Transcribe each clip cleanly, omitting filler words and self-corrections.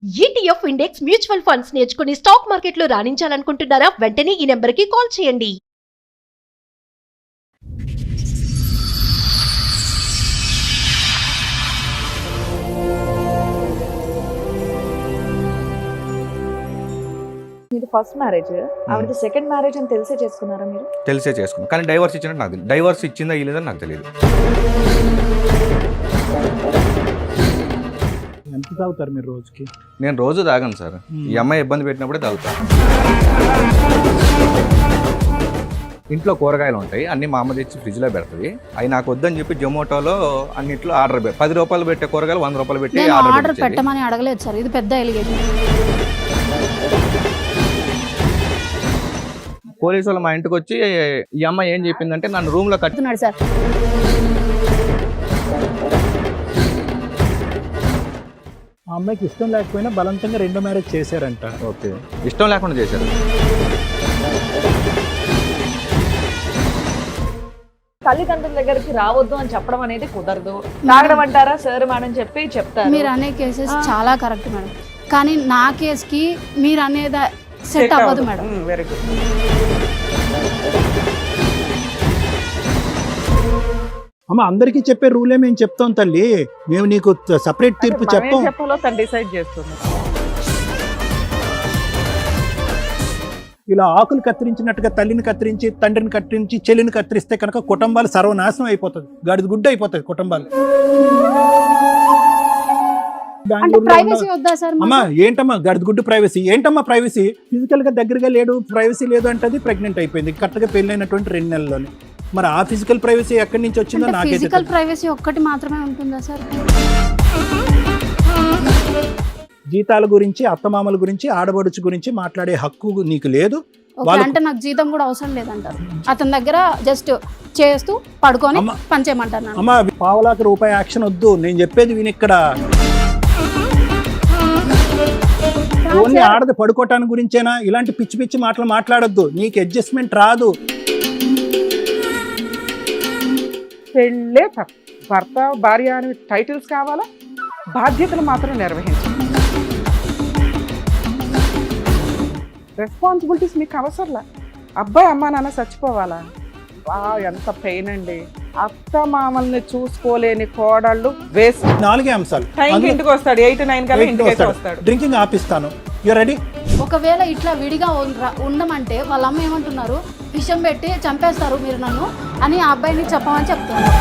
ETF index mutual funds నేర్చుకుని stock మార్కెట్లో రాణించాలనుకుంటున్నారా? వెంటనే ఈ నెంబర్కి కాల్ చేయండి. మీది ఫస్ట్ మ్యారేజ్, ఆవిడది సెకండ్ మ్యారేజ్ అని తెలిసే చేసుకున్నారా మీరు? తెలిసే చేసుకున్నాను, కానీ డైవర్స్ ఇచ్చినట్టు నాకు తెలియదు. డైవర్స్ ఇచ్చిందా ఇలేదని నాకు తెలియదు. ఎంత తాగుతారు మీరు రోజుకి? నేను రోజు తాగాను సార్. ఈ అమ్మాయి ఇబ్బంది పెట్టినప్పుడే తాగుతాను. ఇంట్లో కూరగాయలు ఉంటాయి, అన్ని మా అమ్మ తెచ్చి ఫ్రిడ్జ్లో పెడుతుంది. అవి నాకు వద్దని చెప్పి జొమాటోలో అన్నింటిలో ఆర్డర్ 10 రూపాయలు పెట్టే కూరగాయలు 100 రూపాయలు పెట్టి ఆర్డర్ పెట్టమని అడగలేదు సార్, ఇది పెద్ద ఎలిగేషన్. పోలీసు వాళ్ళు మా ఇంటికి వచ్చి ఈ అమ్మాయి ఏం చెప్పిందంటే నన్ను రూమ్ లో కట్టున్నాడు సార్. ఆ అమ్మాయికి ఇష్టం లేకపోయినా బలవంతంగా రెండో మ్యారేజ్ చేశారంట. ఓకే, ఇష్టం లేకుండా చేశారు. తల్లిదండ్రుల దగ్గరికి రావద్దు అని చెప్పడం అనేది కుదరదు. తాగడం అంటారా సార్ మేడం చెప్పి చెప్తారు. మీరు అనే కేసెస్ చాలా కరెక్ట్ మేడం, కానీ నా కేసుకి మీరు అనేది సెట్ అవ్వదు మేడం. Very good. అమ్మ, అందరికీ చెప్పే రూలే మేము చెప్తాం తల్లి, మేము నీకు సపరేట్ తీర్పు చెప్పాం. చెప్పాలో తను డిసైడ్ చేస్తుంది. ఇలా ఆకులు కత్తిరించినట్టుగా తల్లిని కత్తిరించి, తండ్రిని కత్తిరించి, చెల్లిని కత్తిరిస్తే కనుక కుటుంబాలు సర్వనాశనం అయిపోతుంది, గాడిద గుడ్డ అయిపోతుంది కుటుంబాలు. అమ్మా ఏంటమ్మా గాడిద గుడ్డు ప్రైవసీ? ఏంటమ్మా ప్రైవసీ? ఫిజికల్ గా దగ్గరగా లేడు, ప్రైవసీ లేదు అంటే ప్రెగ్నెంట్ అయిపోయింది కరెక్ట్ గా పెళ్ళైనటువంటి 2 నెలల్లోనే. మరి ఆ ఫిజికల్ ప్రైవసీ ఎక్కడి నుంచి వచ్చిందో నాకే తెలియదు. ఫిజికల్ ప్రైవసీ ఒక్కటి మాత్రమే ఉంటుందా సార్? జీతాల గురించి, అత్తమామల గురించి, ఆడబడుచు గురించి మాట్లాడే హక్కు నీకు లేదు. అంటే నాకు జీతం కూడా అవసరం లేదంటారు. అతని దగ్గర జస్ట్ చేస్తూ పడుకొని పనిచేయమంటారు. అమ్మా, ₹1,000,000 యాక్షన్ వద్దు, నేను చెప్పేది విని. ఇక్కడ ఓన్లీ ఆడది పడుకోవటానికి గురించేనా? ఇలాంటి పిచ్చి పిచ్చి మాటలు మాట్లాడొద్దు, నీకు అడ్జస్ట్మెంట్ రాదు. పెళ్ళే భర్త భార్య అని టైటిల్స్ కావాలా, బాధ్యతలు మాత్రం నిర్వహించాలి. రెస్పాన్సిబిలిటీస్ మీకు అవసరంలా. అబ్బాయి అమ్మా నాన్న చచ్చిపోవాలా? ఎంత పెయిన్ అండి. అత్త మామల్ని చూసుకోలేని కోడళ్ళు వేస్ట్. 4 అంశాలు. టైంకి ఇంటికి వస్తాడు, 8-9 కల్లా ఇంటికి వస్తాడు. డ్రింకింగ్ ఆపిస్తాను, యు రెడీ? ఒకవేళ ఇట్లా విడిగా ఉండమంటే వాళ్ళ అమ్మ ఏమంటున్నారు, విషం పెట్టి చంపేస్తారు మీరు నన్ను అని ఆ అబ్బాయిని చెప్పమని చెప్తున్నారు.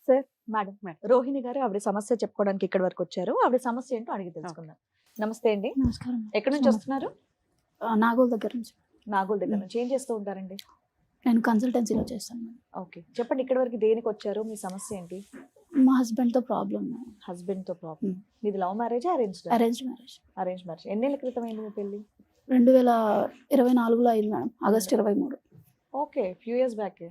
సార్ మేడం, రోహిణి గారు ఆవిడ సమస్య చెప్పుకోవడానికి ఇక్కడ వరకు వచ్చారు. ఆవిడ సమస్య ఏంటో అడిగి తెలుసుకుందాం. నమస్తే అండి. నమస్కారం. ఎక్కడి నుంచి వస్తున్నారు? నాగోల్ దగ్గర నుంచి. నాగోల్ దగ్గర నుంచి. ఏం చేస్తూ ఉంటారండి? నేను కన్సల్టెన్సీలో చేస్తాను. ఓకే, చెప్పండి ఇక్కడ వరకు దేనికి వచ్చారు? మీ సమస్య ఏంటి? మా హస్బెండ్తో ప్రాబ్లం. హస్బెండ్తో ప్రాబ్లం. మీది love marriage arrange arrange marriage? Arrange marriage. ఎన్నేళ్ళ క్రితం అయింది మీ పెళ్ళి? 2024లో అయింది madam, August 23. Okay, few years back.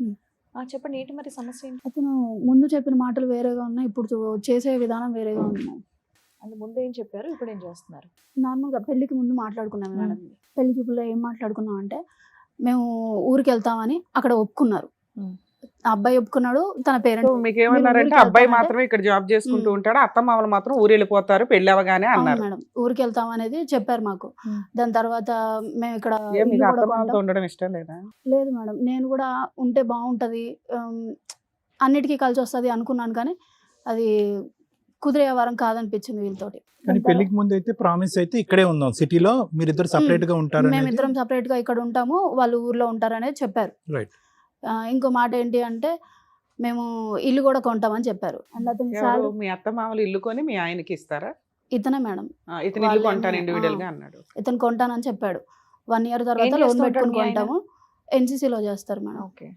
చెప్పండి ఏంటి మరి సమస్య ఏంటి? అతను ముందు చెప్పిన మాటలు వేరేగా ఉన్నాయి, ఇప్పుడు చేసే విధానం వేరేగా ఉంది. అంటే ముందు ఏం చెప్పారు, ఇప్పుడు ఏం చేస్తున్నారు? నార్మల్గా పెళ్లికి ముందు మాట్లాడుకున్నాం మేడం. పెళ్లి చూపుల్లో ఏం మాట్లాడుకున్నాం అంటే, మేము ఊరికి వెళ్తామని అక్కడ ఒప్పుకున్నారు. ఆ అబ్బాయి ఒప్పుకున్నాడు, తన పేరెంట్స్. మీకు ఏమన్నారంటే అబ్బాయి మాత్రమే ఇక్కడ జాబ్ చేసుకుంటూ ఉంటాడు, అత్త మామలు మాత్రం ఊరు వెళ్ళిపోతారు పెళ్లి అవగానే అన్నారు మేడం. ఊరికి వెళ్తాం అనేది చెప్పారు మాకు. దాని తర్వాత మేము ఇక్కడ ఉండడం ఇష్టం లేదా? లేదు మేడం, నేను కూడా ఉంటే బాగుంటది, అన్నిటికీ కలిసి వస్తుంది అనుకున్నాను, కానీ అది కుదిరే వారం కాదనిపించింది వీళ్ళతోటి. కానీ పెళ్లికి ముందు అయితే ప్రామిస్ అయితే ఇక్కడే ఉందాం, సిటీలో మీరిద్దరు సపరేట్ గా ఉంటారు, మేమిద్దరం సపరేట్ గా ఇక్కడ ఉంటాము, వాళ్ళు ఊర్లో ఉంటారు అనేది చెప్పారు. ఇంకో మాట ఏంటి అంటే, మేము ఇల్లు కూడా కొంటామని చెప్పారు. మీ అత్త మామలు ఇల్లు కొని మీ ఆయనకి ఇస్తారా? ఇతనే మేడం, ఇతను ఇల్లు కొంటాను ఇండివిడువల్ గా అన్నాడు. ఇతను కొంటానని చెప్పాడు. 1 year తర్వాత లోన్ పెట్టుకుని కొంటాము. ఎన్సీసీలో చేస్తారు madam. Okay,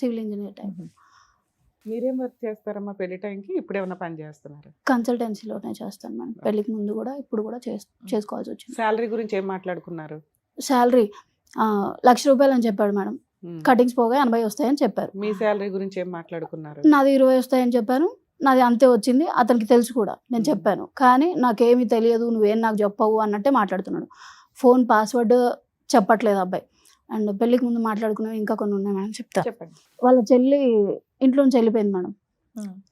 civil engineer type. మీరేం వర్క్ చేస్తారమ్మా పెళ్లి టైంకి? ఇప్పుడు ఏమైనా పని చేస్తున్నారు? కన్సల్టెన్సీలోనే చేస్తాను మేడం. పెళ్లికి ముందు కూడా ఇప్పుడు కూడా చేసుకోవాల్సి వచ్చింది. శాలరీ గురించి ఏం మాట్లాడుకున్నారు? శాలరీ ₹1,00,000 అని చెప్పాడు మేడం. కటింగ్స్ పోగా 80 వస్తాయని చెప్పారు. మీ శాలరీ గురించి ఏం మాట్లాడుకున్నారు? నాది 20 వస్తాయని చెప్పాను. నాది అంతే వచ్చింది, అతనికి తెలుసు కూడా, నేను చెప్పాను. కానీ నాకేమీ తెలియదు, నువ్వేం నాకు చెప్పవు అన్నట్టే మాట్లాడుతున్నాడు. ఫోన్ పాస్వర్డ్ చెప్పట్లేదు అబ్బాయి. అండ్ పెళ్ళికి ముందు మాట్లాడుకునేవి ఇంకా కొన్ని ఉన్నాయి మేడం, చెప్తా. చెప్పండి. వాళ్ళ చెల్లి ఇంట్లో నుంచి వెళ్ళిపోయింది మేడం.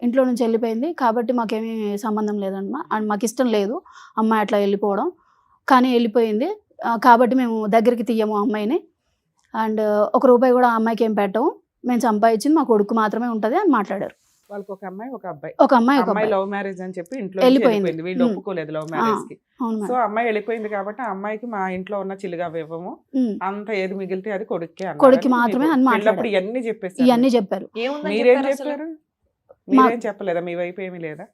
ఇంట్లో నుంచి వెళ్ళిపోయింది కాబట్టి మాకేమీ సంబంధం లేదమ్మా అండ్ మాకు ఇష్టం లేదు అమ్మాయి అట్లా వెళ్ళిపోవడం, కానీ వెళ్ళిపోయింది కాబట్టి మేము దగ్గరికి తీయము అమ్మాయిని, అండ్ ₹1 కూడా ఆ అమ్మాయికి ఏం పెట్టము, మేము సంపాదించింది మా కొడుకు మాత్రమే ఉంటుంది అని మాట్లాడారు. వాళ్ళకి ఒక అమ్మాయి ఒక అబ్బాయి. ఒక అమ్మాయి అమ్మాయి లవ్ మ్యారేజ్ అని చెప్పి ఇంట్లో వెళ్ళిపోయింది. వెళ్ళిపోయింది, వీళ్ళు ఒప్పుకోలేదు లవ్ మ్యారేజ్ కి. అవును సో మేడం. అమ్మాయి వెళ్ళిపోయింది కాబట్టి ఆ అమ్మాయికి మా ఇంట్లో ఉన్న చిల్లిగా ఇవ్వము, అంత ఏది మిగిలితే అది కొడుక్కే అన్నారు. కొడుక్కి మాత్రమే అని మాట్లాడారు. పెళ్ళప్పుడు ఇవన్నీ చెప్పేసి ఇవన్నీ చెప్పారు. మీరేం చెప్పారు? మీరేం చెప్పలేదా? మీ వైపు ఏమీ లేదా?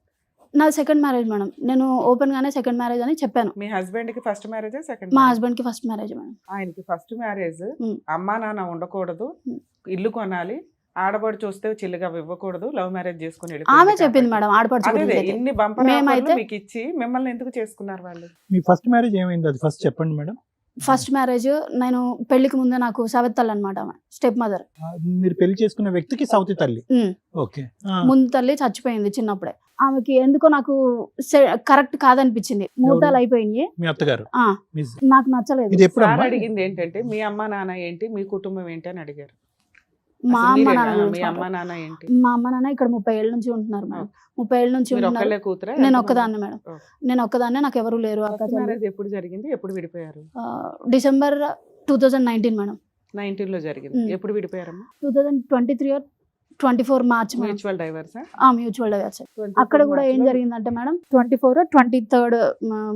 నా సెకండ్ మ్యారేజ్ మేడం, నేను ఓపెన్ గానే సెకండ్ మ్యారేజ్ అని చెప్పాను. మీ హస్బెండ్ కి ఫస్ట్ మ్యారేజ్ సెకండ్? మా హస్బెండ్ కి ఫస్ట్ మ్యారేజ్ మేడం. ఆయనకి ఫస్ట్ మ్యారేజ్, ఉమ్. అమ్మా నాన్న ఉండకూడదు, ఉమ్. ఇల్లు కొనాలి, ఆడబడి చూస్తే చిల్లిగా ఇవ్వకూడదు, లవ్ మ్యారేజ్ చేసుకుని ఆమె వెళ్ళిపోయింది చెప్పింది కాబట్టి. మేడం ఆడపడుచు అదే గురించి అయితే. ఇన్ని బంపర్ మేమైతే- ఆఫర్లు మీకు ఇచ్చి మిమ్మల్ని ఎందుకు చేసుకున్నారు వాళ్ళు? మీ ఫస్ట్ మ్యారేజ్ ఏమైంది అది ఫస్ట్ చెప్పండి మేడం. ఫస్ట్ మ్యారేజ్ నేను పెళ్లికి ముందే నాకు సవెత్తల్ అనమాట, స్టెప్ మదర్. మీరు పెళ్లి చేసుకున్న వ్యక్తికి సౌతి తల్లి. ఓకే. ముందు తల్లి చచ్చిపోయింది చిన్నప్పుడే. ఆమెకి ఎందుకో నాకు కరెక్ట్ కాదనిపించింది. మూతాలు అయిపోయినాయి. మీ అత్తగారు ఆ, మీ- నాకు నచ్చలేదు. ఇది ఎప్పుడు సార్ అమ్మా? అడిగింది ఏంటంటే మీ అమ్మ నాన్న ఏంటి, మీ కుటుంబం ఏంటి అని అడిగారు. మా అసలు అమ్మ మీరేనా? నాన్న మీ గురించి అమ్మ మాట్లాడు. నాన్న ఏంటి? మా అమ్మ నాన్న ఇక్కడ 30 ఏళ్ళ నుంచి ఉంటున్నారు మేడం. 30 ఏళ్ళ నుంచి మీరు ఉంటున్నారు. ఒక్కళ్ళే కూతురా? నేను ఒక్కదాన్ని మేడం. నేను ఒక్కదాన్నే, నాకు ఎవరు లేరు. అక్క ఫస్ట్ చెల్లి. మ్యారేజ్ ఎప్పుడు జరిగింది, ఎప్పుడు విడిపోయారు? December 2019 madam. 19 లో జరిగింది. ఎప్పుడు విడిపోయారమ్మా? 2023 or 24 March madam. Mutual divorce? Mutual divorce. అక్కడ కూడా ఏం జరిగిందంటే మేడం 24 or 23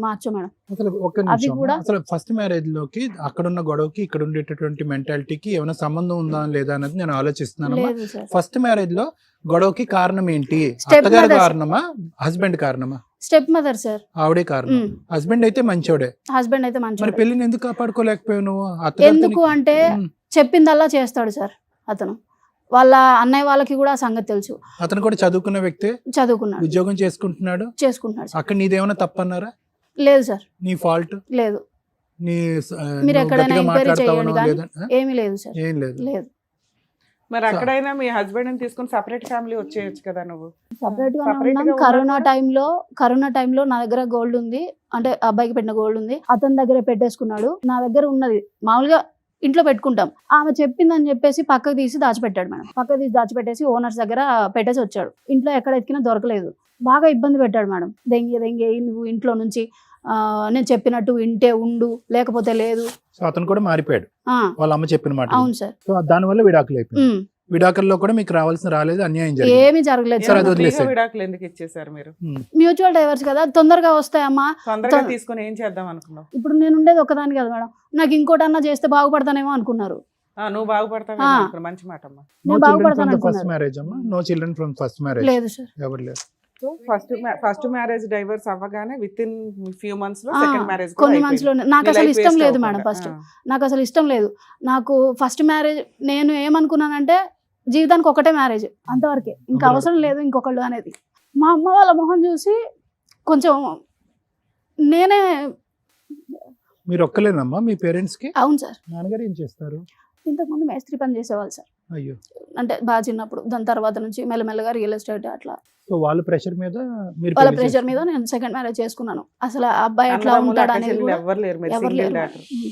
మార్చ్ మేడం. అసలు ఒక్క అది నిమిషం కూడా- అసలు ఫస్ట్ మ్యారేజ్ లోకి అక్కడున్న గొడవకి ఇక్కడ ఉండేటటువంటి మెంటాలిటీకి ఏమైనా సంబంధం ఉందా లేదా అనేది నేను ఆలోచిస్తున్నాను. లేదు సార్. ఫస్ట్ మ్యారేజ్ లో గొడవకి కారణం ఏంటి? Step అత్తగారు mothers. కారణమా, హస్బెండ్ కారణమా? Step mother sir. ఆవిడే కారణం. హస్బెండ్ అయితే మంచోడే, హస్బెండ్ అయితే మరి మంచి. పెళ్లిని ఎందుకు కాపాడుకోలేకపోయావు నువ్వు? అత్తగారితో ఎందుకు అంటే ఉమ్. చెప్పిందల్లా చేస్తాడు సార్ అతను. వాళ్ళ అన్నయ్య వాళ్ళకి కూడా ఆ సంగతి తెలుసు. అతను కూడా చదువుకున్న వ్యక్తే, చదువుకున్నాడు, ఉద్యోగం చేసుకుంటున్నాడు. చేసుకుంటున్నాడు సార్. అక్కడ నీదేమైనా తప్పన్నారా? లేదు సార్, నీ ఫాల్ట్? లేదు. నీ మీరు నువ్వు ఎక్కడైనా గట్టిగా ఎంక్వైరీ మాట్లాడతావనో చేయండి కానీ లేదా? ఏమీ లేదు సార్. ఏం లేదు. లేదు. మరి అక్కడైనా మీ హస్బెండ్ తీసుకుని సపరేట్ ఫ్యామిలీ వచ్చేయచ్చు కదా నువ్వు? సపరేట్ గా Separate ఉన్నాం. గా కరోనా టైంలో నా దగ్గర గోల్డ్ ఉంది, అంటే అబ్బాయికి పెట్టిన గోల్డ్ ఉంది, అతని దగ్గర పెట్టేసుకున్నాడు. నా దగ్గర ఉన్నది మామూలుగా ఇంట్లో పెట్టుకుంటాం. ఆమె చెప్పిందని చెప్పేసి పక్కకు తీసి దాచిపెట్టాడు మేడం. పక్కకు తీసి దాచిపెట్టేసి ఓనర్స్ దగ్గర పెట్టేసి వచ్చాడు. ఇంట్లో ఎక్కడ ఎత్తికినా దొరకలేదు. బాగా ఇబ్బంది పెట్టాడు మేడం. దెంగే నువ్వు ఇంట్లో నుంచి నేను చెప్పినట్టు వింటే ఉండు, లేకపోతే లేదు. సో అతను కూడా మారిపోయాడు ఆ, వాళ్ళ అమ్మ చెప్పిన మాట. అవును సార్. సో దానివల్ల విడాకులు అయిపోయింది. ఉమ్. విడాకుల్లో కూడా మీకు రావాల్సిన రాలేదు, అన్యాయం జరిగింది. ఏమీ జరగలేదు సరే, సార్. అది వదిలేసేయ్. ఫ్రీగా విడాకులు ఎందుకు ఇచ్చేసారు మీరు? మ్యూచువల్ డైవర్స్ కదా, తొందరగా వస్తాయమ్మా. తొందరగా తీసుకుని ఏం చేద్దాం అనుకున్నావు? ఇప్పుడు నేను ఉండేది ఒకదాని కదా మేడం, నాకు ఇంకోటన్నా చేస్తే బాగుపడతానేమో అనుకున్నారు. నువ్వు బాగుపడతావు ఆ. అనుకున్నా. మంచి మాట అమ్మా. నో నేను చిల్డ్రన్ బాగుపడతాను ఫ్రమ్ ద ఫస్ట్ అనుకున్నారు. మ్యారేజ్ అమ్మా. No children from first marriage. లేదు సార్. ఎవరు లేరు. సో ఫస్ట్ మ్యారేజ్ డైవర్స్ అవ్వగానే విత్ ఇన్ ఫ్యూ మంత్స్ లో ఆ, సెకండ్ మ్యారేజ్ కొన్ని మంత్స్ లో నాకు అసలు ఇష్టం లేదు మేడం. ఫస్ట్ నాకు అసలు ఇష్టం లేదు. నాకు ఫస్ట్ మ్యారేజ్ నేను ఏమనుకున్నానంటే జీవితానికి ఒకటే మ్యారేజ్, అంతవరకే, ఇంకా అవసరం లేదు ఇంకొకళ్ళు అనేది. మా అమ్మ వాళ్ళ మొహం చూసి కొంచెం నేనే. మీరు ఒక్కలేనమ్మా మీ పేరెంట్స్ కి? అవును సార్. నాన్నగారు ఏం చేస్తారు? ఇంతకుముందు మేస్త్రి పని చేసేవాళ్ళు సార్. అయ్యో. అంటే బాగా చిన్నప్పుడు, దాని తర్వాత నుంచి మెల్లమెల్లగా రియల్ ఎస్టేట్ అట్లా. సో వాళ్ళ ప్రెషర్ మీద మీరు వాళ్ళ పెళ్లి ప్రెషర్ మీద చేసుకున్నారు. నేను సెకండ్ మ్యారేజ్ చేసుకున్నాను. అసలు ఆ అబ్బాయి ఎట్లా ఉంటాడు అనేది కూడా ఎవరు లేరు, మీరు ఎవరు single లేరు daughter. మేడం.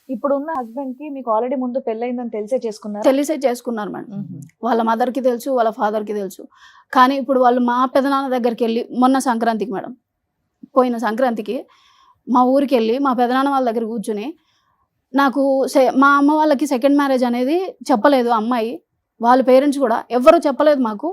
ఇప్పుడున్న హస్బెండ్ కి మీకు ఆల్రెడీ ముందు పెళ్ళయిందని తెలిసే చేసుకున్నారు. తెలిసే చేసుకున్నారు మేడం. వాళ్ళ మదర్కి తెలుసు, వాళ్ళ ఫాదర్కి తెలుసు. కానీ ఇప్పుడు వాళ్ళు మా పెదనాన్న దగ్గరికి వెళ్ళి మొన్న సంక్రాంతికి మేడం, పోయిన సంక్రాంతికి మా ఊరికి వెళ్ళి మా పెదనాన్న వాళ్ళ దగ్గర కూర్చుని నాకు మా అమ్మ వాళ్ళకి సెకండ్ మ్యారేజ్ అనేది చెప్పలేదు అమ్మాయి, వాళ్ళ పేరెంట్స్ కూడా ఎవ్వరూ చెప్పలేదు మాకు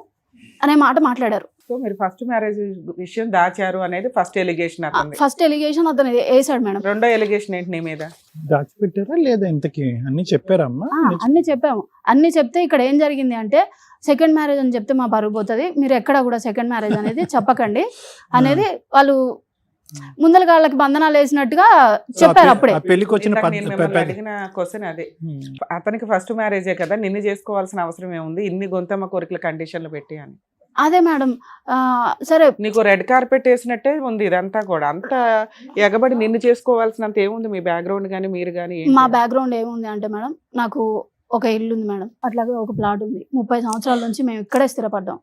అనే మాట మాట్లాడారు. సో మీరు ఫస్ట్ మ్యారేజ్ విషయం దాచారు అనేది ఫస్ట్ ఎలిగేషన్ అతని. ఫస్ట్ ఎలిగేషన్ అతను వేసాడు మేడం. రెండో ఎలిగేషన్ ఏంటి నీ మీద? దాచిపెట్టారా లేదా ఇంతకి? అన్ని చెప్పారమ్మా? అన్ని చెప్పాము. అన్ని చెప్తే ఇక్కడ ఏం జరిగింది అంటే సెకండ్ మ్యారేజ్ అని చెప్తే మా పరుగు పోతుంది, మీరు ఎక్కడ కూడా సెకండ్ మ్యారేజ్ అనేది చెప్పకండి అనేది వాళ్ళు ముందల కాళ్ళకి బంధనాలు వేసినట్టుగా చెప్పారు. అప్పుడే పెళ్లికి వచ్చిన ఇందాక నేను మిమ్మల్ని అడిగిన క్వశ్చన్ అదే. అతనికి ఫస్ట్ మ్యారేజే కదా, నిన్ను చేసుకోవాల్సిన అవసరం ఏముంది ఇన్ని గొంతమ్మ కోరికల కండిషన్లు పెట్టి అని? అదే మేడం. సరే, నీకు రెడ్ కార్పెట్ వేసినట్టే ఉంది ఇదంతా కూడా. అంత ఎగబడి నిన్ను చేసుకోవాల్సినంత ఏముంది మీ బ్యాక్గ్రౌండ్ కానీ మీరు కానీ? మా బ్యాక్గ్రౌండ్ ఏముంది అంటే మేడం, నాకు ఒక ఇల్లు ఉంది మేడం, అట్లాగే ఒక ప్లాట్ ఉంది. 30 సంవత్సరాల నుంచి మేము ఇక్కడే స్థిరపడ్డాం.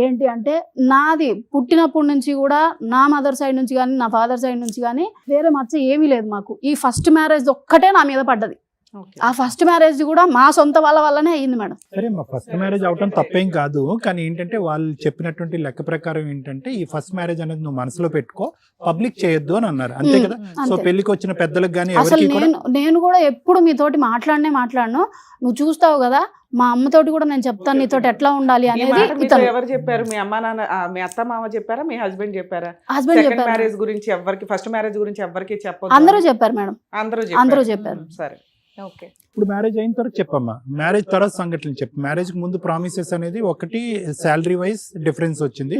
ఏంటి అంటే నాది పుట్టినప్పటి నుంచి కూడా నా మదర్ సైడ్ నుంచి కానీ నా ఫాదర్ సైడ్ నుంచి కానీ వేరే మచ్చ ఏమీ లేదు మాకు. ఈ ఫస్ట్ మ్యారేజ్ ఒక్కటే నా మీద పడ్డది. ఓకే. ఆ ఫస్ట్ మ్యారేజ్ కూడా మా సొంత వాళ్ళ వల్లనే అయ్యింది మేడం. సరే మా ఫస్ట్ మ్యారేజ్ అవటం తప్పేం కాదు, కానీ ఏంటంటే వాళ్ళు చెప్పినటువంటి లెక్క ప్రకారం ఏంటంటే ఈ ఫస్ట్ మ్యారేజ్ అనేది నువ్వు మనసులో పెట్టుకో, పబ్లిక్ చేయొద్దు అని అన్నారు, అంతే కదా. సో అంతే. పెళ్లికి వచ్చిన పెద్దలకు కానీ అసలు ఎవరికి కూడా నేను కూడా ఎప్పుడు మీతోటి మాట్లాడను, నువ్వు చూస్తావు కదా, మా అమ్మతోటి కూడా నేను చెప్తాను నీతోటి ఎట్లా ఉండాలి ఈ అనేది మాట మీతో ఇతను ఎవరు చెప్పారు? మీ అమ్మ నాన్న, మీ అత్త మామ చెప్పారా, మీ హస్బెండ్ చెప్పారా? హస్బెండ్ సెకండ్ చెప్పారు, మ్యారేజ్ గురించి ఎవరికి, ఫస్ట్ మ్యారేజ్ గురించి ఎవరికి చెప్పొద్దు అందరూ చెప్పారు మేడం, అందరూ అందరూ చెప్పారు. సరే, ఓకే. ఇప్పుడు మ్యారేజ్ అయిన తర్వాత చెప్పమ్మా, మ్యారేజ్ తర్వాత సంఘటనలు చెప్పు. మ్యారేజ్ కి ముందు ప్రామిసెస్ అనేది ఒకటి శాలరీ వైజ్ డిఫరెన్స్ వచ్చింది,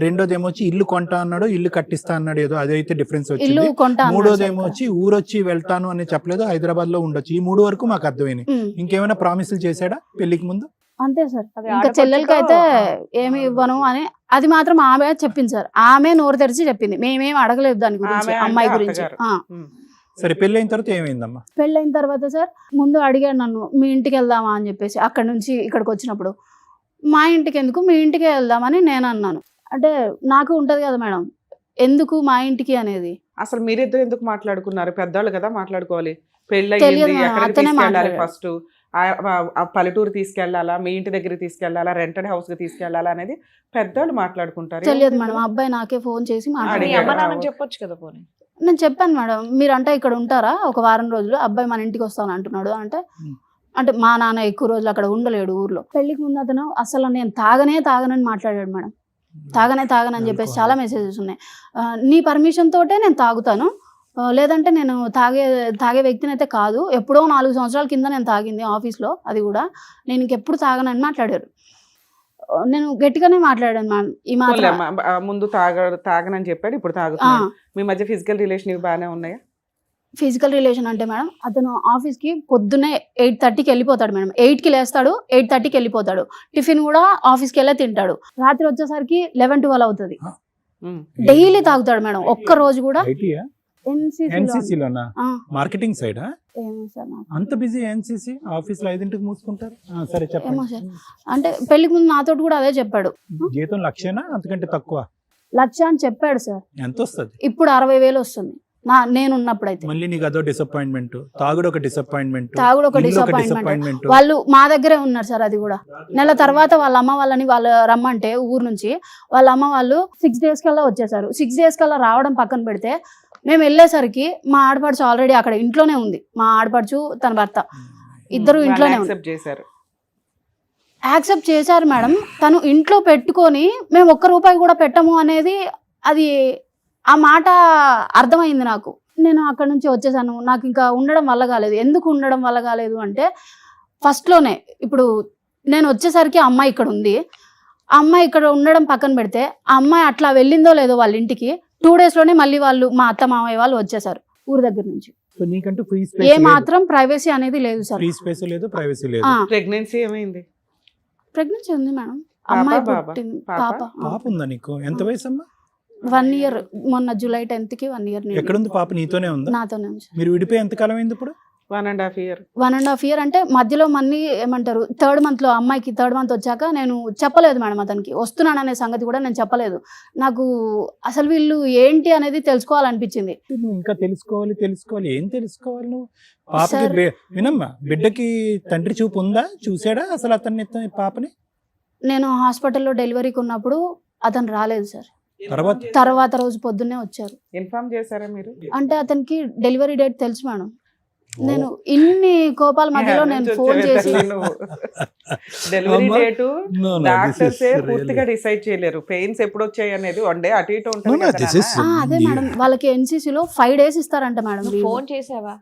రెండోది ఏమొచ్చి ఇల్లు కొంటా అన్నాడు, ఇల్లు కట్టిస్తా అన్నాడు, ఏదో అదైతే డిఫరెన్స్ ఇల్లు వచ్చింది. కొంటా మూడోది ఏమొచ్చి ఊరొచ్చి వెళ్తాను అని చెప్పలేదు, హైదరాబాద్ లో ఉండొచ్చు. ఈ 3 వరకు మాకు అర్థమైనాయి. ఇంకేమైనా ప్రామిసులు చేశాడా పెళ్లికి ముందు? అంతే సార్. అది ఇంకా ఆడపడుచుతో- చెల్లెలకి అయితే ఏమి ఇవ్వను అని అది మాత్రం ఆమె చెప్పింది సార్. ఆమె నోరు తెరిచి చెప్పింది, మేమేం అడగలేదు దాని గురించి, ఆమె అంటే అమ్మాయి గురించి. అత్తగారు. సరే పెళ్లి అయిన తర్వాత ఏమైందమ్మా? పెళ్ళైన తర్వాత సార్ ముందు అడిగాడు నన్ను, మీ ఇంటికి వెళ్దామా అని చెప్పేసి. అక్కడ నుంచి ఇక్కడికి వచ్చినప్పుడు మా ఇంటికి ఎందుకు, మీ ఇంటికే వెళ్దామని నేను అన్నాను. అంటే నాకు ఉంటది కదా మేడం, ఎందుకు మా ఇంటికి అనేది. అసలు మీరిద్దరు ఎందుకు మాట్లాడుకున్నారు? పెద్దవాళ్ళు కదా మాట్లాడుకోవాలి. పెళ్ళి తెలియదు అయ్యింది, మేడం, ఎక్కడికి అతనే తీసుకెళ్ళాలి మాట్లాడాడు. ఫస్ట్, ఆ పల్లెటూరు తీసుకెళ్లాలా, మీ ఇంటి దగ్గరికి తీసుకెళ్లాలా, రెంటెడ్ హౌస్ కి తీసుకెళ్లాలా అనేది పెద్దవాళ్ళు మాట్లాడుకుంటారు. తెలియదు మేడం, ఆ అబ్బాయి నాకే ఫోన్ చేసి మీ మాట్లాడాడు. అమ్మ నాన్నకి చెప్పొచ్చు కదా పోనీ. నేను చెప్పాను మేడం, మీరంటే ఇక్కడ ఉంటారా ఒక వారం రోజులు, అబ్బాయి మన ఇంటికి వస్తాను అంటున్నాడు అంటే, అంటే మా నాన్న ఎక్కువ రోజులు అక్కడ ఉండలేడు ఊర్లో. పెళ్లికి ముందు అతను అసలు నేను తాగనని మాట్లాడాడు మేడం. తాగనని చెప్పేసి చాలా మెసేజెస్ ఉన్నాయి. నీ పర్మిషన్ తోటే నేను తాగుతాను, లేదంటే నేను తాగే వ్యక్తిని అయితే కాదు. ఎప్పుడో 4 సంవత్సరాల కింద నేను తాగింది ఆఫీస్లో, అది కూడా నేను ఇంకెప్పుడు తాగనని మాట్లాడారు. నేను గట్టిగానే మాట్లాడాను మ్యామ్. ఈ మాత్రం ముందు తాగనని చెప్పాడు, ఇప్పుడు తాగుతున్నాడు. మీ మధ్య ఫిజికల్ రిలేషన్ ఇవి బాగానే ఉన్నాయా? ఫిజికల్ రిలేషన్ అంటే మేడం, అతను ఆఫీస్కి పొద్దున్నే 8:30కి వెళ్ళిపోతాడు మేడం. 8కి లేస్తాడు, 8:30కి వెళ్ళిపోతాడు. టిఫిన్ కూడా ఆఫీస్కి వెళ్ళే తింటాడు. రాత్రి వచ్చేసరికి 11-12 అవుతుంది. డైలీ తాగుతాడు మేడం. ఒక్క రోజు కూడా ఎన్సీసీలోనా? మార్కెటింగ్ సైడా? ఏమో సార్ నాకు అంత బిజీ ఎన్సీసీ ఆఫీస్ లో 5ంటికి మూసుకుంటారు. సరే ఏమో చెప్పండి. సార్. అంటే పెళ్లికి ముందు నాతో కూడా అదే చెప్పాడు. జీతం 1,00,000 అంతకంటే తక్కువ? 1,00,000 అని చెప్పాడు సార్. ఎంత వస్తుంది? ఇప్పుడు 60,000 వస్తుంది నేను ఉన్నప్పుడైతే. మళ్ళీ నీకు అదో డిసప్పాయింట్మెంట్, తాగుడు ఒక డిసప్పాయింట్మెంట్, తాగుడు ఒక డిసప్పాయింట్మెంట్. వాళ్ళు మా దగ్గరే ఉన్నారు సార్. అది కూడా నెల తర్వాత వాళ్ళ అమ్మ వాళ్ళని వాళ్ళు రమ్మంటే ఊరు నుంచి వాళ్ళ అమ్మ వాళ్ళు 6 days కల్లా వచ్చేసారు. 6 days కల్లా రావడం పక్కన పెడితే, మేము వెళ్ళేసరికి మా ఆడపడుచు ఆల్రెడీ అక్కడ ఇంట్లోనే ఉంది. మా ఆడపడుచు తన భర్త ఇద్దరు ఇంట్లోనే యాక్సెప్ట్ చేశారు మేడం. తను ఇంట్లో పెట్టుకొని మేము ₹1 కూడా పెట్టము అనేది, అది ఆ మాట అర్థమైంది నాకు. నేను అక్కడ నుంచి వచ్చేసాను. నాకు ఇంకా ఉండడం వల్ల కాలేదు. ఎందుకు ఉండడం వల్ల కాలేదు అంటే, ఫస్ట్లోనే ఇప్పుడు నేను వచ్చేసరికి ఆ అమ్మాయి ఇక్కడ ఉంది. ఆ అమ్మాయి ఇక్కడ ఉండడం పక్కన పెడితే, ఆ అమ్మాయి అట్లా వెళ్ళిందో లేదో వాళ్ళ ఇంటికి 2 days లోనే మళ్ళీ వాళ్ళు మా అత్త మామయ్య వాళ్ళు వచ్చేసారు ఊరు దగ్గర నుంచి. నీకంటూ ఫ్రీ ఏ స్పేస్ మాత్రం ప్రైవసీ అనేది లేదు సార్. ఫ్రీ స్పేస్ లేదు, ప్రైవసీ లేదు. ప్రెగ్నెన్సీ ఏమైంది? ప్రెగ్నెన్సీ ఉంది మేడం. అమ్మాయి బాబా? పుట్టింది. పాప? పాప ఉందా నీకు? ఎంత వయసు అమ్మా? 1 year. మొన్న July 10th 1 year. ఎక్కడుంది పాప? నీతోనే ఉందా? నాతోనే ఉంది. మీరు విడిపోయి ఎంతకాలం అయింది ఇప్పుడు? 1.5 year. 1.5 year అంటే మధ్యలో మళ్ళీ ఏమంటారు, 3rd month లో అమ్మాయికి 3rd month వచ్చాక నేను చెప్పలేదు మేడం అతనికి వస్తున్నాను అనే సంగతి కూడా నేను చెప్పలేదు. నాకు అసలు వీళ్ళు ఏంటి అనేది తెలుసుకోవాలనిపించింది. నువ్వు ఇంకా తెలుసుకోవాలి. ఏం తెలుసుకోవాలి నువ్వు? పాపకి వినమ్మా, బిడ్డకి తండ్రి చూపు ఉందా? చూసాడా అసలు అతన్ని పాపని? నేను హాస్పిటల్లో డెలివరీకి ఉన్నప్పుడు అతను రాలేదు సార్. తర్వాత రోజు పొద్దున్నే వచ్చారు. ఇన్ఫార్మ్ చేశారా మీరు? అంటే అతనికి డెలివరీ డేట్ తెలుసు మేడం. నేను ఇన్ని కోపాల మధ్యలో నేను ఫోన్ చేసి డెలివరీ డేటు డాక్టర్స్ పూర్తిగా డిసైడ్ చేయలేరు. పెయిన్స్ ఎప్పుడు వచ్చాయి అనేది 1 day అటు ఇటు ఉంటుంది కదా నాన్న. అదే మేడం, వాళ్ళకి ఎన్సీసీలో 5 days ఇస్తారంట మేడం. నువ్వు ఫోన్ చేసావా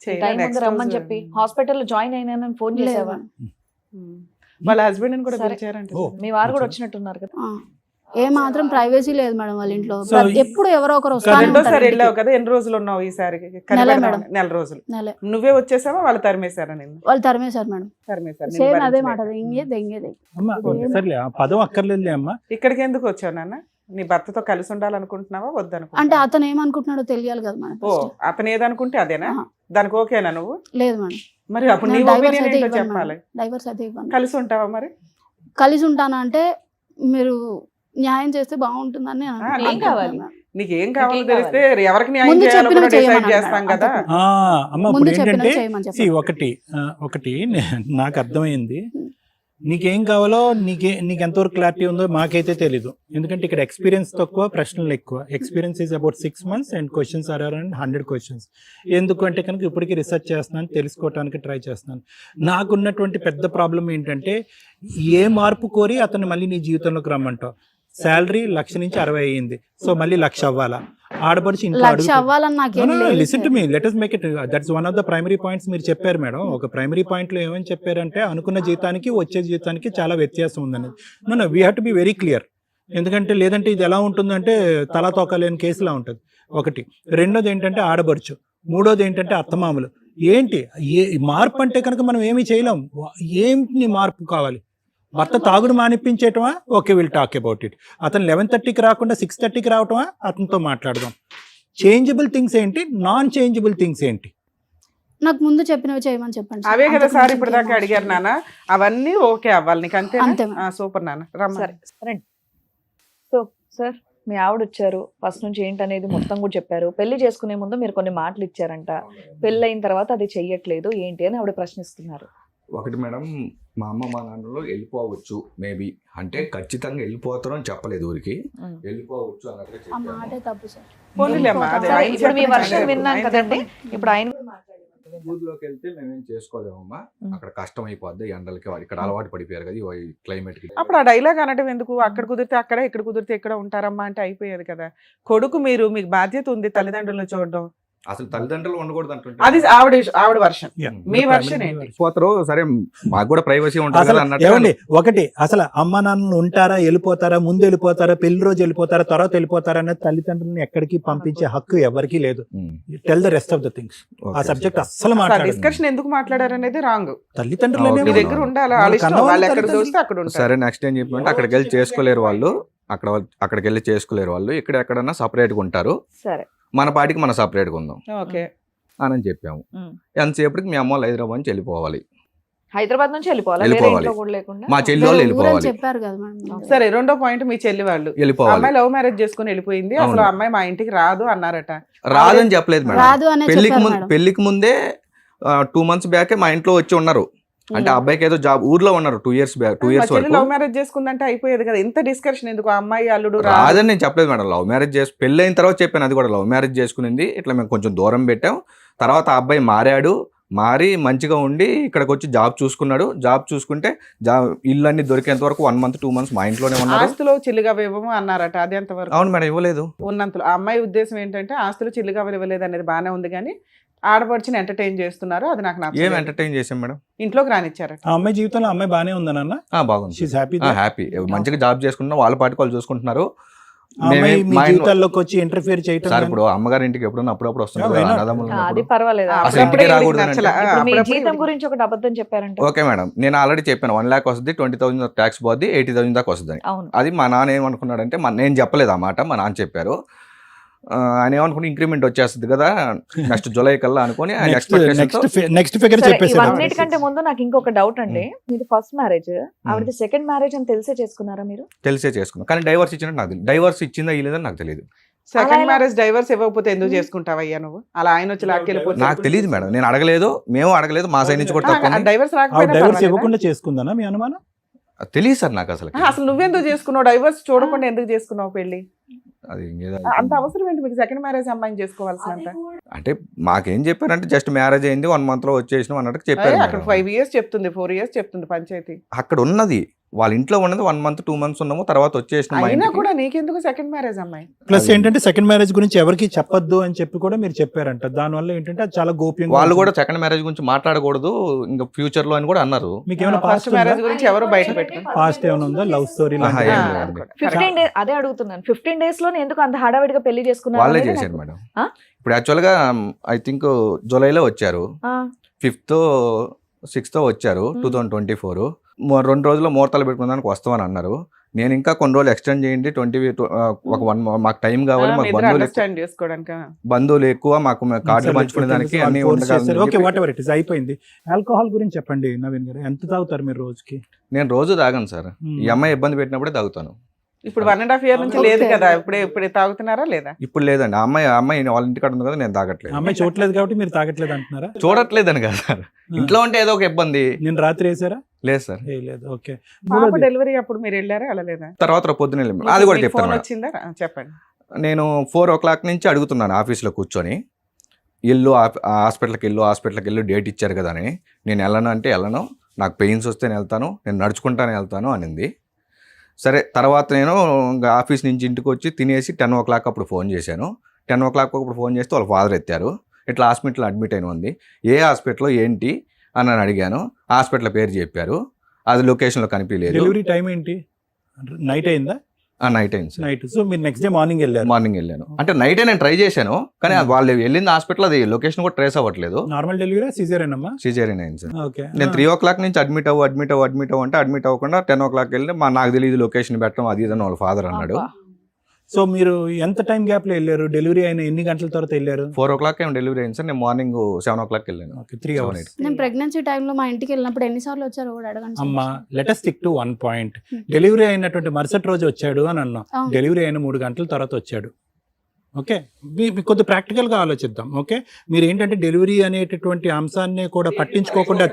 చేయలే, టైం next ముందు రమ్మని రోజు. చెప్పి హాస్పిటల్లో జాయిన్ అయినానని ఫోన్ చేసావా? వాళ్ళ హస్బెండ్ కూడా సరే. పిలిచారంట. మీ వారు కూడా వచ్చినట్టున్నారు కదా. ఏ మాత్రం ప్రైవసీ లేదు మేడం వాళ్ళ ఇంట్లో. So, ఎప్పుడు ఎవరో ఒకరు వస్తానే రెండోసారి ఉంటారు వెళ్ళావు ఇంటికి. కదా, ఎన్ని రోజులు ఉన్నావు ఈసారి? మేడం. 4 రోజులు. నెల. నువ్వే వచ్చేసావా, వాళ్ళు తరిమేశారా నిన్ను? వాళ్ళు తరిమేశారు మేడం. తరిమేశారు. సేమ్ అదే మాట, దెంగే. అమ్మా సర్లే, ఆ పదం అక్కర్లేదులే అమ్మా. ఇక్కడికి ఎందుకు వచ్చావు నాన్న? నీ భర్తతో కలిసి ఉండాలనుకుంటున్నావా అంటే వద్దనుకుంటున్నావా? అతను ఏమనుకుంటున్నాడో తెలియాలి కదా మేడం. ఓ, first. అతను ఏదనుకుంటే అదేనా? ఆహా. దానికి ఓకేనా నువ్వు? లేదు మేడం. మరి అప్పుడు నీ నేను డైవర్స్ ఒపీనియన్ అయితే ఏంటో ఇవ్వను చెప్పాలి. మేడం. డైవర్స్ అయితే ఇవ్వను. కలిసి ఉంటావా మరి? కలిసి ఉంటాను అంటే మీరు న్యాయం చేస్తే బాగుంటుందని నేను ఆ, అనుకుంటున్నాను ఏం కావాలి? మేడం. నీకేం కావాలో నీకేం తెలిస్తే ఎవరికి న్యాయం ముందు చేయాలో చెప్పినవి కూడా డిసైడ్ చేయమన్నాడు చేస్తాం మేడం. కదా. అమ్మ ఇప్పుడు ముందు ఏంటంటే చెప్పినవి చేయమని see, చెప్పారు. ఒకటి నాకు అర్థమైంది. నీకేం కావాలో నీకు ఎంతవరకు క్లారిటీ ఉందో మాకైతే తెలీదు. ఎందుకంటే ఇక్కడ ఎక్స్పీరియన్స్ తక్కువ, ప్రశ్నలు ఎక్కువ. Experience is about 6 months and questions are around 100 questions. ఎందుకంటే కనుక ఇప్పటికీ రీసెర్చ్ చేస్తున్నాను, తెలుసుకోవడానికి ట్రై చేస్తున్నాను. నాకున్నటువంటి పెద్ద ప్రాబ్లం ఏంటంటే ఏ మార్పు కోరి అతను మళ్ళీ నీ జీవితంలోకి రమ్మంటావు. శాలరీ 1,00,000 నుంచి 60 అయ్యింది, సో మళ్ళీ 1,00,000 అవ్వాలా? ఆడపడిచి ఇంట్లో 1,00,000 అవ్వాలని నాకేం లేదు listen to sir. Me, let us make it. That's one of the primary points మీరు చెప్పారు మేడం. ఒక ప్రైమరీ పాయింట్ లో ఏమని చెప్పారంటే అనుకున్న జీతానికి వచ్చే జీతానికి చాలా వ్యత్యాసం ఉందనేది. No we have to be very clear. ఎందుకంటే లేదంటే ఇది ఎలా ఉంటుందంటే తలా తోకలేని కేసులా ఉంటుంది. ఒకటి. రెండోది ఏంటంటే ఆడబడుచు. మూడోది ఏంటంటే అత్తమామలు. ఏంటి మార్పు అంటే కనుక మనం ఏమీ చేయలేం. ఏంటి మార్పు కావాలి? భర్త తాగుడు మానిపించేయటమా? Okay, will talk about it. అతను 11:30కి రాకుండా 6:30కి రావటమా? అతనితో మాట్లాడదాం. చేంజబుల్ థింగ్స్ ఏంటి, నాన్ చేంజబుల్ థింగ్స్ ఏంటి? నాకు ముందు చెప్పినవి చేయమని చెప్పండి సార్. అవే కదా అంతకు సార్ మించి ఇప్పుడు ఇంకేం దాకా అడిగారు అవసరం నాన్న. అవన్నీ ఓకే అవ్వాలి నీకు, అంతే అంతే మేడం. సూపర్ నాన్న. రమ్మ. సరే రండి. సో సార్, మీ ఆవిడ వచ్చారు, ఫస్ట్ నుంచి ఏంటనేది మొత్తం కూడా చెప్పారు. పెళ్లి చేసుకునే ముందు మీరు కొన్ని మాటలు ఇచ్చారంట, పెళ్లి అయిన తర్వాత అది చెయ్యట్లేదు ఏంటి అని ఆవిడ ప్రశ్నిస్తున్నారు. ఒకటి మేడం, మా అమ్మ మా నాన్నలో వెళ్ళిపోవచ్చు మేబీ, అంటే ఖచ్చితంగా వెళ్ళిపోతారు అని చెప్పలేదు ఊరికి, ఉమ్. వెళ్ళిపోవచ్చు అన్నట్టుగా ఆ చెప్పాను. మాటే తప్పు సార్. పోనీలే అమ్మా, అదే సరే, ఆయన ఇప్పుడు మీ చెప్పిన వర్షం ఆయన విన్నాం చెప్పిన కదండి, ఆయన ఇప్పుడు ఆయన ఊర్లోకి వెళ్తే మేమేం చేసుకోలేమమ్మా, ఉమ్. అక్కడ కష్టం అయిపోద్ది ఎండలకి. ఇక్కడ అలవాటు పడిపోయారు కదా ఈ క్లైమేట్ కి. అప్పుడు ఆ డైలాగ్ అనడం ఎందుకు? అక్కడ కుదిరితే అక్కడ, ఇక్కడ కుదిరితే ఇక్కడ ఉంటారమ్మా అంటే అయిపోయేది కదా. కొడుకు మీరు, మీకు బాధ్యత ఉంది తల్లిదండ్రులను చూడడం. అసలు తల్లిదండ్రులు ఉండకూడదు అంటుంటే అది ఆవిడ వర్షన్. మీ version ఏంటి? పోతారు సరే, మాకు కూడా ప్రైవసీ ఉంటుంది అసలు కదా అన్నట్టు. ఏమండి, ఒకటి, అసలు అమ్మ నాన్నలు ఉంటారా, వెళ్ళిపోతారా, ముందు వెళ్ళిపోతారా, పెళ్లి రోజు వెళ్ళిపోతారా, తర్వాత వెళ్ళిపోతారా అనేది తల్లిదండ్రులను ఎక్కడికి పంపించే హక్కు ఎవరికీ లేదు. Tell the rest of the things. ఆ సబ్జెక్ట్ అస్సలు మాట్లాడారు. డిస్కషన్ ఎందుకు మాట్లాడారు అనేది రాంగ్. తల్లిదండ్రులు మీ మీ అవును. దగ్గర ఉండాలి, వాళ్ళ ఇష్టం, వాళ్ళు ఎక్కడ చూస్తే అక్కడ ఉంటారు. సరే, నెక్స్ట్ ఏం చెప్పమంటే అక్కడికి వెళ్ళి చేసుకోలేరు వాళ్ళు, అక్కడికి వెళ్ళి చేసుకోలేరు వాళ్ళు, ఇక్కడ ఎక్కడన్నా సపరేట్గా ఉంటారు, సరే మన పాటికి మనం సపరేట్గా ఉందాం ఓకే అని చెప్పాము. ఉమ్. ఎంతసేపటికి మీ అమ్మ వాళ్ళు హైదరాబాద్ నుంచి వెళ్ళిపోవాలి, హైదరాబాద్ నుంచి వెళ్ళిపోవాలి, వేరే వెళ్ళిపోవాలి. ఇంట్లో కూడా లేకుండా. మా చెల్లి వాళ్ళు వేరే ఊరని వెళ్ళిపోవాలి, చెప్పారు కదా మేడం. సరే, రెండో పాయింట్ మీ చెల్లి వాళ్ళు. వెళ్ళిపోవాలి. అమ్మాయి లవ్ మ్యారేజ్ చేసుకుని వెళ్ళిపోయింది, అసలు అవును. అమ్మాయి మా ఇంటికి రాదు అన్నారట. రాదని చెప్పలేదు మేడం. రాదు అనే చెప్పారు మేడం. పెళ్లికి ముందే 2 months బ్యాకే మా ఇంట్లో వచ్చి ఉన్నారు. అంటే ఆ అబ్బాయికి ఏదో జాబ్ ఊర్లో ఉన్నారు 2 years బ్యాక్, 2 మా years చెల్లి వరకు. లవ్ మ్యారేజ్ చేసుకుందంటే అయిపోయేది కదా, ఇంత డిస్కషన్ ఎందుకు? ఆ అమ్మాయి అల్లుడు రాదు. రాదని నేను చెప్పలేదు మేడం. లవ్ మ్యారేజ్ పెళ్లి అయిన తర్వాత చెప్పాను, అది కూడా లవ్ మ్యారేజ్ చేసుకునింది. ఇట్లా మేము కొంచెం దూరం పెట్టాం. తర్వాత ఆ అబ్బాయి మారి మంచిగా ఉండి ఇక్కడికి వచ్చి జాబ్ చూసుకున్నాడు. జాబ్ చూసుకుంటే ఇల్లు అన్ని దొరికేంత వరకు 1 month 2 months మా ఇంట్లోనే ఉన్నారు. ఆస్తులు చిల్లుగా ఇవ్వము అన్నారట, అది ఎంతవరకు? అవును మేడం, ఇవ్వలేదు. ఉన్నంతలో ఆ అమ్మాయి ఉద్దేశం ఏంటంటే ఆస్తులు చిల్లుగా ఇవ్వలేదు అనేది బాగానే ఉంది, కానీ ఆడపడిచిని ఎంటర్టైన్ చేస్తున్నారు, అది నాకు ఏం నచ్చలేదు. ఎంటర్టైన్ చేసాం మేడం? ఇంట్లోకి రానిచ్చారట. ఆ అమ్మాయి జీవితంలో అమ్మాయి బానే ఉందన్న, బాగుంది, షీస్ హ్యాపీ. హ్యాపీ, మంచిగా జాబ్ చేసుకుంటున్నా, వాళ్ళ పాటికి వాళ్ళు చూసుకుంటున్నారు. అమ్మాయి మీ మా ఇంట్లో- జీవితాల్లోకి వచ్చి ఇంటర్ఫియర్ చేయటం సార్ కానీ- ఇప్పుడు అమ్మగారి ఇంటికి ఎప్పుడన్నా అప్పుడప్పుడు వస్తుంది why కదా, not? అన్నదమ్ములు అది ఉన్నప్పుడు. పర్వాలేదు. అసలు అప్పుడప్పుడే ఇంటికి వీడికి రాకూడదు నచ్చలా. ఇప్పుడు మీ అప్పుడప్పుడే జీతం వీడికి- గురించి ఒకటి అబద్ధం చెప్పారంట. ఓకే మేడం, నేను ఆల్రెడీ చెప్పాను 1 lakh వస్తుంది, 20,000 ట్యాక్స్ పోద్ది, 80,000 దాకా వస్తుంది. అవును. అది మా నాన్న ఏమనుకున్నాడంటే, నేను చెప్పలేదు ఆ మాట, మా నాన్న చెప్పారు. ఆయన ఏమనుకుని ఇంక్రిమెంట్ వచ్చేస్తుంది కదా నెక్స్ట్ జూలై కల్లా అనుకుని ఆయన నెక్స్ట్ ఫిగర్ సరే, చెప్పేసాడు. ఇవన్నిటికంటే ముందు నాకు ఇంకొక డౌట్ అండి. మీది ఫస్ట్ మ్యారేజ్, ఆవిడది సెకండ్ మ్యారేజ్ అని తెలిసే చేసుకున్నారా మీరు? తెలిసే చేసుకున్నాను, కానీ డైవర్స్ ఇచ్చినట్టు నాకు తెలియదు. డైవర్స్ ఇచ్చిందా ఇలేదని నాకు తెలియదు. సెకండ్ మ్యారేజ్ డైవర్స్ ఇవ్వకపోతే ఎందుకు చేసుకుంటావా నువ్వు? అలా ఆయన వచ్చి లాక్కెళ్ళిపోతే నాకు తెలియదు మేడం, నేను అడగలేదు, మేము అడగలేదు, మా సైడ్ నుంచి కూడా తప్ప డైవర్స్ డైవర్స్ రాకపోతే ఇవ్వకుండా చేసుకుందానా మీ అనుమానం? తెలియదు సార్ నాకు అసలు. అసలు నువ్వెందుకు చేసుకున్నావు? డైవర్స్ చూడకుండా ఎందుకు చేసుకున్నావు పెళ్లి? అది ఇంకేదో అంత అవసరం ఏంటి మీకు సెకండ్ మ్యారేజ్ అమ్మాయిని చేసుకోవాల్సినంత? అంటే మాకేం చెప్పారంటే జస్ట్ మ్యారేజ్ అయింది 1 month లో వచ్చేసినాం అన్నట్టు చెప్పారు అక్కడ మేడం. 5 years చెప్తుంది, 4 years చెప్తుంది పంచాయతీ. అక్కడ ఉన్నది వాళ్ళ ఇంట్లో ఉన్నది 1 month 2 months ఉన్నాము, తర్వాత వచ్చేసినాం మా అయినా ఇంటికి. కూడా నీకెందుకు సెకండ్ మ్యారేజ్ అమ్మాయి? ప్లస్ ఏంటంటే సెకండ్ మ్యారేజ్ గురించి ఎవరికి చెప్పొద్దు అని చెప్పి కూడా మీరు చెప్పారంట. దానివల్ల ఏంటంటే అది చాలా గోప్యంగా వాళ్ళు కూడా ఉంటుంది. సెకండ్ మ్యారేజ్ గురించి మాట్లాడకూడదు ఇంకా ఫ్యూచర్ లో అని కూడా అన్నారు. మీకు ఏమైనా ఫస్ట్ మ్యారేజ్ గురించి ఎవరు బయట పెట్టుకుని పాస్ట్ ఏమైనా ఉందా? లవ్ స్టోరీ ఆహా, ఏం లేదండి. 15 days అదే అడుగుతున్నాను. 15 days లోనే ఎందుకు అంత హడావిడిగా పెళ్లి చేసుకున్నారు వాళ్ళే అనేది చేశారు నాకు- మేడం. ఆ? ఇప్పుడు యాక్చువల్ గా ఐ థింక్ జూలైలో వచ్చారు, ఆ, 5th 6th వచ్చారు 2024. 2 రోజుల్లో ముహూర్తాలు పెట్టుకోవడానికి వస్తామని అన్నారు. నేను ఇంకా కొన్ని రోజులు ఎక్స్టెండ్ చేయండి, 20 ఒక 1 మాకు టైం కావాలి, మాకు అండర్స్టాండ్ చేసుకోవడానికి. బంధువులు ఎక్కువ, మాకు కార్డులు పంచుకునే దానికి అన్ని ఓకే, వాట్ ఉండగా ఎవర్ ఇట్ ఇస్ అయిపోయింది. ఆల్కహాల్ గురించి చెప్పండి నవీన్ గారు, ఎంత తాగుతారు మీరు రోజుకి? నేను రోజు తాగాను సార్. ఈ అమ్మాయి ఇబ్బంది పెట్టినప్పుడే తాగుతాను. ఇప్పుడు 1.5 year నుంచి లేదు Okay. కదా, ఇప్పుడే తాగుతున్నారా లేదా? ఇప్పుడు లేదండి. ఆ అమ్మాయి వాళ్ళ ఇంటికాడ ఉంది కదా, నేను తాగట్లేదు. అమ్మాయి చూడలేదు కాబట్టి మీరు తాగట్లేదు అంటున్నారా? చూడట్లేదని కదా సార్, ఇంట్లో ఉంటే ఏదో ఒక ఇబ్బంది. నేను రాత్రి వేసారా? లేదు సార్. లేదు. ఓకే. పాప డెలివరీ అప్పుడు మీరు వెళ్ళారా వెళ్ళలేదా? తర్వాత పొద్దున వెళ్ళాం. అది కూడా మీకు చెప్తాను ఫోన్ మేడం. వచ్చిందా? చెప్పండి. నేను 4 o'clock నుంచి అడుగుతున్నాను ఆఫీస్లో కూర్చొని, ఇల్లు హాస్పిటల్కి వెళ్ళు డేట్ ఇచ్చారు కదా అని. నేను వెళ్ళను అంటే వెళ్ళను, నాకు పెయిన్స్ వస్తే నేను వెళ్తాను, నేను నడుచుకుంటానే వెళ్తాను అనింది. సరే, తర్వాత నేను ఇంకా ఆఫీస్ నుంచి ఇంటికి వచ్చి తినేసి 10 o'clock అప్పుడు ఫోన్ చేశాను. 10 o'clock అప్పుడు ఫోన్ చేస్తే వాళ్ళ ఫాదర్ ఎత్తారు. ఇట్లా హాస్పిటల్ అడ్మిట్ అయిన ఉంది. ఏ హాస్పిటల్లో ఏంటి అని నేను అడిగాను. హాస్పిటల్ పేరు చెప్పారు, అది లొకేషన్లో కనిపించలేదు. డెలివరీ టైం ఏంటి? నైట్ అయిందా? నైట్ అయింది సార్. నైట్. సో మీరు నెక్స్ట్ డే మార్నింగ్ వెళ్ళారు? మార్నింగ్ వెళ్ళాను. అంటే నైటే నేను ట్రై చేశాను, కానీ వాళ్ళు వెళ్ళింది హాస్పిటల్, అది లొకేషన్ కూడా ట్రేస్ అవ్వట్లేదు. నార్మల్ డెలివరీ సిజేరియన్ అమ్మా? సిజేరియన్ అయింది సార్. ఓకే. నేను 3 o'clock నుంచి అడ్మిట్ అవ్వు అంటే అడ్మిట్ అవ్వకుండా 10 o'clock వెళ్ళి నాకు తెలియదు లొకేషన్ పెట్టడం అది ఇదని వాళ్ళ ఫాదర్ అన్నాడు. సో మీరు ఎంత టైం గ్యాప్ లో వెళ్ళారు? డెలివరీ అయిన ఎన్ని గంటల తర్వాత వెళ్ళారు? 4 o'clock ఏమో డెలివరీ అయింది సార్. నేను మార్నింగ్ 7 o'clock వెళ్ళాను. Okay, 3 hours. నేను ప్రెగ్నెన్సీ టైంలో మా ఇంటికి వెళ్ళినప్పుడు ఎన్నిసార్లు వచ్చారో కూడా అడగండి సార్. అమ్మా, let us stick to one point. Delivery అయినటువంటి మరుసటి రోజు వచ్చాడు అని అన్నాం. అవును. డెలివరీ అయిన 3 గంటల తర్వాత వచ్చాడు. ఓకే, కొద్ది ప్రాక్టికల్గా ఆలోచిద్దాం. ఓకే, మీరు ఏంటంటే డెలివరీ అనేటటువంటి అంశాన్ని కూడా పట్టించుకోకుండా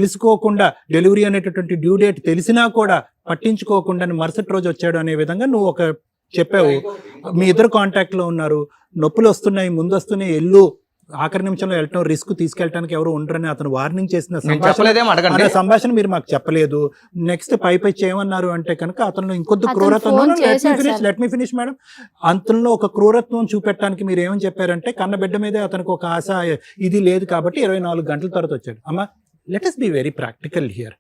తెలుసుకోకుండా డెలివరీ అనేటటువంటి డ్యూ డేట్ తెలిసినా కూడా పట్టించుకోకుండా మరుసటి రోజు వచ్చాడు అనే విధంగా నువ్వు ఒక చెప్పావు. మీ ఇద్దరు కాంటాక్ట్లో ఉన్నారు, నొప్పులు వస్తున్నాయి, ముందు వస్తున్నాయి, ఆఖరి నిమిషంలో వెళ్ళటం, రిస్క్ తీసుకెళ్ళడానికి ఎవరు ఉండరని అతను వార్నింగ్ చేసిన సంభాషణ మీరు మాకు చెప్పలేదు. నెక్స్ట్ పై చేయమన్నారు అంటే కనుక అతను ఇంకొద్ది అతను క్రూరత్వం, phone చేశాడు లెట్ మీ ఫినిష్ మేడం. అతనిలో ఒక క్రూరత్వం చూపెట్టడానికి మీరు ఏమని చెప్పారంటే కన్నబిడ్డ మీదే అతనికి ఒక ఆశ ఇది లేదు కాబట్టి 24 గంటల తర్వాత వచ్చాడు. అమ్మా, let us be very practical here.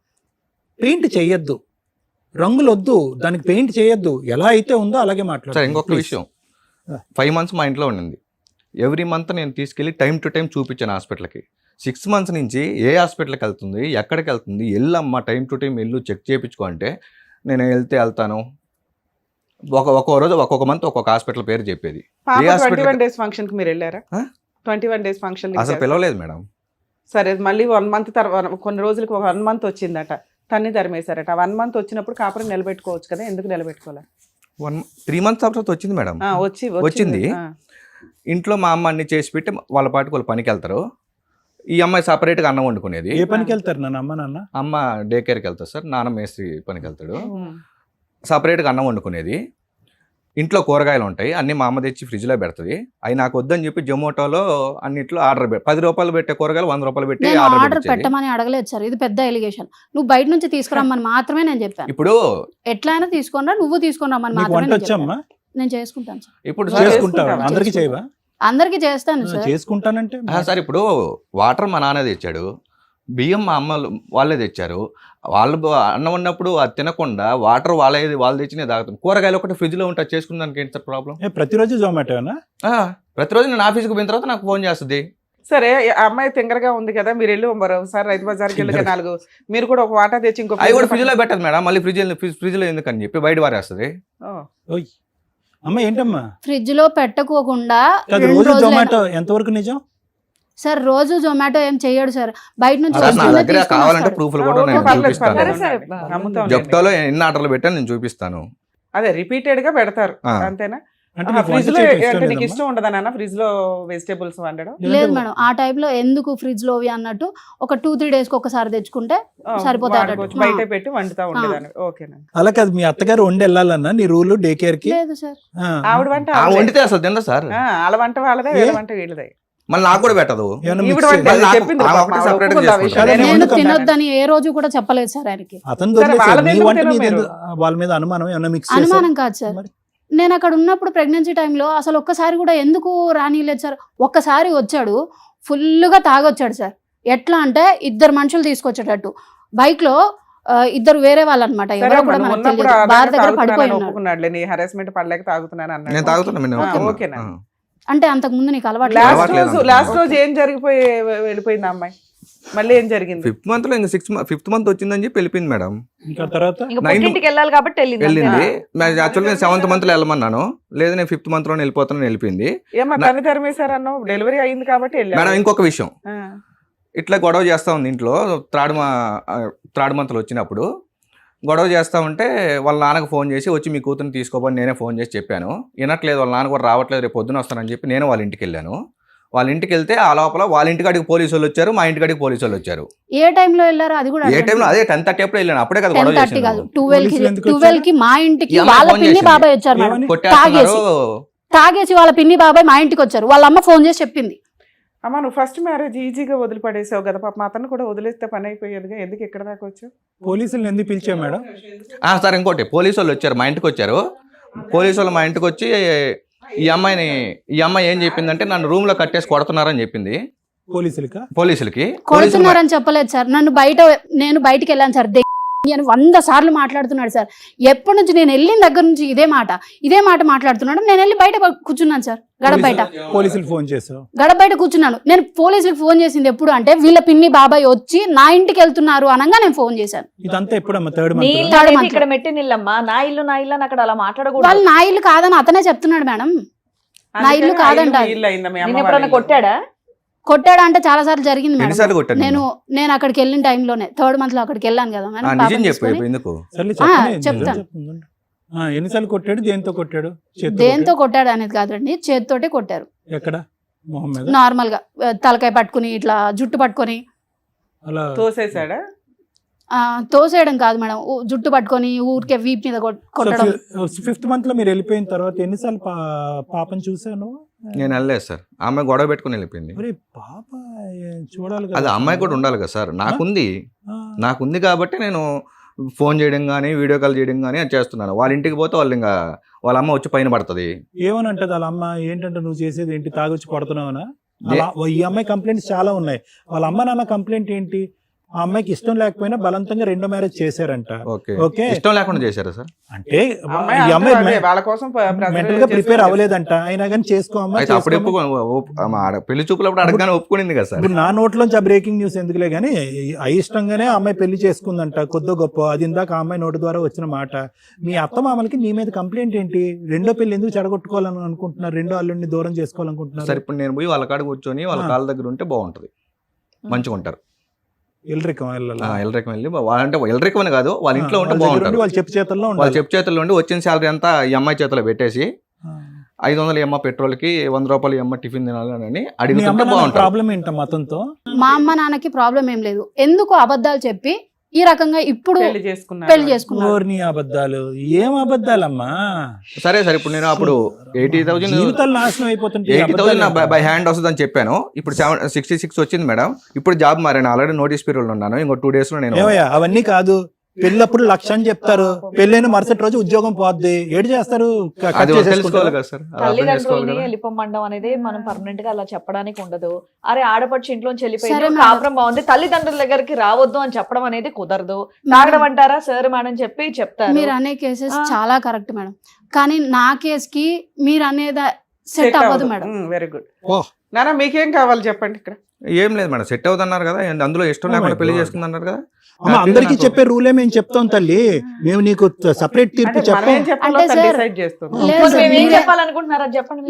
Paint చేయొద్దు, రంగులు వద్దు, దానికి పెయింట్ చేయొద్దు, ఎలా అయితే ఉందో అలాగే సార్ మాట్లాడు. ఇంకొక విషయం, 5 months మా ఇంట్లో ఉండింది. ఎవ్రీ మంత్ నేను తీసుకెళ్ళి టైం టు టైం చూపించాను హాస్పిటల్కి. 6 months నుంచి ఏ హాస్పిటల్కి వెళ్తుంది, ఎక్కడికి వెళ్తుంది, వెళ్ళమ్మా టైం టు టైం వెళ్ళు చెక్ చేయించుకో అంటే నేను వెళ్తాను. ఒక్కొక్క రోజు ఒక్కొక్క మంత్ ఒక్కొక్క హాస్పిటల్ పేరు చెప్పేది. పాప ఏ hospital 21 days ఫంక్షన్ కి మీరు వెళ్ళారా? 21 days ఫంక్షన్ అసలు పిలవలేదు మేడం. సరే, మళ్ళీ 1 month తర్వాత కొన్ని రోజులకి 1 month వచ్చిందట, తన్ని ధర్మేశారట. 1 month వచ్చినప్పుడు కాపురం నిలబెట్టుకోవచ్చు కదా, ఎందుకు నిలబెట్టుకోలే? 3 months తర్వాత వచ్చింది మేడం. వచ్చింది. ఆ. ఇంట్లో మా అమ్మ అన్ని చేసి పెట్టి వాళ్ళ పాటికి వాళ్ళు పనికి వెళ్తారు. ఈ అమ్మాయి సపరేట్గా అన్నం వండుకునేది. ఏ పనికి వెళ్తారు నాన్న? అమ్మ డే కేర్కి వెళ్తారు సార్, నాన్న మేస్త్రి పనికి వెళ్తాడు. ఉమ్. సపరేట్గా అన్నం వండుకునేది. ఇంట్లో కూరగాయలు ఉంటాయి, అన్ని మా అమ్మ తెచ్చి ఫ్రిడ్జ్లో పెడుతుంది. అవి నాకు వద్దని చెప్పి జొమాటోలో అన్నిట్లో ఆర్డర్ 10 రూపాయలు పెట్టే కూరగాయలు 100 రూపాయలు పెట్టి నేను ఆర్డర్ ఆర్డర్ పెట్టమని అడగలేదు సార్, ఇది పెద్ద ఎలిగేషన్. నువ్వు బయట నుంచి తీసుకురమ్మని మాత్రమే నేను చెప్పాను. ఇప్పుడు ఎట్లయినా తీసుకున్నా, నువ్వు తీసుకురమ్మని నీకు మాత్రమే వంట నేను చెప్పాను. వచ్చమ్మా? నేను చేసుకుంటాను సార్, ఇప్పుడు చేసుకుంటావా? చేసుకుంటావా? అందరికి చేయవా? అందరికి చేస్తాను సార్. చేసుకుంటానంటే సార్ ఇప్పుడు వాటర్ మా నాన్న తెచ్చాడు, బియ్యం మా అమ్మ వాళ్ళే తెచ్చారు. వాళ్ళు అన్నం ఉన్నప్పుడు అది తినకుండా వాటర్ వాళ్ళు తెచ్చి నేను తాగుతాను. కూరగాయలు ఒకటి ఫ్రిడ్జ్లో ఉంటే చేసుకున్న దానికి ఏంటి సార్ ప్రాబ్లం? ప్రతిరోజు జొమాటోనా? ప్రతిరోజు నేను ఆఫీస్కి పోయిన తర్వాత నాకు ఫోన్ చేస్తుంది. సరే, ఆ అమ్మాయి తింగరగా ఉంది కదా, మీరు వెళ్ళి మరోసారి రైతు బజార్కి వెళ్ళి 4 మీరు కూడా ఒక వాటా తెచ్చి ఇంకో అవి కూడా ఫ్రిడ్జ్లో పెట్టదు మేడం, మళ్ళీ ఫ్రిడ్జ్లో ఎందుకని చెప్పి బయట వారేస్తుంది. ఓ. అమ్మ ఏంటమ్మా? ఫ్రిడ్జ్ లో పెట్టుకోకుండా కాదు, 2 రోజు రోజులైనా- జొమాటో ఎంతవరకు నిజం? సార్ రోజు జొమాటో ఏం చెయ్యడు సార్, బయట నుంచి సార్, నా వస్తువులే దగ్గర తీసుకొని కావాలంటే వస్తాడు. ప్రూఫ్లు కూడా ఓకే, నేను పర్లేదు, చూపిస్తాను. పర్లేదు. సరే, నమ్ముతాం. జెప్టోలో ఎన్ని ఆర్డర్లు పెట్టాను నేను చూపిస్తాను. అదే రిపీటెడ్ గా పెడతారు, ఆ. అంతేనా? అంటే నీకు వంట ఫ్రిడ్జ్ లో చేయడం ఇష్టం అంటే నీకు లేదమ్మా? ఇష్టం ఉండదా నాన్న ఫ్రిడ్జ్ లో వెజిటేబుల్స్ వండడం? లేదు మేడం, ఆ టైప్ లో ఎందుకు ఫ్రిడ్జ్ లోవి అన్నట్టు ఒక 2-3 days కి ఒకసారి తెచ్చుకుంటే సరిపోతాయి అన్నట్టు. వాడుకోవచ్చు, బయట పెట్టి వండుతా ఉండేదాన్ని. ఓకేనా? అలా కాదు, మీ అత్తగారు వండి వెళ్ళాలన్నా నీ రూల్ డే కేర్ కి? లేదు సార్, ఆవిడ వంట ఆ ఆవిడదే. వండితే అసలు తిందా సార్, వాళ్ళ వంట వాళ్ళదే, వీళ్ళ వంట వీళ్ళదే. మళ్ళీ నాకు కూడా పెట్టదు. ఏమన్నా ఈవిడ mix వంట చేయాలి? మళ్ళీ నాకు- చెప్పింది ఆమె పాపం, ఒకటి ఆవిడ separate గా ఒప్పుకుందా చేసుకుంటా. విషయం? నేను నేను వండుకుంటాను. తినొద్దని ఏ రోజు కూడా చెప్పలేదు సార్ ఆయనకి. అతను సరే, వదిలేసాడు. వాళ్ళది నీ ఎందుకు వంట తినరు నీది మీరు? వాళ్ళ మీద అనుమానం ఏమన్నా మిక్స్ అనుమానం కాదు సార్, నేను అక్కడ ఉన్నప్పుడు ప్రెగ్నెన్సీ టైంలో అసలు ఒక్కసారి కూడా ఎందుకు రానిలేదు సార్. ఒక్కసారి వచ్చాడు, ఫుల్గా తాగొచ్చాడు సార్. ఎట్లా అంటే 2 మనుషులు తీసుకొచ్చేటట్టు, బైక్ లో 2 వేరే వాళ్ళు అనమాట, సరే ఎవరో అమ్మా, కూడా నువ్వు మనకు ఉన్నప్పుడు తెలియదు. బార్ దగ్గర తాగుతున్నానని పడిపోయి ఉన్నాడు. ఒప్పుకున్నాడులే, నీ హెరాస్మెంట్ పడలేక తాగుతున్నాను అన్నాడు. నేను తాగుతున్నా నేను ఆ, ఒప్పుకున్నా. ఓకేనా? ఆ. అంటే అంతకు ముందు నీకు అలవాటు లాస్ట్ అలవాట్లేదు రోజు అంటున్నా. లాస్ట్ రోజు ఏం జరిగిపోయి వెళ్ళిపోయింది ఆ అమ్మాయి? మళ్ళీ ఏం జరిగింది? 5th month లో ఇంకా 5th month వచ్చిందని చెప్పి వెళ్ళిపోయింది మేడం. ఇంకా తర్వాత ఇంకా 9 పుట్టింటికి వెళ్ళాలి కాబట్టి వెళ్ళింది వెళ్ళింది. అంతే. యాక్చువల్గా నేను 7th month లో వెళ్ళమన్నాను, లేదు నేను 5th month లోనే వెళ్ళిపోతానని వెళ్ళిపోయింది. ఏమా తను ధర్మేశారన్నావు, డెలివరీ అయింది కాబట్టి మేడం వెళ్ళాను. ఇంకొక విషయం, ఇట్లా గొడవ చేస్తా ఉంది ఇంట్లో. థర్డ్ మంత్లో వచ్చినప్పుడు గొడవ చేస్తూ ఉంటే వాళ్ళ నాన్నకు ఫోన్ చేసి వచ్చి మీ కూతురుని తీసుకోపోని నేనే ఫోన్ చేసి చెప్పాను. వినట్లేదు, వాళ్ళ నాన్న కూడా రావట్లేదు, రేపు పొద్దున వస్తానని చెప్పి నేను వాళ్ళ ఇంటికి వెళ్ళాను. వాళ్ళ ఇంటికి వెళ్తే ఆ లోపల వాళ్ళ ఇంటికాడికి పోలీసు వాళ్ళు వచ్చారు, మా ఇంటికాడికి పోలీసు వాళ్ళు వచ్చారు. ఏ టైంలో వెళ్ళారు అది కూడా ఏ టైంలో? అదే 10:30 అప్పుడు వెళ్ళాను. అప్పుడే కదా గొడవ 10:30 కాదు, చేశాను. 12 కి మా ఇంటికి ఈ అమ్మాయి వాళ్ళ ఫోన్ పిన్ని చేసింది. బాబాయ్ వచ్చారు మేడం. ఏమని? కొట్టేస్తున్నారు. తాగేసి వాళ్ళ పిన్ని బాబాయ్ మా ఇంటికి వచ్చారు. వాళ్ళ అమ్మ ఫోన్ చేసి చెప్పింది. అమ్మ నువ్వు ఫస్ట్ మ్యారేజ్ ఈజీగా వదిలిపడేసావు కదా పాప, అతను కూడా వదిలేస్తే పని అయిపోయేదిగా, ఎందుకు ఇక్కడ దాకా వచ్చావు? పోలీసులు ఎందుకు పిలిచావు మేడం? సార్ ఇంకోటి, పోలీసు వాళ్ళు వచ్చారు, మా ఇంటికి వచ్చారు. పోలీసు వాళ్ళు మా ఇంటికి వచ్చి ఈ అమ్మాయి ఏం చెప్పిందంటే నన్ను రూమ్ లో కట్టేసి కొడుతున్నారని చెప్పింది పోలీసులకి. కొడుతున్నారని చెప్పలేదు సార్. నేను బయటికి వెళ్ళాను సార్ అని 100 సార్లు మాట్లాడుతున్నాడు సార్. ఎప్పటి నుంచి నేను వెళ్ళిన దగ్గర నుంచి ఇదే మాట మాట్లాడుతున్నాడు. నేను వెళ్ళి బయట కూర్చున్నాను సార్, గడప బయట. పోలీసులు ఫోన్ చేసావు? గడప బయట కూర్చున్నాను. నేను పోలీసులకు ఫోన్ చేసింది ఎప్పుడు అంటే వీళ్ళ పిన్ని బాబాయ్ వచ్చి నా ఇంటికి వెళ్తున్నారు అనగా నేను ఫోన్ చేశాను. ఇదంతా ఎప్పుడమ్మా? థర్డ్ నీ మంత్. ఇల్లు అనేది ఇక్కడ మెట్టి నిల్లమ్మా, నా ఇల్లు అని అక్కడ అలా మాట్లాడకూడదు. వాళ్ళు నా ఇల్లు కాదని అతనే చెప్తున్నాడు మేడం. నా ఇల్లు కాదంట. నేను ఎప్పుడన్నా కొట్టాడా? కొట్టాడా అంటే చాలా సార్లు జరిగింది మేడం. ఎన్నిసార్లు కొట్టాను నేను అక్కడికి వెళ్ళిన టైంలోనే 3rd month లో అక్కడికి వెళ్ళాను కదా మేడం. నిజం పాపని చెప్పు తీసుకొని. ఎందుకు? చెప్తాను. ఎన్నిసార్లు కొట్టాడు? దేంతో కొట్టాడు? దేంతో కొట్టాడు అనేది కాదండి, చేతితోటే కొట్టారు. ఎక్కడ? మొహం మీద? నార్మల్ గా తలకాయ పట్టుకుని ఇట్లా జుట్టు పట్టుకొని అలా తోసేసాడా? తోసేయడం కాదు మేడం, జుట్టు పట్టుకొని ఊరికే వీప్ మీద కొట్టడం. 5th month లో మీరు వెళ్ళిపోయిన తర్వాత ఎన్నిసార్లు పాపని చూసాను? నేను వెళ్ళలేదు సార్. ఆ అమ్మాయి గొడవ పెట్టుకుని వెళ్ళిపోయింది. పాప చూడాలి అది కదా. అమ్మాయి కూడా ఉండాలి కదా సార్. నాకుంది కాబట్టి నేను ఫోన్ చేయడం కానీ వీడియో కాల్ చేయడం కానీ అది చేస్తున్నాను. వాళ్ళ ఇంటికి పోతే వాళ్ళు ఇంకా వాళ్ళ అమ్మ వచ్చి పైన పడుతుంది. ఏమని అంటది వాళ్ళ అమ్మ? ఏంటంటే నువ్వు చేసేది ఏంటి, తాగొచ్చి కొడుతున్నావనా? ఈ అమ్మాయి కంప్లైంట్స్ చాలా ఉన్నాయి. వాళ్ళ అమ్మ నాన్న కంప్లైంట్ ఏంటి? ఆ అమ్మాయికి ఇష్టం లేకపోయినా బలవంతంగా 2వ మ్యారేజ్ చేశారంట. ఓకే, ఇష్టం లేకుండా చేశారా సార్? అంటే ఈ అమ్మాయి వాళ్ళ కోసం మెంటల్ గా ప్రిపేర్ అవ్వలేదంట, అయినా కానీ చేసుకో అమ్మా. అప్పుడు పెళ్లి చూపులప్పుడు అడగగానే ఒప్పుకునింది కదా సార్. ఇప్పుడు నా నోట్లోంచి ఆ బ్రేకింగ్ న్యూస్ ఎందుకులే కానీ అయిష్టంగానే ఆ అమ్మాయి పెళ్లి చేసుకుందంట, కొద్దో గొప్ప. అది ఇందాక ఆ అమ్మాయి నోటి ద్వారా వచ్చిన మాట. మీ అత్త మామలకి నీ మీద కంప్లైంట్ ఏంటి? 2వ పెళ్లి ఎందుకు చెడగొట్టుకోవాలని అనుకుంటున్నారు? 2వ అల్లుడిని దూరం చేసుకోవాలనుకుంటున్నారు? సార్ ఇప్పుడు నేను పోయి వాళ్ళ కాడ కూర్చొని వాళ్ళ కాళ్ళ దగ్గర ఉంటే బాగుంటది, మంచిగా ఉంటారు. ఎల్రికం వెళ్ళి వాళ్ళంటే ఎల్రికం అని కాదు, వాళ్ళ ఇంట్లో ఉంటే బాగుంటారు. వాళ్ళ చెప్పు చేతుల్లో ఉండి వచ్చిన శాలరీ అంతా ఈ అమ్మాయి చేతిలో పెట్టేసి 500 అమ్మ పెట్రోల్కి 100 రూపాయలు అమ్మ టిఫిన్ తినాలని అడిగితే బాగుంటుంది. ప్రాబ్లం ఏంటమ్మా అతనితో? మా అమ్మ నాన్నకి ప్రాబ్లం ఏం లేదు. ఎందుకు అబద్ధాలు చెప్పి ఈ రకంగా ఇప్పుడు పెళ్లి చేసుకున్నారు? అబద్ధాలు ఏం అబద్ధాలమ్మా? సరే సార్, ఇప్పుడు నేను అప్పుడు 80,000 జీవితాలు నాశనం అయిపోతుంది. 80,000 బై హ్యాండ్ వస్తుంది అని చెప్పాను. ఇప్పుడు 66 వచ్చింది మేడం. ఇప్పుడు జాబ్ మారాను, ఆల్రెడీ నోటీస్ పీరియడ్ ఉన్నాను. ఇంకో 2 days లో నేను. అవన్నీ కాదు, పెళ్ళప్పుడు 1,00,000 అని చెప్తారు, పెళ్ళైన మరుసటి రోజు ఉద్యోగం పోద్ది. ఏడు చేస్తారు? తెలుసుకోవాలి కదా సార్. తల్లిదండ్రులని వెళ్ళిపోమండం అనేది మనం పర్మనెంట్ గా అలా చెప్పడానికి ఉండదు. అరే ఆడపడిచి ఇంట్లోంచి వెళ్ళిపోయింది, కాపురం బాగుంది, తల్లిదండ్రుల దగ్గరికి రావద్దు అని చెప్పడం అనేది కుదరదు. తాగడం అంటారా సార్ మేడం చెప్పి చెప్తారు. మీరు అనే కేసెస్ చాలా కరెక్ట్ మేడం, కానీ నా కేస్ కి మీరు అనేది సెట్ అవ్వదు మేడం. Very good. నాన్న మీకేం కావాలి చెప్పండి. ఇక్కడ ఏం లేదు మేడం, సెట్ అవుతున్నారు కదా, అందులో ఇష్టం లేకుండా పెళ్లి చేసుకుందన్నారు కదా. అందరికి చెప్పే రూలే మేము చెప్తాం తల్లి, మేము నీకు సపరేట్ తీర్పు చెప్పాలి.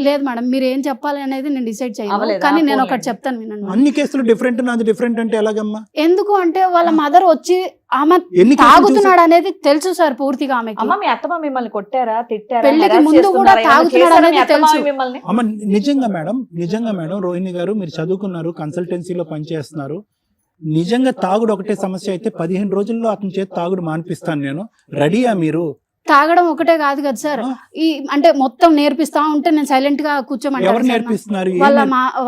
లేదు మేడం, మీరు ఏం చెప్పాలి అనేది నేను డిసైడ్ చేయలేదు, కానీ నేను ఒకటి చెప్తాను వినండి. అన్ని కేసులు డిఫరెంట్, నాది డిఫరెంట్ అంటే ఎలాగమ్మా? ఎందుకు అంటే వాళ్ళ మదర్ వచ్చి ఆమె తాగుతున్నాడు అనేది తెలుసు సార్ పూర్తిగా ఆమెకి. అమ్మ మీ అత్తమ్మ మిమ్మల్ని కొట్టారా, తిట్టారా? పెళ్లికి ముందు కూడా తాగుతున్నాడు అనేది తెలుసు. అమ్మ నిజంగా మేడం రోహిణి గారు, మీరు చదువుకున్నారు, కన్సల్టెన్సీలో పనిచేస్తున్నారు. నిజంగా తాగుడు ఒకటే సమస్య అయితే 15 రోజుల్లో అతని చేతి తాగుడు మానిపిస్తాను నేను. రెడీయా మీరు? తాగడం ఒకటే కాదు కదా సార్, ఈ అంటే మొత్తం నేర్పిస్తా ఉంటే నేను సైలెంట్ గా కూర్చోమంటారు. ఎవరు నేర్పిస్తున్నారు?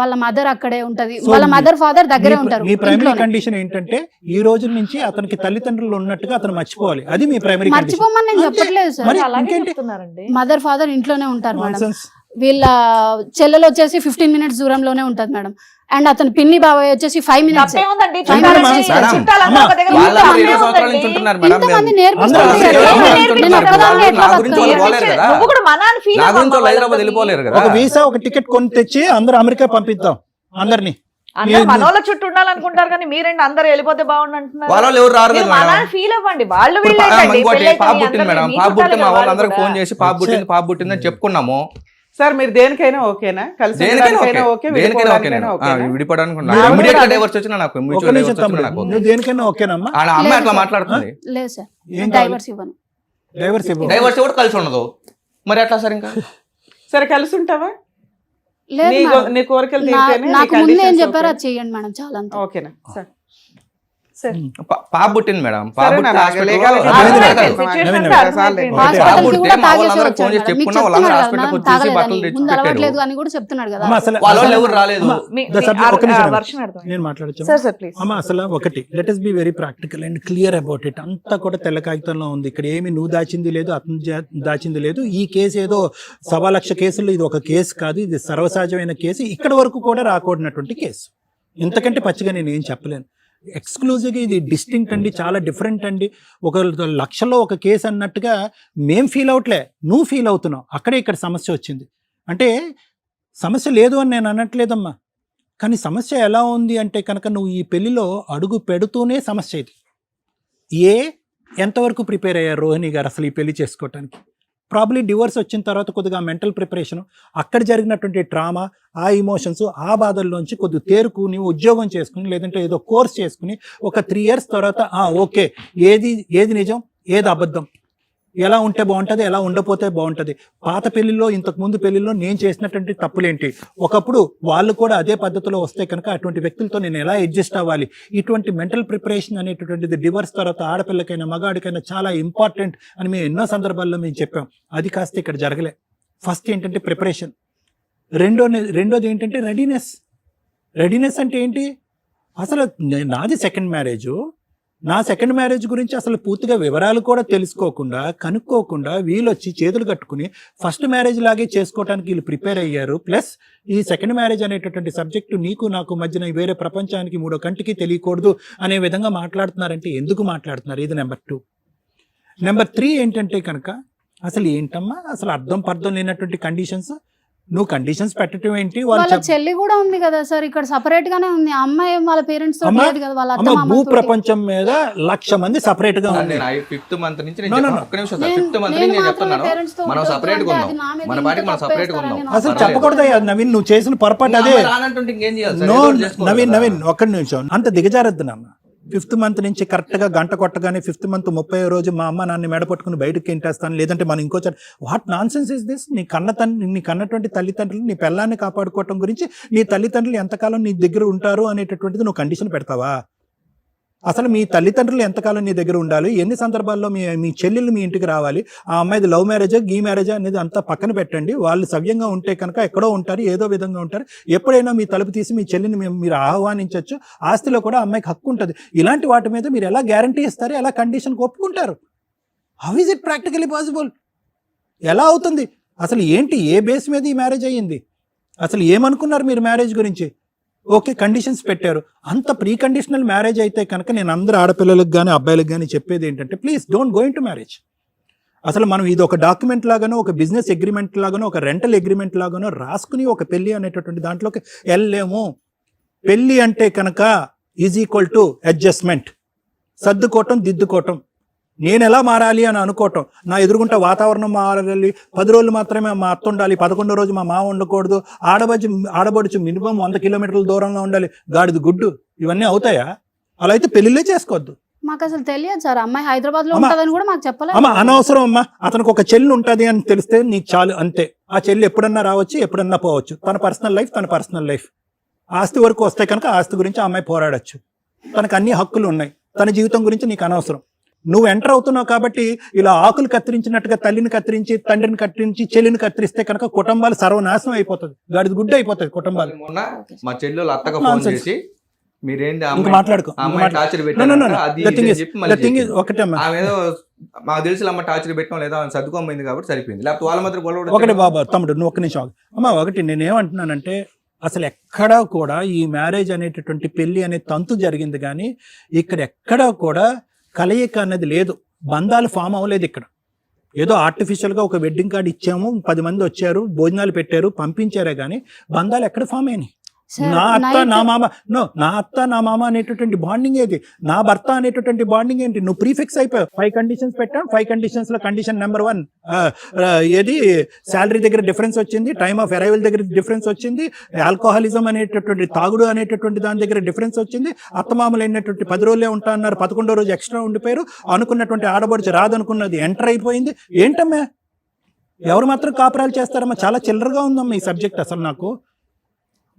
వాళ్ళ మదర్ అక్కడే ఉంటది, వాళ్ళ మదర్ ఫాదర్ దగ్గరే ఉంటారు. మీ ప్రైమరీ కండిషన్ ఏంటంటే ఈ రోజు నుంచి అతనికి తల్లిదండ్రులు ఉన్నట్టుగా అతను మర్చిపోవాలి. అది మీ ప్రైమరీ కండిషన్. మర్చిపోమని నేను చెప్పట్లేదు సార్. మదర్ ఫాదర్ ఇంట్లోనే ఉంటారు మేడం. వీళ్ళ చెల్లెలు వచ్చేసి 15 minutes దూరంలోనే ఉంటది మేడం. అండ్ అతను పిన్ని బాబాయ్ వచ్చేసి 5 minutes. ఒక వీసా ఒక టికెట్ కొని తెచ్చి అందరూ అమెరికా పంపిద్దాం అందరినీ. మనోళ్ళ చుట్టూ ఉండాలనుకుంటారు కానీ మీరేంటి అందరు వెళ్ళిపోతే బాగుండు అంటున్నారు. ఫీల్ అవ్వండి. వాళ్ళు పాప పుట్టింది మేడం, పాప పుట్టింది, మా వాళ్ళందరికి ఫోన్ చేసి పాప పుట్టిందని చెప్పుకున్నాము. సార్ మీరు దేనికైనా ఓకేనా? కలిసి దేనికైనా ఉండడానికైనా ఓకే, ఓకే, దేనికైనా విడిపోవడానికైనా ఓకే. ఓకేనా? విడిపోవడానికి నాకు ఇమ్మీడియట్ గా కూడా డైవర్స్ వచ్చినా నాకు ఒక mutual నిమిషం divorce తమ్ముడు, వచ్చినా నాకు ఓకే. నువ్వు దేనికైనా ఓకేనమ్మా? ఆ అమ్మాయి లేదు అట్లా సార్. మాట్లాడుతుంది. లేదు సార్, ఏం డైవర్స్ ఇవ్వను. డైవర్స్ ఇవ్వు. డైవర్స్ కూడా కలిసి ఉండదు మరి ఎట్లా సార్ ఇంకా? సరే కలిసి ఉంటావా? లేదు నీ మేడం. నీ కోరికలు నా- తీరితేనే నీ నాకు ముందు ఏం conditions చెప్పారో ఓకే. అది చెయ్యండి మేడం, చాలా అంతే. ఓకేనా సార్? సార్ పాప పుట్టింది మేడం. పాప సరే పుట్టిన నాన్న, hospital legal లో- గా అర్థమైపోయింది. అర్థమైపోయింది. Situation నవీన్ అంటే నవీన్. అర్థమైపోయింది. ఓకే. హాస్పిటల్కి పుట్టితే కూడా మా తాగేసి వాళ్ళందరూ వచ్చాడు ఫోన్ చేసి మేడం. మీకు చెప్పుకున్నా, వాళ్ళందరూ చెప్తున్నాడు హాస్పిటల్కి కదా, వచ్చేసి తాగలేదని, బట్టలు తెచ్చి ముందు పెట్టారు. అలవాట్లేదు అని కూడా చెప్తున్నాడు కదా. అమ్మ, అసలు వాళ్ళు అసలు- ఎవరు రాలేదు. అమ్మ, మీ- the subject- ఒక నిమిషం. వర్షన్ అర్థమైంది. నేను మాట్లాడచ్చు సార్ సార్ ప్లీజ్. అమ్మ. అసలు ఒకటి, let us be very practical and clear about it. అంతా కూడా తెల్ల కాగితంలో ఉంది. ఇక్కడ ఏమి నువ్వు దాచింది లేదు, అతను దాచింది లేదు. ఈ కేసు ఏదో 1,00,000 కేసుల్లో ఇది ఒక కేసు కాదు, ఇది సర్వసహజమైన కేసు. ఇక్కడ వరకు కూడా రాకూడనటువంటి కేసు. ఇంతకంటే పచ్చిగా నేను ఏం చెప్పలేను. ఎక్స్క్లూజివ్గా ఇది డిస్టింక్ట్ అండి, చాలా డిఫరెంట్ అండి. ఒక 1,00,000లో ఒక కేసు అన్నట్టుగా మేం ఫీల్ అవట్లే, నువ్వు ఫీల్ అవుతున్నావు. అక్కడే ఇక్కడ సమస్య వచ్చింది. అంటే సమస్య లేదు అని నేను అనట్లేదమ్మా, కానీ సమస్య ఎలా ఉంది అంటే కనుక నువ్వు ఈ పెళ్లిలో అడుగు పెడుతూనే సమస్య ఇది. ఎంతవరకు ప్రిపేర్ అయ్యారు రోహిణి గారు అసలు ఈ పెళ్లి చేసుకోవటానికి? ప్రాబ్లీ డివోర్స్ వచ్చిన తర్వాత కొద్దిగా మెంటల్ ప్రిపరేషన్, అక్కడ జరిగినటువంటి ట్రామా, ఆ ఇమోషన్స్, ఆ బాధల్లోంచి కొద్దిగా తేరుకుని ఉద్యోగం చేసుకుని, లేదంటే ఏదో కోర్స్ చేసుకుని ఒక 3 years తర్వాత ఓకే, ఏది నిజం, ఏది అబద్ధం, ఎలా ఉంటే బాగుంటుంది, ఎలా ఉండపోతే బాగుంటుంది. పాత పెళ్లిలో, ఇంతకు ముందు పెళ్లిలో నేను చేసినటువంటి తప్పులేంటి, ఒకప్పుడు వాళ్ళు కూడా అదే పద్ధతిలో వస్తే కనుక అటువంటి వ్యక్తులతో నేను ఎలా అడ్జస్ట్ అవ్వాలి, ఇటువంటి మెంటల్ ప్రిపరేషన్ అనేటటువంటిది డివోర్స్ తర్వాత ఆడపిల్లకైనా మగాడికైనా చాలా ఇంపార్టెంట్ అని మేము ఎన్నో సందర్భాల్లో మేము చెప్పాం. అది కాస్త ఇక్కడ జరగలే. ఫస్ట్ ఏంటంటే ప్రిపరేషన్, రెండోది ఏంటంటే రెడీనెస్ అంటే ఏంటి? అసలు నాది సెకండ్ మ్యారేజ్, నా సెకండ్ మ్యారేజ్ గురించి అసలు పూర్తిగా వివరాలు కూడా తెలుసుకోకుండా, కనుక్కోకుండా వీళ్ళు వచ్చి చేతులు కట్టుకుని ఫస్ట్ మ్యారేజ్ లాగే చేసుకోవడానికి వీళ్ళు ప్రిపేర్ అయ్యారు. ప్లస్ ఈ సెకండ్ మ్యారేజ్ అనేటటువంటి సబ్జెక్టు నీకు నాకు మధ్యన వేరే ప్రపంచానికి మూడో కంటికి తెలియకూడదు అనే విధంగా మాట్లాడుతున్నారంటే ఎందుకు మాట్లాడుతున్నారు? ఇది నెంబర్ 2. నెంబర్ 3 ఏంటంటే కనుక అసలు ఏంటమ్మా, అసలు అర్థం పర్థం లేనటువంటి కండిషన్స్. నువ్వు కండిషన్స్ పెట్టడం ఏంటి? వాళ్ళ చెల్లి కూడా ఉంది కదా సార్, ఇక్కడ సపరేట్ గానే ఉంది. ఆ అమ్మాయి వాళ్ళ పేరెంట్స్ తో లేదు కదా, వాళ్ళ అత్త భూ ప్రపంచం మీద 1,00,000 మంది సపరేట్ గా ఉంది. నేను 5th month నుంచి No, no, no. ఒక్క నిమిషం సార్, 5th month నుంచి నేను చెప్తున్నాను, మనం సపరేట్ గా ఉన్నాం, మన పాటికి మనం సపరేట్ గా ఉన్నాం. అసలు చెప్పకూడదయ్యా నవీన్, నువ్వు చేసిన పొరపాటు అదే. రానంటుంటే ఇంకేం చేయాలి సార్? నో ఏదో ఒకటి చేసుకోవాలి నవీన్ కదా. ఒక్క నిమిషం, అంత దిగజారద్దు నాన్న. 5th month నుంచి కరెక్ట్ గా గంట కొట్టగానే 5th month 30వ రోజు మా అమ్మ నాన్న మెడ పట్టుకుని బయటకు ఇంటేస్తాను, లేదంటే మనం ఇంకోసారి. What non sense is this? నీ కన్నటువంటి తల్లిదండ్రులు, నీ పిల్లాన్ని కాపాడుకోవటం గురించి నీ తల్లిదండ్రులు ఎంతకాలం నీ దగ్గర ఉంటారు అనేటటువంటిది నువ్వు కండిషన్ పెడతావా? అసలు మీ తల్లిదండ్రులు ఎంతకాలం నీ దగ్గర ఉండాలి, ఎన్ని సందర్భాల్లో మీ చెల్లెళ్ళు మీ ఇంటికి రావాలి, ఆ అమ్మాయిది లవ్ మ్యారేజా గీ మ్యారేజా అనేది అంతా పక్కన పెట్టండి. వాళ్ళు సవ్యంగా ఉంటే కనుక ఎక్కడో ఉంటారు, ఏదో విధంగా ఉంటారు. ఎప్పుడైనా మీ తలుపు తీసి మీ చెల్లిని మీరు ఆహ్వానించవచ్చు, ఆస్తిలో కూడా అమ్మాయికి హక్కు ఉంటుంది. ఇలాంటి వాటి మీద మీరు ఎలా గ్యారంటీ ఇస్తారు, ఎలా కండిషన్కి ఒప్పుకుంటారు? How is it practically possible? ఎలా అవుతుంది? అసలు ఏంటి, ఏ బేస్ మీద ఈ మ్యారేజ్ అయ్యింది? అసలు ఏమనుకున్నారు మీరు మ్యారేజ్ గురించి? ఓకే, కండిషన్స్ పెట్టారు. అంత ప్రీ కండిషనల్ మ్యారేజ్ అయితే కనుక నేను అందరు ఆడపిల్లలకు కానీ అబ్బాయిలకు కానీ చెప్పేది ఏంటంటే, please don't go in to marriage. అసలు మనం ఇది ఒక డాక్యుమెంట్ లాగానో, ఒక బిజినెస్ అగ్రిమెంట్ లాగానో, ఒక రెంటల్ అగ్రిమెంట్ లాగానో రాసుకుని ఒక పెళ్లి అనేటటువంటి దాంట్లోకి వెళ్ళలేము. పెళ్లి అంటే కనుక ఈజ్ ఈక్వల్ టు అడ్జస్ట్మెంట్, సర్దుకోవటం, దిద్దుకోవటం. నేను ఎలా మారాలి అని అనుకోవటం, నా ఎదురుగుంటా వాతావరణం మారాలి, 10 రోజులు మాత్రమే మా అత్త ఉండాలి, 11వ రోజు మా మామ ఉండకూడదు, ఆడబడుచు మినిమం 100 kilometers దూరంలో ఉండాలి, గాడిది గుడ్డు. ఇవన్నీ అవుతాయా? అలా అయితే పెళ్లిళ్ళే చేసుకోవద్దు. మాకు అసలు తెలియదు సార్, అమ్మాయి హైదరాబాద్ లో అమ్మ, ఉంటదని కూడా మాకు చెప్పలేదు. అమ్మ అనవసరం అమ్మా, అతనికి ఒక చెల్లి ఉంటుంది అని తెలిస్తే నీకు చాలు, అంతే. ఆ చెల్లి ఎప్పుడన్నా రావచ్చు, ఎప్పుడన్నా పోవచ్చు. తన పర్సనల్ లైఫ్. ఆస్తి వరకు వస్తే కనుక ఆస్తి గురించి ఆ అమ్మాయి పోరాడచ్చు, తనకు అన్ని హక్కులు ఉన్నాయి. తన జీవితం గురించి నీకు అనవసరం. నువ్వు ఎంటర్ అవుతున్నావు కాబట్టి ఇలా ఆకులు కత్తిరించినట్టుగా తల్లిని కత్తిరించి, తండ్రిని కత్తిరించి, చెల్లిని కత్తిరిస్తే కనుక కుటుంబాలు సర్వనాశనం అయిపోతుంది, గాడిద గుడ్డ అయిపోతుంది కుటుంబాలు. మొన్న మా చెల్లెలు అత్తగా ఫోన్ చేసి మీరేంటి ఇంకా మాట్లాడుకో. టార్చర్ ఒకటమ్మా, మాకు తెలిసి అమ్మ టార్చర్ పెట్టడం లేదా అని సర్దుకోమైంది కాబట్టి సరిపోయింది, లేకపోతే వాళ్ళ మాత్రం గొడవ. ఒకటి బాబా తమ్ముడు, నువ్వు ఒక్క నిమిషం అమ్మా. ఒకటి నేనేమంటున్నానంటే, అసలు ఎక్కడా కూడా ఈ మ్యారేజ్ అనేటటువంటి పెళ్లి అనే తంతు జరిగింది, కానీ ఇక్కడ ఎక్కడా కూడా కలయిక అన్నది లేదు. బంధాలు ఫామ్ అవ్వలేదు ఇక్కడ. ఏదో ఆర్టిఫిషియల్గా ఒక వెడ్డింగ్ కార్డు ఇచ్చాము, 10 మంది వచ్చారు, భోజనాలు పెట్టారు, పంపించారే కానీ బంధాలు ఎక్కడ ఫామ్ అయినాయి? సార్, నా అత్త night- నా మామ నా అత్త నా మామ అనేటటువంటి బాండింగ్ ఏది, నా భర్త అనేటటువంటి బాండింగ్ ఏంటి? నువ్వు ప్రీఫిక్స్ అయిపోయావు. 5 కండిషన్స్ పెట్టాం. 5 కండిషన్స్ లో కండిషన్ నెంబర్ 1 ఏది, శాలరీ దగ్గర డిఫరెన్స్ వచ్చింది, టైమ్ ఆఫ్ అరైవల్ దగ్గర డిఫరెన్స్ వచ్చింది, ఆల్కహాలిజం అనేటటువంటి తాగుడు అనేటటువంటి దాని దగ్గర డిఫరెన్స్ వచ్చింది, అత్తమామలు అయినటువంటి 10 రోజులే ఉంటా అన్నారు, 11వ రోజు ఎక్స్ట్రా ఉండిపోయారు, అనుకున్నటువంటి ఆడబడుచు రాదనుకున్నది ఎంటర్ అయిపోయింది. ఏంటమ్మా ఎవరు మాత్రం కాపురాలు చేస్తారమ్మా? చాలా చిల్లరగా ఉందమ్మా ఈ సబ్జెక్ట్ అసలు నాకు.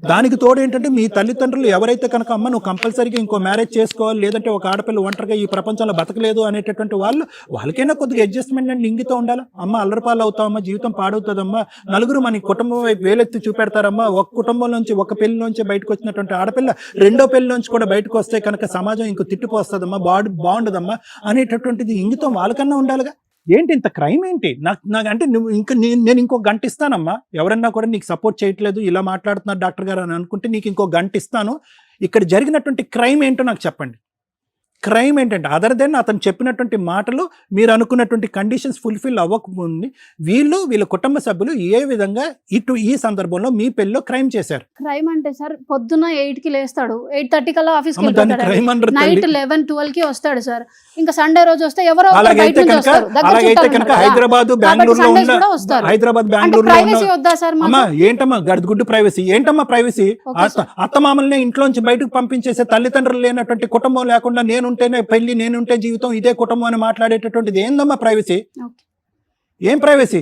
దానికి తోడు ఏంటంటే మీ తల్లిదండ్రులు ఎవరైతే కనుక అమ్మ నువ్వు కంపల్సరీగా ఇంకో మ్యారేజ్ చేసుకోవాలి, లేదంటే ఒక ఆడపిల్ల ఒంటరిగా ఈ ప్రపంచంలో బతకలేదు అనేటటువంటి వాళ్ళకైనా కొద్దిగా అడ్జస్ట్మెంట్ అండ్ ఇంగితో ఉండాలి. అమ్మ అల్లరిపాలు అవుతావమ్మా, జీవితం పాడవుతుందమ్మా, నలుగురు మన కుటుంబం వైపు వేలెత్తి చూపెడతారమ్మా. ఒక కుటుంబం నుంచి, ఒక పెళ్లి నుంచి బయటకు వచ్చినటువంటి ఆడపిల్ల రెండో పెళ్లి నుంచి కూడా బయటకు వస్తే కనుక సమాజం ఇంకో తిట్టిపోస్తుందమ్మా, బాగుండదమ్మా అనేటటువంటిది ఇంగితం వాళ్ళకన్నా ఉండాలిగా. ఏంటి ఇంత క్రైమ్ ఏంటి? నాకు అంటే నువ్వు ఇంకా నేను ఇంకో గంట ఇస్తానమ్మా, ఎవరన్నా కూడా నీకు సపోర్ట్ చేయట్లేదు ఇలా మాట్లాడుతున్నారు డాక్టర్ గారు అని అనుకుంటే నీకు ఇంకో గంట ఇస్తాను. ఇక్కడ జరిగినటువంటి క్రైమ్ ఏంటో నాకు చెప్పండి. క్రైమ్ ఏంటంటే అదర్ దెన్ అతను చెప్పినటువంటి మాటలు, మీరు అనుకున్నటువంటి కండిషన్స్ ఫుల్ఫిల్ అవ్వకముందు వీళ్ళ కుటుంబ సభ్యులు ఏ విధంగా ఈ సందర్భంలో మీ పెళ్ళిలో క్రైమ్ చేశారు. క్రైమ్ అంటే సార్ పొద్దున్న 8కి లేస్తాడు, 8:30 కల్లా ఆఫీస్కి దాన్ని వెళ్ళిపోతాడు, క్రైమ్ అంటారు నైట్ తల్లి. 11-12కి వస్తాడు సార్. ఇంకా సండే రోజు వస్తే ఎవరో ఒకరు అలాగైతే బయట నుంచి కనుక వస్తారు, దగ్గర అలాగైతే చుట్టాలు కనుక ఉంటారు కదా. హైదరాబాద్ కాబట్టి బెంగళూరులో సండేస్ ఉన్న కూడా వస్తారు. హైదరాబాద్ అంటే బెంగళూరులో ప్రైవసీ ఉన్న వద్దా సార్ మాకు? అమ్మా ఏంటమ్మా గడిగుడ్డు ప్రైవసీ ఏంటమ్మా ప్రైవసీ? Okay sir. అత్తమామల్ని ఇంట్లోంచి బయటకు పంపించేసే తల్లిదండ్రులు లేనటువంటి కుటుంబం లేకుండా నేనుంటేనే పెళ్లి, నేనుంటే జీవితం, ఇదే కుటుంబం అని మాట్లాడేటటువంటిది ఏందమ్మా ప్రైవసీ? ఓకే. ఏం ప్రైవసీ?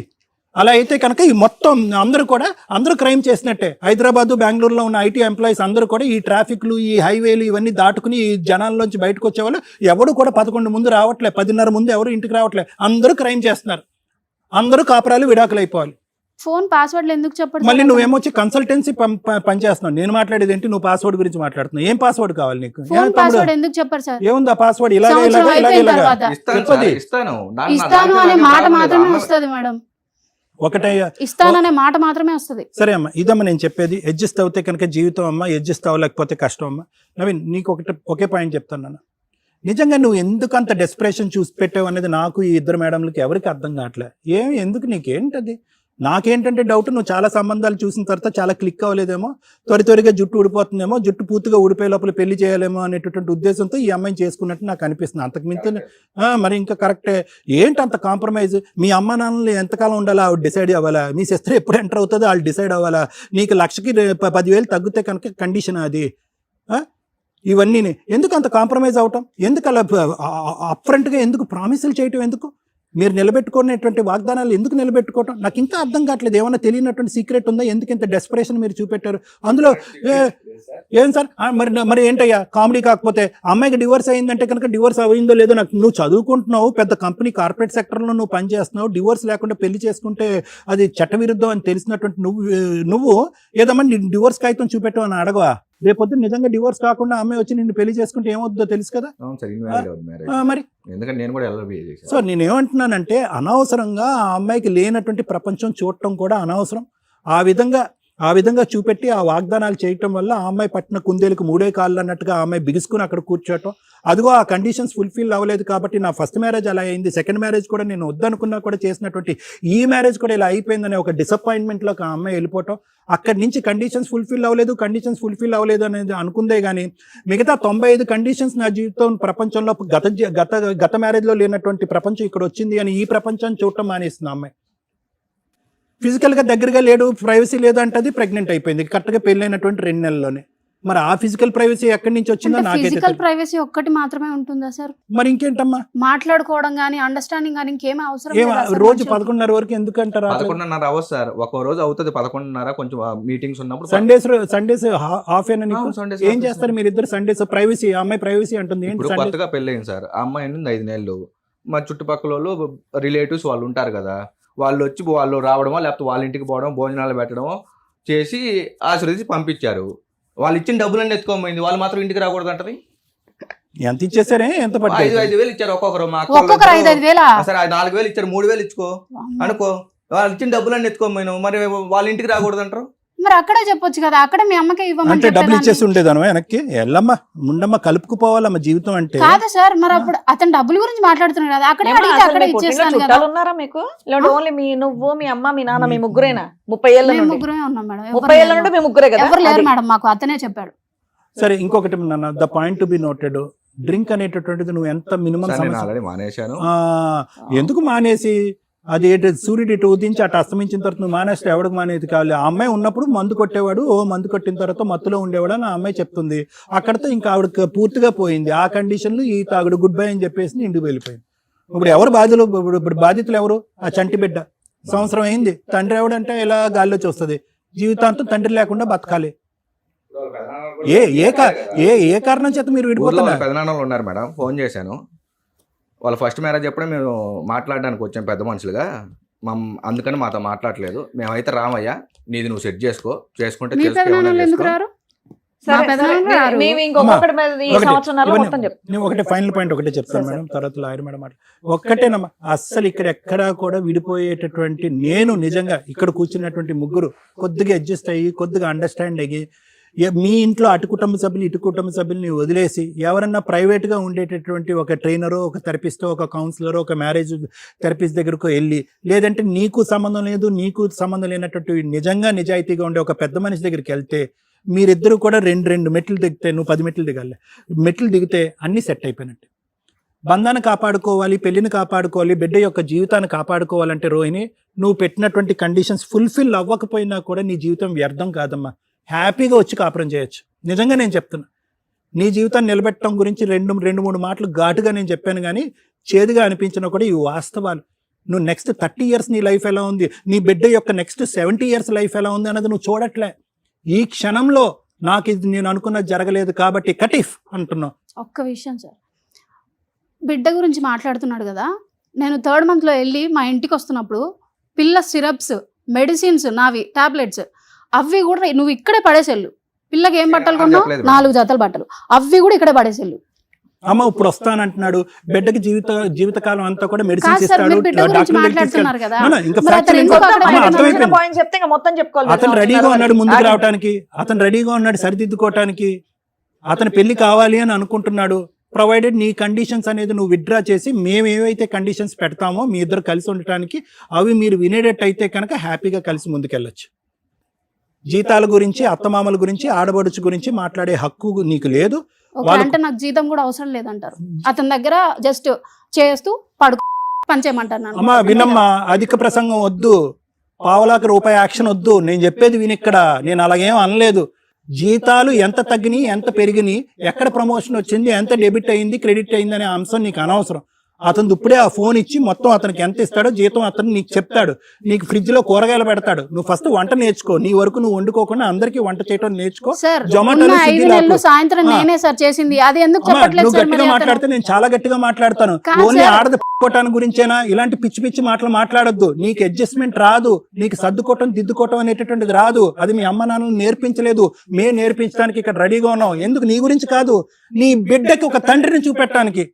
అలా అయితే కనుక ఈ మొత్తం అందరూ క్రైమ్ చేసినట్టే. హైదరాబాద్ బెంగళూరులో ఉన్న ఐటీ ఎంప్లాయీస్ అందరూ కూడా ఈ ట్రాఫిక్లు, ఈ హైవేలు ఇవన్నీ దాటుకుని ఈ జనాల్లోంచి బయటకు వచ్చేవాళ్ళు ఎవరు కూడా 11 ముందు రావట్లే, 10:30 ముందు ఎవరు ఇంటికి రావట్లే. అందరూ క్రైమ్ చేస్తున్నారు, అందరూ కాపురాలు విడాకులు అయిపోవాలి. ఫోన్ పాస్వర్డ్లు ఎందుకు చెప్పండి? మళ్ళీ నువ్వేమొచ్చి కన్సల్టెన్సీ పనిచేస్తున్నావు. నేను మాట్లాడేది ఏంటి? నువ్వు పాస్వర్డ్ గురించి మాట్లాడుతున్నావు. ఏం పాస్వర్డ్ కావాలి నీకు? ఫోన్ పాస్వర్డ్ ఎందుకు చెప్పారు సార్? ఏముంది ఆ పాస్వర్డ్? ఇలాగే సంవత్సరం అయిపోయిన తర్వాత ఇస్తాను అనే మాట మాత్రమే వస్తుంది మేడం. ఒకటే ఇస్తాననే మాట మాత్రమే వస్తుంది. సరే అమ్మా, ఇదమ్మా నేను చెప్పేది. అడ్జస్ట్ అవుతే కనుక జీవితం అమ్మా, అడ్జస్ట్ అవ్వలేకపోతే కష్టం అమ్మా. నవీన్ నీకు ఒకే పాయింట్ చెప్తాను. నిజంగా నువ్వు ఎందుకు అంత డెస్పరేషన్ చూసి పెట్టావు అనేది నాకు ఈ ఇద్దరు మేడంలకి ఎవరికి అర్థం కావట్లే. ఎందుకు నీకేంటది? నాకేంటంటే డౌట్, నువ్వు చాలా సంబంధాలు చూసిన తర్వాత చాలా క్లిక్ అవ్వలేదేమో, త్వరగా జుట్టు ఊడిపోతుందేమో, జుట్టు పూర్తిగా ఊడిపోయే లోపల పెళ్లి చేయాలేమో అనేటటువంటి ఉద్దేశంతో ఈ అమ్మాయిని చేసుకున్నట్టు నాకు అనిపిస్తుంది. అంతకుమించి మరి ఇంకా కరెక్టే ఏంటి అంత కాంప్రమైజ్? మీ అమ్మ నాన్నలు ఎంతకాలం ఉండాలా ఆవిడ డిసైడ్ అవ్వాలా? మీ సిస్టర్ ఎప్పుడు ఎంటర్ అవుతుందో వాళ్ళు డిసైడ్ అవ్వాలా? నీకు 1,00,000కి 10,000 తగ్గితే కనుక కండిషన్ అది. ఇవన్నీ ఎందుకు అంత కాంప్రమైజ్ అవటం? ఎందుకు అలా అప్ఫ్రంట్గా ఎందుకు ప్రామిసులు చేయటం? ఎందుకు మీరు నిలబెట్టుకునేటువంటి వాగ్దానాలు ఎందుకు నిలబెట్టుకోవటం? నాకు ఇంకా అర్థం కావట్లేదు. ఏమన్నా తెలియనటువంటి సీక్రెట్ ఉందా? ఎందుకు ఇంత డెస్పరేషన్ మీరు చూపెట్టారు అందులో? ఏం సార్ మరి ఏంటయ్యా కామెడీ? కాకపోతే అమ్మాయికి డివోర్స్ అయిందంటే కనుక డివోర్స్ అయిందో లేదో నాకు, నువ్వు చదువుకుంటున్నావు, పెద్ద కంపెనీ కార్పొరేట్ సెక్టర్లో నువ్వు పనిచేస్తున్నావు, డివోర్స్ లేకుండా పెళ్లి చేసుకుంటే అది చట్టవిరుద్ధం అని తెలిసినటువంటి నువ్వు ఏదమ్మా నీ డివోర్స్ కాగితం చూపెట్టావు అని అడగవా? రేపొద్దు నిజంగా డివోర్స్ కాకుండా అమ్మాయి వచ్చి నిన్ను పెళ్లి చేసుకుంటే ఏమవుతుందో తెలుసు కదా మరి. సో నేనేమంటున్నానంటే అనవసరంగా ఆ అమ్మాయికి లేనటువంటి ప్రపంచం చూడటం కూడా అనవసరం. ఆ విధంగా చూపెట్టి ఆ వాగ్దానాలు చేయటం వల్ల ఆ అమ్మాయి పట్టిన కుందేలకు 3 కాళ్ళు అన్నట్టుగా ఆ అమ్మాయి బిగుసుకుని అక్కడ కూర్చోవటం. అదిగో ఆ కండిషన్స్ ఫుల్ఫిల్ అవ్వలేదు కాబట్టి నా ఫస్ట్ మ్యారేజ్ అలా అయింది, సెకండ్ మ్యారేజ్ కూడా నేను వద్దనుకున్నా కూడా చేసినటువంటి ఈ మ్యారేజ్ కూడా ఇలా అయిపోయిందనే ఒక డిసప్పాయింట్మెంట్లోకి ఆ అమ్మాయి వెళ్ళిపోవటం. అక్కడి నుంచి కండిషన్స్ ఫుల్ఫిల్ అవ్వలేదు అనేది అనుకుందే కానీ మిగతా 95 కండిషన్స్ నా జీవితం ప్రపంచంలో గత మ్యారేజ్లో లేనటువంటి ప్రపంచం ఇక్కడ వచ్చింది అని ఈ ప్రపంచాన్ని చూడటం మానేస్తుంది అమ్మాయి. ఫిజికల్గా దగ్గరగా లేడు, ప్రైవసీ లేదు అంటే ప్రెగ్నెంట్ అయిపోయింది కరెక్ట్గా పెళ్ళైనటువంటి 2 నెలల్లోనే. మరి ఆ ఫిజికల్ ప్రైవసీ ఎక్కడి నుంచి వచ్చిందో నాకైతే. ఫిజికల్ ప్రైవసీ ఒక్కటి మాత్రమే ఉంటుందా సార్? మరి ఇంకేంటమ్మా? మాట్లాడుకోవడం గానీ అండర్స్టాండింగ్ గానీ ఇంకేం అవసరం లేదా సార్? రోజు 11:30 వరకు ఎందుకంటారు? 11:30 అవర్స్ సార్, ఒక రోజు అవుతుంది 11:30, కొంచెం మీటింగ్స్ ఉన్నప్పుడు. సండేస్ హాఫ్ ఏనా నీకు? ఏం చేస్తారు మీరు ఇద్దరు సండేస్? ప్రైవసీ, అమ్మాయి ప్రైవసీ అంటుంది. ఇప్పుడు కొత్తగా పెళ్ళయింది సార్, ఆ అమ్మాయి 5 నెలలు. మా చుట్టుపక్కల వాళ్ళు రిలేటివ్స్ వాళ్ళు ఉంటారు కదా, వాళ్ళు వచ్చి వాళ్ళు రావడమో లేకపోతే వాళ్ళ ఇంటికి పోవడం, భోజనాలు పెట్టడమో చేసి ఆశీర్వదించి పంపించారు. వాళ్ళు ఇచ్చిన డబ్బులన్నీ ఎత్తుకోమైంది, వాళ్ళు మాత్రం ఇంటికి రాకూడదు అంటది. ఎంత ఇచ్చేసారే? ఎంత పడ్డాయి? 5,000 ఇచ్చారు ఒక్కొక్కరు. ఒక్కొక్కరు 5,000 సరే 4,000 ఇచ్చారు, 3,000 ఇచ్చుకో అనుకో. వాళ్ళు ఇచ్చిన డబ్బులన్నీ ఎత్తుకోమైనావు, మరి వాళ్ళ ఇంటికి రాకూడదు అంటారు. మరి అక్కడే చెప్పొచ్చు కదా, అక్కడే మీ అమ్మకే ఇవ్వమని అంటే డబ్బులు చెప్పేదాన్ని. ఇచ్చేసి ఉండేదాను వెనక్కి. ఎల్లమ్మా ముండమ్మ కలుపుకుపోవాలమ్మ జీవితం అంటే. కాదు సార్, మరి అప్పుడు అతను డబ్బుల గురించి మాట్లాడుతున్నాడు కదా, అక్కడే ఏమ్మా, అడిగితే అసలు అక్కడే మీ పుట్టింట్లో ఇచ్చేస్తాను కదా. చుట్టాలు ఉన్నారా మీకు? లేదంటే ఓన్లీ నువ్వు మీ అమ్మ మీ నాన్న మీ ముగ్గురేనా? 30 ఏళ్ళ మేము నుండి ముగ్గురమే ఉన్నాం మేడం, 30 ఏళ్ళ నుండి మీ ముగ్గురే కదా? ఎవరు లేరు అది. మేడం మాకు, అతనే చెప్పాడు. సరే ఇంకొకటి నాన్న, the point to be noted, drink అనేటటువంటిది నువ్వు ఎంత మినిమం సార్, నేను సమస్య ఆల్రెడీ మానేశాను. ఎందుకు మానేసి అది సూర్యుడు ఇటు ఉదించి అటు అస్తమించిన తర్వాత నువ్వు మానేస్తే ఎవరికి మానేది కావాలి. ఆ అమ్మాయి ఉన్నప్పుడు మందు కొట్టేవాడు, మందు కొట్టిన తర్వాత మత్తులో ఉండేవాడు అని ఆ అమ్మాయి చెప్తుంది. అక్కడతో ఇంకా ఆవిడ పూర్తిగా పోయింది. ఆ కండిషన్లో ఈ తాగుడు గుడ్ బై అని చెప్పేసి ఇంటికి వెళ్ళిపోయింది. ఇప్పుడు ఎవరు బాధ్యులు? ఇప్పుడు బాధితులు ఎవరు? ఆ చంటి బిడ్డ. సంవత్సరం అయింది, తండ్రి ఎవడంటే ఇలా గాల్లో చూస్తుంది. జీవితాంతం తండ్రి లేకుండా బతకాలి. ఏ కారణం చేత మీరు ఊర్లో విడిపోతున్నారు? పెదనాన్నలు ఉన్నారు మేడం, ఫోన్ చేశాను. వాళ్ళ ఫస్ట్ మ్యారేజ్ అప్పుడే మేము మాట్లాడడానికి వచ్చాం పెద్ద మనుషులుగా. అందుకని మాతో మాట్లాడలేదు. మేమైతే రామయ్య, నీది నువ్వు సెట్ చేసుకుంటే మీ చేసుకో, పెదనాన్నలు ఏమైనా ఎందుకు చేసుకో. రారు? సరే, మా సరే, పెదనాన్న రారు. మేము ఇంకొకటి మీద ఈ ఒకటి, సంవత్సరంలో మొత్తం చెప్తాం. నేను ఒకటే ఫైనల్ పాయింట్ ఒకటే చెప్తాను మేడం, తర్వాత లాయర్ మేడం ఒక్కటేనమ్మా. అస్సలు ఇక్కడ ఎక్కడా కూడా విడిపోయేటటువంటి, నేను నిజంగా ఇక్కడ కూర్చున్నటువంటి ముగ్గురు కొద్దిగా అడ్జస్ట్ అయ్యి కొద్దిగా అండర్స్టాండ్ అయ్యి, మీ ఇంట్లో అటు కుటుంబ సభ్యులు ఇటు కుటుంబ సభ్యుల్ని వదిలేసి ఎవరన్నా ప్రైవేట్గా ఉండేటటువంటి ఒక ట్రైనరో, ఒక థెరపిస్టో, ఒక కౌన్సిలరో, ఒక మ్యారేజ్ థెరపిస్ట్ దగ్గరకు వెళ్ళి, లేదంటే నీకు సంబంధం లేదు నీకు సంబంధం లేనటువంటి నిజంగా నిజాయితీగా ఉండే ఒక పెద్ద మనిషి దగ్గరికి వెళ్తే మీరిద్దరు కూడా రెండు మెట్లు దిగితే, నువ్వు 10 మెట్లు దిగాలి, మెట్లు దిగితే అన్నీ సెట్ అయిపోయినట్టు. బంధాన్ని కాపాడుకోవాలి, పెళ్లిని కాపాడుకోవాలి, బిడ్డ యొక్క జీవితాన్ని కాపాడుకోవాలంటే రోహిణి, నువ్వు పెట్టినటువంటి కండిషన్స్ ఫుల్ఫిల్ అవ్వకపోయినా కూడా నీ జీవితం వ్యర్థం కాదమ్మా. హ్యాపీగా వచ్చి కాపురం చేయొచ్చు. నిజంగా నేను చెప్తున్నా, నీ జీవితాన్ని నిలబెట్టడం గురించి రెండు మూడు మాటలు ఘాటుగా నేను చెప్పాను, కానీ చేదుగా అనిపించినా కూడా ఇవి వాస్తవాలు. నువ్వు నెక్స్ట్ 30 years నీ లైఫ్ ఎలా ఉంది, నీ బిడ్డ యొక్క నెక్స్ట్ 70 years లైఫ్ ఎలా ఉంది అన్నది నువ్వు చూడట్లే. ఈ క్షణంలో నాకు ఇది నేను అనుకున్నది జరగలేదు కాబట్టి కటిఫ్ అంటున్నావు. ఒక్క విషయం సార్, బిడ్డ గురించి మాట్లాడుతున్నాడు కదా, నేను 3rd month లో వెళ్ళి మా ఇంటికి వస్తున్నప్పుడు పిల్ల సిరప్స్, మెడిసిన్స్, నావి టాబ్లెట్స్, అవి కూడా నువ్వు ఇక్కడే పడేసేళ్ళు. పిల్లకి ఏం బట్టలు కొన్నావు? చెప్పలేదు 4 జతల బట్టలు, అవి కూడా ఇక్కడే పడేసేళ్ళు. అమ్మ ఇప్పుడు వస్తానంటున్నాడు, బిడ్డకి జీవితకాలం అంతా కూడా మెడిసిన్స్ కాదు సార్, ఇస్తాడు, మీరు బిడ్డ గురించి డాక్టర్ మాట్లాడుతున్నారు కదా, ఇంకా మరి అతను ఎందుకు ఫ్రాక్చర్ అక్కడ అమ్మ, పెట్టాడు? అర్థమైపోయింది. పాయింట్ చెప్తే ఇంకా మొత్తం చెప్పుకోవాలి. అతను రెడీగా ఉన్నాడు ముందుకు రావడానికి, అతను రెడీగా ఉన్నాడు సరిదిద్దుకోవటానికి, అతను పెళ్లి కావాలి అని అనుకుంటున్నాడు. ప్రొవైడెడ్ నీ కండిషన్స్ అనేది నువ్వు విత్డ్రా చేసి, మేము ఏవైతే కండిషన్స్ పెడతామో మీ ఇద్దరు కలిసి ఉండటానికి, అవి మీరు వినేటట్టయితే కనుక హ్యాపీగా కలిసి ముందుకెళ్ళొచ్చు. జీతాల గురించి, అత్తమామల గురించి, ఆడబడుచు గురించి మాట్లాడే హక్కు నీకు లేదు. ఓకే, అంటే నాకు జీతం కూడా అవసరం లేదంటారు. అతని దగ్గర జస్ట్ చేస్తూ పడుకో పనిచేయమంటారు నన్ను. అమ్మా వినమ్మా, అధిక ప్రసంగం వద్దు, పావలాకి రూపాయి యాక్షన్ వద్దు. నేను చెప్పేది విని ఇక్కడ, నేను అలాగేం అనలేదు. జీతాలు ఎంత తగ్గినాయి, ఎంత పెరిగినాయి, ఎక్కడ ప్రమోషన్ వచ్చింది, ఎంత డెబిట్ అయింది, క్రెడిట్ అయింది అనే అంశం నీకు అనవసరం. అతను ఇప్పుడే ఆ ఫోన్ ఇచ్చి మొత్తం అతనికి ఎంత ఇస్తాడో జీతం అతను నీకు చెప్తాడు. నీకు ఫ్రిడ్జ్ లో కూరగాయలు పెడతాడు. నువ్వు ఫస్ట్ వంట నేర్చుకో, నీ వరకు నువ్వు వండుకోకుండా అందరికీ వంట చేయడం నేర్చుకో. సార్, జొమాటోలో, ఉన్న 5 స్విగ్గీలో నెలలు సాయంత్రం నేనే సార్ చేసింది, అది ఎందుకు అమ్మా, చెప్పట్లేదు నువ్వు సార్? గట్టిగా మరి అతను- మాట్లాడితే నేను చాలా గట్టిగా మాట్లాడతాను. కాదు ఓన్లీ సార్. ఆడది పట్టుకోవటానికి గురించేనా? ఇలాంటి పిచ్చి పిచ్చి మాటలు మాట్లాడొద్దు. నీకు అడ్జస్ట్మెంట్ రాదు, నీకు సర్దుకోవటం దిద్దుకోవటం అనేటటువంటిది రాదు. అది మీ అమ్మ నాన్నలు నేర్పించలేదు, మేము నేర్పించడానికి ఇక్కడ రెడీగా ఉన్నాం. ఎందుకు? నీ గురించి కాదు, నీ బిడ్డకి ఒక తండ్రిని చూపెట్టడానికి.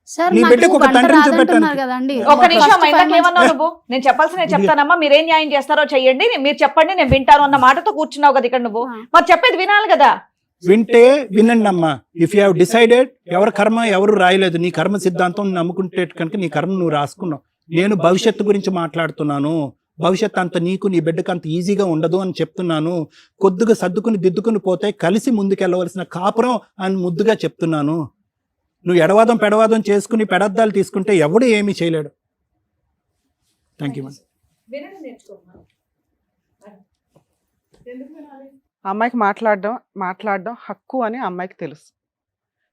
సార్, నీ నాకు బిడ్డకు ఒక వంట తండ్రిని రాదంటున్నారు చూపెట్టాను. కదండి. ఒక నిమిషం, First ఇందాక 5 months ఏమన్నావు నువ్వు? నేను చెప్పాల్సిన చెప్తానమ్మా, మీరేం న్యాయం చేస్తారో చెయ్యండి, మీరు చెప్పండి, నేను వింటాను అన్న మాటతో కూర్చున్నావు కదా ఇక్కడ నువ్వు. మరి చెప్పేది వినాలి కదా. వింటే వినండి అమ్మా. ఇఫ్ యూ హావ్ డిసైడెడ్, ఎవరి కర్మ ఎవరు రాయలేదు. నీ కర్మ సిద్ధాంతం నమ్ముకుంటే కనుక నీ కర్మ నువ్వు రాసుకున్నావు. నేను భవిష్యత్తు గురించి మాట్లాడుతున్నాను. భవిష్యత్తు అంత నీకు నీ బిడ్డకు అంత ఈజీగా ఉండదు అని చెప్తున్నాను. కొద్దిగా సర్దుకుని దిద్దుకుని పోతే కలిసి ముందుకెళ్ళవలసిన కాపురం అని ముద్దుగా చెప్తున్నాను. నువ్వు ఎడవాదం పెడవాదం చేసుకుని పెడద్దాలు తీసుకుంటే ఎవడు ఏమీ చేయలేడు. Thank you madam. అమ్మాయికి మాట్లాడడం హక్కు అని అమ్మాయికి తెలుసు.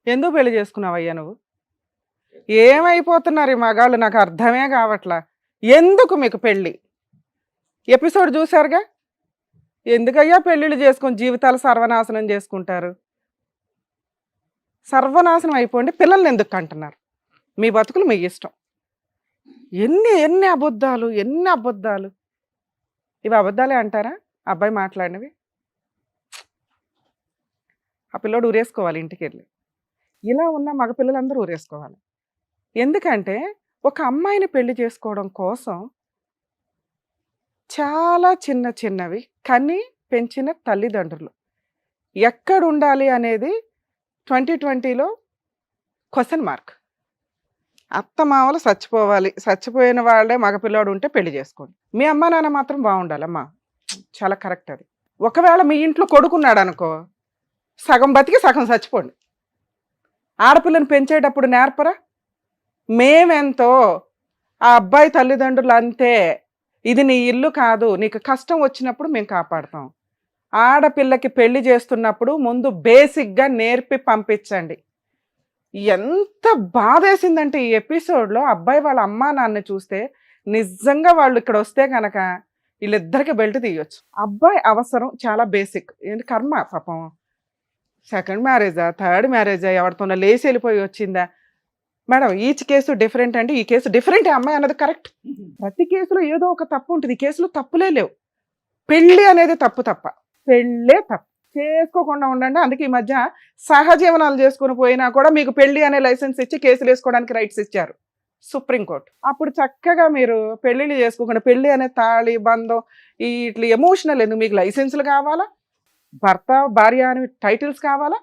ఎందుకు పెళ్లి చేసుకున్నావయ్యా నువ్వు? ఏమైపోతున్నారు ఈ మగాళ్ళు, నాకు అర్థమే కావట్లా. ఎందుకు మీకు పెళ్ళి? ఎపిసోడ్ చూసారుగా, ఎందుకయ్యా పెళ్ళిళ్ళు చేసుకొని జీవితాలు సర్వనాశనం చేసుకుంటారు? సర్వనాశనం అయిపోండి, పిల్లల్ని ఎందుకు కంటున్నారు? మీ బతుకులు మీ ఇష్టం. ఎన్ని అబద్ధాలు, ఎన్ని అబద్ధాలు. ఇవి అబద్ధాలే అంటారా అబ్బాయి మాట్లాడినవి? ఆ పిల్లోడు ఊరేసుకోవాలి ఇంటికి వెళ్ళి. ఇలా ఉన్న మగపిల్లలందరూ ఊరేసుకోవాలి. ఎందుకంటే ఒక అమ్మాయిని పెళ్లి చేసుకోవడం కోసం చాలా చిన్నవి కని పెంచిన తల్లిదండ్రులు ఎక్కడ ఉండాలి అనేది 2020లో క్వశ్చన్ మార్క్. అత్తమామలు చచ్చిపోవాలి, చచ్చిపోయిన వాళ్ళే మగపిల్లాడు ఉంటే పెళ్లి చేసుకోండి. మీ అమ్మా నాన్న మాత్రం బాగుండాలమ్మా, చాలా కరెక్ట్ అది. ఒకవేళ మీ ఇంట్లో కొడుకున్నాడు అనుకో, సగం బతికి సగం చచ్చిపోండి. ఆడపిల్లని పెంచేటప్పుడు నేర్పరా? మేమెంతో ఆ అబ్బాయి తల్లిదండ్రులు అంతే, ఇది నీ ఇల్లు కాదు, నీకు కష్టం వచ్చినప్పుడు మేము కాపాడుతాం. ఆడపిల్లకి పెళ్లి చేస్తున్నప్పుడు ముందు బేసిక్గా నేర్పి పంపించండి. ఎంత బాధేసిందంటే ఈ ఎపిసోడ్లో అబ్బాయి వాళ్ళ అమ్మా నాన్న చూస్తే నిజంగా వాళ్ళు ఇక్కడ వస్తే కనుక వీళ్ళిద్దరికి బెల్ట్ తీయొచ్చు. అబ్బాయి అవసరం చాలా బేసిక్, ఏంటి కర్మ పాపం. సెకండ్ మ్యారేజా, థర్డ్ మ్యారేజా, ఎవరితోనో లేచి వెళ్ళిపోయి వచ్చిందా? మేడం ఈచ్ కేసు డిఫరెంట్ అంటే ఈ కేసు డిఫరెంట్. అమ్మాయి అన్నది కరెక్ట్. ప్రతి కేసులో ఏదో ఒక తప్పు ఉంటుంది, ఈ కేసులో తప్పులే లేవు. పెళ్ళి అనేది తప్ప పెళ్ళే తప్పు. చేసుకోకుండా ఉండండి. అందుకే ఈ మధ్య సహజీవనాలు చేసుకుని పోయినా కూడా మీకు పెళ్లి అనే లైసెన్స్ ఇచ్చి కేసులు వేసుకోవడానికి రైట్స్ ఇచ్చారు సుప్రీంకోర్టు. అప్పుడు చక్కగా మీరు పెళ్లిళ్ళు చేసుకోకుండా, పెళ్లి అనే తాళి బంధం ఇట్లా ఎమోషనల్ ఎందుకు? మీకు లైసెన్సులు కావాలా, భర్త భార్య అని టైటిల్స్ కావాలా,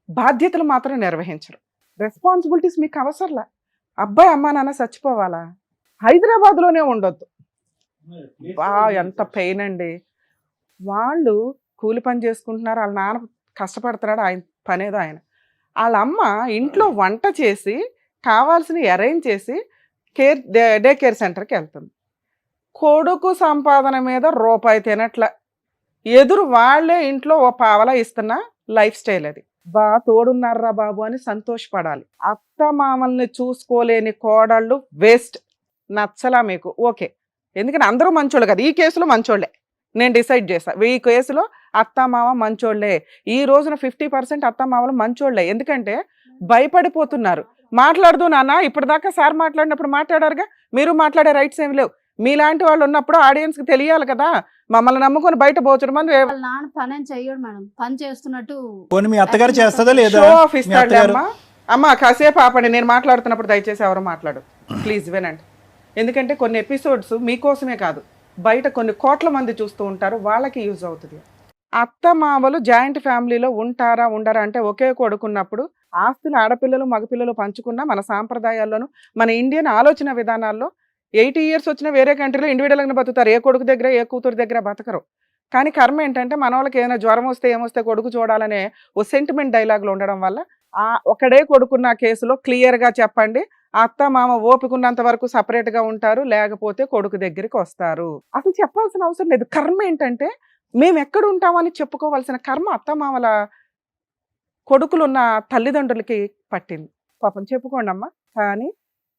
బాధ్యతలు మాత్రం నిర్వహించరు. రెస్పాన్సిబిలిటీస్ మీకు అవసరంలా. అబ్బాయి అమ్మా నాన్న చచ్చిపోవాలా? హైదరాబాద్లోనే ఉండొద్దు. ఎంత పెయిన్ అండి. వాళ్ళు కూలి పని చేసుకుంటున్నారు, వాళ్ళ నాన్న కష్టపడుతున్నాడు, ఆయన పనేదో ఆయన. వాళ్ళ అమ్మ ఇంట్లో వంట చేసి కావాల్సినవి అరేంజ్ చేసి డే కేర్ సెంటర్కి వెళ్తుంది. కొడుకు సంపాదన మీద రూపాయి తినట్ల, ఎదురు వాళ్ళే ఇంట్లో ఓ పావలా ఇస్తున్న లైఫ్ స్టైల్ అది. తోడున్నారా బాబు అని సంతోషపడాలి. అత్త మామల్ని చూసుకోలేని కోడళ్ళు వేస్ట్. నచ్చలా మీకు? ఓకే, ఎందుకంటే అందరూ మంచోళ్ళు కదా. ఈ కేసులో మంచోళ్ళే నేను డిసైడ్ చేశాను. ఈ కేసులో అత్తమామ మంచోళ్లే. ఈ రోజున 50% అత్తమామలు మంచోళ్లే. ఎందుకంటే భయపడిపోతున్నారు. మాట్లాడదు నాన్న, ఇప్పటిదాకా సార్ మాట్లాడినప్పుడు మాట్లాడారుగా, మీరు మాట్లాడే రైట్స్ ఏమి లేవు. మీలాంటి వాళ్ళు ఉన్నప్పుడు ఆడియన్స్ కి తెలియాలి కదా. మమ్మల్ని నమ్ముకొని బయట పోచడం మంది నాన్న పని చెయ్యడు మేడం, పని చేస్తున్నట్టు మీ అత్తగారు చేస్తుందా లేదా? షో ఆఫ్ ఇస్తాడు. అమ్మ కాసేపు ఆపండి, నేను మాట్లాడుతున్నప్పుడు దయచేసి ఎవరు మాట్లాడు ప్లీజ్ వినండి. ఎందుకంటే కొన్ని ఎపిసోడ్స్ మీకోసమే కాదు, బయట కొన్ని కోట్ల మంది చూస్తూ ఉంటారు, వాళ్ళకి యూజ్ అవుతుంది. అత్త మామలు జాయింట్ ఫ్యామిలీలో ఉంటారా ఉండరా అంటే, ఒకే కొడుకున్నప్పుడు ఆస్తులు ఆడపిల్లలు మగపిల్లలు పంచుకున్న మన సాంప్రదాయాల్లోనూ మన ఇండియన్ ఆలోచన విధానాల్లో 80 years వచ్చిన వేరే కంట్రీలో ఇండివిజువల్గానే బతుకుతారు. ఏ కొడుకు దగ్గర ఏ కూతురు దగ్గర బతకరు. కానీ కర్మ ఏంటంటే మన వాళ్ళకి ఏదైనా జ్వరం వస్తే ఏమొస్తే కొడుకు చూడాలనే ఓ సెంటిమెంట్ డైలాగులు ఉండడం వల్ల ఒకడే కొడుకున్న కేసులో క్లియర్గా చెప్పండి, అత్త మామ ఓపికన్నంత వరకు సపరేట్గా ఉంటారు, లేకపోతే కొడుకు దగ్గరికి వస్తారు. అసలు చెప్పాల్సిన అవసరం లేదు. కర్మ ఏంటంటే మేము ఎక్కడ ఉంటామని చెప్పుకోవాల్సిన కర్మ అత్తమామల కొడుకులున్న తల్లిదండ్రులకి పట్టింది. పాపం చెప్పుకోండి అమ్మా. కానీ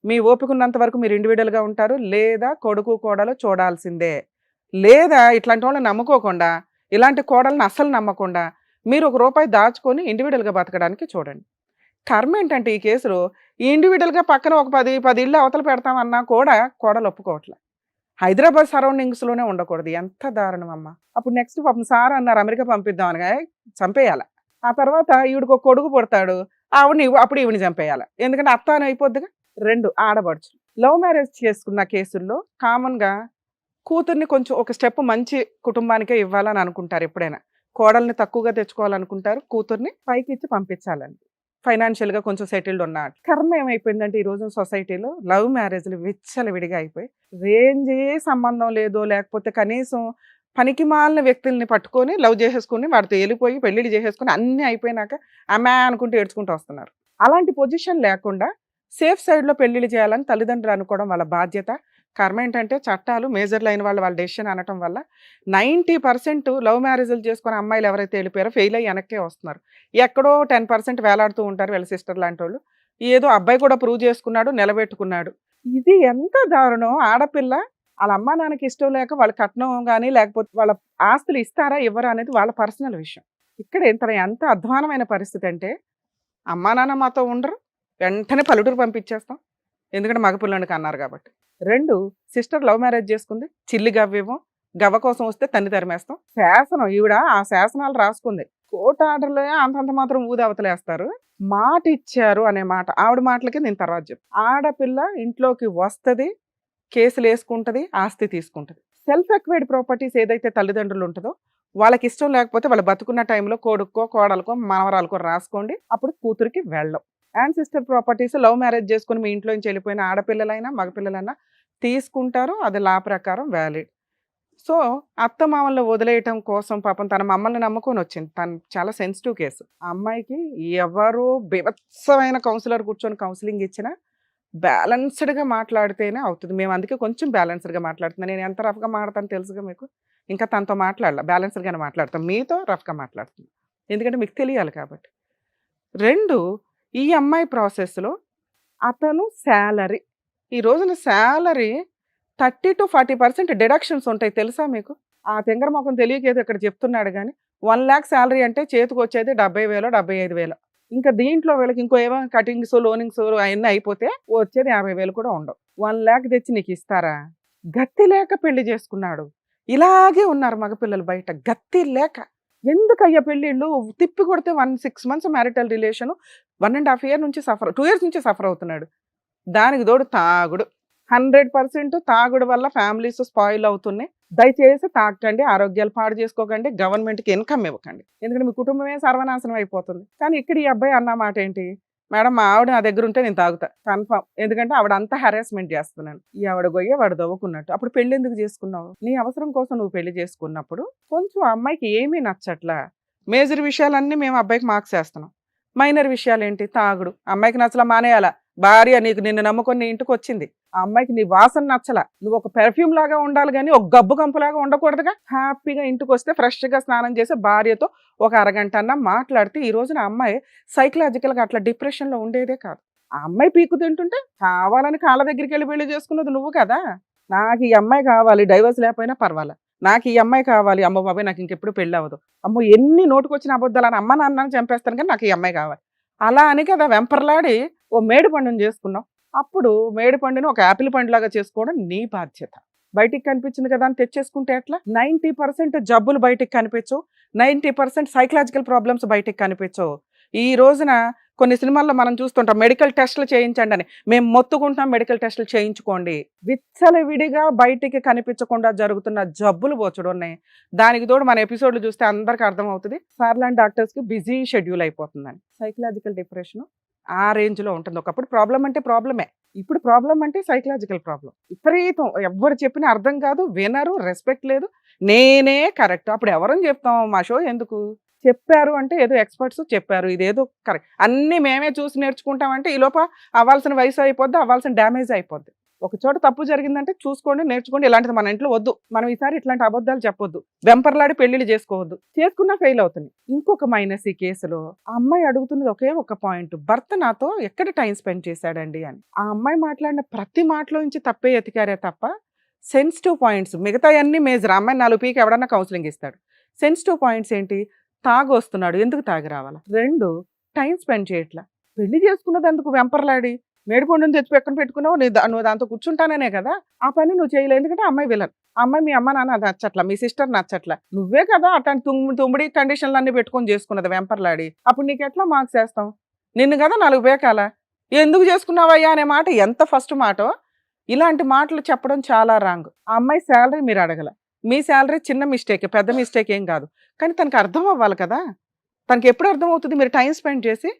మీ ఓపికన్నంత వరకు మీరు ఇండివిజువల్గా ఉంటారు, లేదా కొడుకు కోడలు చూడాల్సిందే. లేదా ఇట్లాంటి వాళ్ళని నమ్ముకోకుండా, ఇలాంటి కోడల్ని అస్సలు నమ్మకుండా మీరు ₹1 దాచుకొని ఇండివిజువల్గా బతకడానికి చూడండి. కర్మ ఏంటంటే ఈ కేసులో ఈ ఇండివిజువల్గా పక్కన ఒక 10 ఇళ్ళు అవతల పెడతామన్నా కూడా కోడలు ఒప్పుకోవట్లే. హైదరాబాద్ సరౌండింగ్స్లోనే ఉండకూడదు. ఎంత దారుణం అమ్మ. అప్పుడు నెక్స్ట్ పాపం సార్ అన్నారు అమెరికా పంపిద్దామని, చంపేయాల. ఆ తర్వాత ఈవిడికి ఒక కొడుకు పుడతాడు, అప్పుడు ఈవిని చంపేయాల. ఎందుకంటే అత్త అని అయిపోద్దిగా. 2 ఆడబడుచు లవ్ మ్యారేజ్ చేసుకున్న కేసుల్లో కామన్గా కూతుర్ని కొంచెం ఒక స్టెప్ మంచి కుటుంబానికే ఇవ్వాలని అనుకుంటారు. ఎప్పుడైనా కోడల్ని తక్కువగా తెచ్చుకోవాలనుకుంటారు, కూతుర్ని పైకి ఇచ్చి పంపించాలని, ఫైనాన్షియల్గా కొంచెం సెటిల్డ్ ఉన్న. కర్మ ఏమైపోయిందంటే ఈ రోజు సొసైటీలో లవ్ మ్యారేజ్లు విచ్చలవిడిగా అయిపోయి, రేంజే సంబంధం లేదో లేకపోతే కనీసం పనికి మాలిన వ్యక్తుల్ని పట్టుకొని లవ్ చేసేసుకుని వాడితో వెళ్ళిపోయి పెళ్లిళ్ళు చేసేసుకుని అన్నీ అయిపోయినాక అమ్మా అనుకుంటూ ఏడ్చుకుంటూ వస్తున్నారు. అలాంటి పొజిషన్ లేకుండా సేఫ్ సైడ్లో పెళ్లిళ్ళు చేయాలని తల్లిదండ్రులు అనుకోవడం వాళ్ళ బాధ్యత. కర్మ ఏంటంటే చట్టాలు మేజర్లు అయిన వాళ్ళ డెసిషన్ అనటం వల్ల 90% లవ్ మ్యారేజ్లు చేసుకుని అమ్మాయిలు ఎవరైతే వెళ్ళిపోయారో ఫెయిల్ అయ్యి వెనక్కే వస్తున్నారు. ఎక్కడో 10% వేలాడుతూ ఉంటారు వీళ్ళ సిస్టర్ లాంటి వాళ్ళు. ఏదో అబ్బాయి కూడా ప్రూవ్ చేసుకున్నాడు, నిలబెట్టుకున్నాడు. ఇది ఎంత దారుణం. ఆడపిల్ల వాళ్ళ అమ్మా నాన్నకి ఇష్టం లేక వాళ్ళ కట్నం కానీ లేకపోతే వాళ్ళ ఆస్తులు ఇస్తారా ఇవ్వరా అనేది వాళ్ళ పర్సనల్ విషయం. ఇక్కడ ఎంత అధ్వానమైన పరిస్థితి అంటే, అమ్మా నాన్న మాతో ఉండరు, వెంటనే పల్లెటూరు పంపించేస్తాం ఎందుకంటే మగపిల్లని అన్నారు కాబట్టి. 2 సిస్టర్ లవ్ మ్యారేజ్ చేసుకుంది, చిల్లి గవ్వేమో, గవ్వ కోసం వస్తే తన్ని తరిమేస్తాం. శాసనం ఈవిడ ఆ శాసనాలు రాసుకుంది. కోర్టు ఆర్డర్లో అంతంత మాత్రం ఊది అవతలేస్తారు. మాట ఇచ్చారు అనే మాట, ఆవిడ మాటలకి నేను తర్వాత చెప్పు. ఆడపిల్ల ఇంట్లోకి వస్తుంది, కేసులు వేసుకుంటుంది, ఆస్తి తీసుకుంటుంది. సెల్ఫ్ ఎక్వైర్డ్ ప్రాపర్టీస్ ఏదైతే తల్లిదండ్రులు ఉంటుందో వాళ్ళకి ఇష్టం లేకపోతే వాళ్ళు బతుకున్న టైంలో కొడుకో కోడలకో మనవరాలకో రాసుకోండి, అప్పుడు కూతురికి వెళ్ళం. యాన్సిస్టర్ ప్రాపర్టీస్ లవ్ మ్యారేజ్ చేసుకుని మీ ఇంట్లో నుంచి వెళ్ళిపోయిన ఆడపిల్లలైనా మగపిల్లలైనా తీసుకుంటారు, అది లా ప్రకారం వ్యాలిడ్. సో అత్త మామల్ని వదిలేయటం కోసం పాపం తన మమ్మల్ని నమ్ముకొని వచ్చింది. తను చాలా సెన్సిటివ్ కేసు. ఆ అమ్మాయికి ఎవరు బీభత్సమైన కౌన్సిలర్ కూర్చొని కౌన్సిలింగ్ ఇచ్చినా బ్యాలెన్స్డ్గా మాట్లాడితేనే అవుతుంది. మేము అందుకే కొంచెం బ్యాలెన్స్డ్గా మాట్లాడుతున్నాను. నేను ఎంత రఫ్గా మాట్లాడతాను తెలుసుగా మీకు. ఇంకా తనతో మాట్లాడాల, బ్యాలెన్స్డ్గానే మాట్లాడతాను. మీతో రఫ్గా మాట్లాడుతున్నాను ఎందుకంటే మీకు తెలియాలి కాబట్టి. 2, ఈ అమ్మాయి ప్రాసెస్లో అతను శాలరీ, ఈ రోజున శాలరీ 30 to 40% డిడక్షన్స్ ఉంటాయి తెలుసా మీకు? ఆ తెంగర మొఖం తెలియకేదో ఇక్కడ చెప్తున్నాడు కానీ 1 lakh శాలరీ అంటే చేతికి వచ్చేది 70,000 75,000. ఇంకా దీంట్లో వీళ్ళకి ఇంకో ఏమో కటింగ్స్ లోనింగ్స్ అవన్నీ అయిపోతే వచ్చేది 50,000 కూడా ఉండవు. 1 lakh తెచ్చి నీకు ఇస్తారా? గత్తి లేక పెళ్లి చేసుకున్నాడు. ఇలాగే ఉన్నారు మగపిల్లలు బయట, గత్తి లేక. ఎందుకయ్యా పెళ్ళిళ్ళు తిప్పి కొడితే 6 months మ్యారిటల్ రిలేషన్, 1.5 year నుంచి 2 years నుంచి సఫర్ అవుతున్నాడు. దానికి తోడు తాగుడు. 100% తాగుడు వల్ల ఫ్యామిలీస్ స్పాయిల్ అవుతున్నాయి. దయచేసి తాగకండి, ఆరోగ్యాలు పాడు చేసుకోకండి, గవర్నమెంట్కి ఇన్కమ్ ఇవ్వకండి, ఎందుకంటే మీ కుటుంబమే సర్వనాశనం అయిపోతుంది. కానీ ఇక్కడ ఈ అబ్బాయి అన్న మాట ఏంటి, మేడం మా ఆవిడ నా దగ్గర ఉంటే నేను తాగుతా కన్ఫర్మ్, ఎందుకంటే ఆవిడ అంతా హెరాస్మెంట్ చేస్తున్నాను. ఈ ఆవిడ గొయ్య వాడు దవ్వుకున్నట్టు. అప్పుడు పెళ్లి ఎందుకు చేసుకున్నావు? నీ అవసరం కోసం నువ్వు పెళ్లి చేసుకున్నప్పుడు కొంచెం అమ్మాయికి ఏమీ నచ్చట్లా. మేజర్ విషయాలన్నీ మేము అబ్బాయికి మార్క్స్ వేస్తున్నాం, మైనర్ విషయాలు ఏంటి, తాగుడు. అమ్మాయికి నచ్చలా మానేయాలా? భార్య నీకు నిన్ను నమ్ముకొని నీ ఇంటికి వచ్చింది, ఆ అమ్మాయికి నీ వాసన నచ్చలా, నువ్వు ఒక పెర్ఫ్యూమ్ లాగా ఉండాలి కానీ ఒక గబ్బు కంపులాగా ఉండకూడదుగా. హ్యాపీగా ఇంటికి వస్తే ఫ్రెష్గా స్నానం చేసి భార్యతో ఒక అరగంట అన్నా మాట్లాడితే ఈ రోజున అమ్మాయి సైకలాజికల్గా అట్లా డిప్రెషన్లో ఉండేదే కాదు. ఆ అమ్మాయి పీకు తింటుంటే కావాలని కాళ్ళ దగ్గరికి వెళ్ళి పెళ్లి చేసుకున్నది నువ్వు కదా. నాకు ఈ అమ్మాయి కావాలి, డైవర్స్ లేకపోయినా పర్వాలే, నాకు ఈ అమ్మాయి కావాలి, అమ్మ బాబాయ్ నాకు ఇంకెప్పుడు పెళ్ళి అవ్వదు, అమ్మో ఎన్ని నోటుకొచ్చిన అబద్ధాలు అని అమ్మ నాన్నని చంపేస్తాను కానీ నాకు ఈ అమ్మాయి కావాలి, అలా అని కదా వెంపర్లాడి ఓ మేడి పండుని చేసుకున్నావు. అప్పుడు మేడి పండుని ఒక యాపిల్ పండులాగా చేసుకోవడం నీ బాధ్యత. బయటికి కనిపించింది కదా అని తెచ్చేసుకుంటే ఎట్లా? 90% జబ్బులు బయటికి కనిపించవు, 90% సైకలాజికల్ ప్రాబ్లమ్స్ బయటికి కనిపించవు. ఈ రోజున కొన్ని సినిమాల్లో మనం చూస్తుంటాం మెడికల్ టెస్టులు చేయించండి అని. మేము మొత్తుకుంటాం మెడికల్ టెస్టులు చేయించుకోండి. విచ్చలవిడిగా బయటికి కనిపించకుండా జరుగుతున్న జబ్బులు బోచుడు ఉన్నాయి. దానికి తోడు మన ఎపిసోడ్లు చూస్తే అందరికీ అర్థమవుతుంది సార్లాంటి డాక్టర్స్కి బిజీ షెడ్యూల్ అయిపోతుందని. సైకలాజికల్ డిప్రెషన్ ఆ రేంజ్లో ఉంటుంది. ఒకప్పుడు ప్రాబ్లం అంటే ప్రాబ్లమే, ఇప్పుడు ప్రాబ్లం అంటే సైకలాజికల్ ప్రాబ్లం. విపరీతం, ఎవరు చెప్పినా అర్థం కాదు, వినరు, రెస్పెక్ట్ లేదు, నేనే కరెక్ట్. అప్పుడు ఎవరని చెప్తాం? మా షో ఎందుకు? చెప్పారు అంటే ఏదో ఎక్స్పర్ట్స్ చెప్పారు, ఇదేదో కరెక్ట్, అన్నీ మేమే చూసి నేర్చుకుంటామంటే ఈ లోప అవ్వాల్సిన వయసు అయిపోద్ది, అవ్వాల్సిన డ్యామేజ్ అయిపోద్ది. ఒక చోట తప్పు జరిగిందంటే చూసుకోండి, నేర్చుకోండి. ఇలాంటిది మన ఇంట్లో వద్దు, మనం ఈసారి ఇట్లాంటి అబద్ధాలు చెప్పొద్దు, వెంపర్లాడి పెళ్లిళ్ళు చేసుకోవద్దు, చేసుకున్నా ఫెయిల్ అవుతుంది. ఇంకొక మైనస్ ఈ కేసులో, ఆ అమ్మాయి అడుగుతున్నది ఒకే ఒక పాయింట్, భర్త నాతో ఎక్కడ టైం స్పెండ్ చేశాడండి అని. ఆ అమ్మాయి మాట్లాడిన ప్రతి మాటలో నుంచి తప్పే ఎతికారే తప్ప సెన్సిటివ్ పాయింట్స్ మిగతా అన్ని మేజర్. అమ్మాయి 4 పీకి ఎవడన్నా కౌన్సిలింగ్ ఇస్తాడు. సెన్సిటివ్ పాయింట్స్ ఏంటి? తాగొస్తున్నాడు, ఎందుకు తాగి రావాలా? 2, టైం స్పెండ్ చేయట్లా. పెళ్లి చేసుకున్నది అందుకు వెంపర్లాడి మేడిపండుని తెచ్చి ఎక్కడ పెట్టుకున్నావు, నువ్వు దాంతో కూర్చుంటాననే కదా. ఆ పని నువ్వు చేయలేదు, ఎందుకంటే అమ్మాయి విలన్. అమ్మాయి మీ అమ్మ నాన్న నచ్చట్లా, మీ సిస్టర్ నచ్చట్లా, నువ్వే కదా అట్లాంటి తుమ్ముడి కండిషన్లు అన్ని పెట్టుకొని చేసుకున్నది వెంపర్లాడి. అప్పుడు నీకు ఎట్లా మార్క్స్ వేస్తాం? నిన్ను కదా 4 బేకాల ఎందుకు చేసుకున్నావయ్యా అనే మాట ఎంత ఫస్ట్ మాటో. ఇలాంటి మాటలు చెప్పడం చాలా రాంగ్. ఆ అమ్మాయి శాలరీ మీరు అడగల, మీ శాలరీ చిన్న మిస్టేక్, పెద్ద మిస్టేక్ ఏం కాదు, కానీ తనకు అర్థం అవ్వాలి కదా. తనకి ఎప్పుడు అర్థం అవుతుంది? మీరు టైం స్పెండ్ చేసి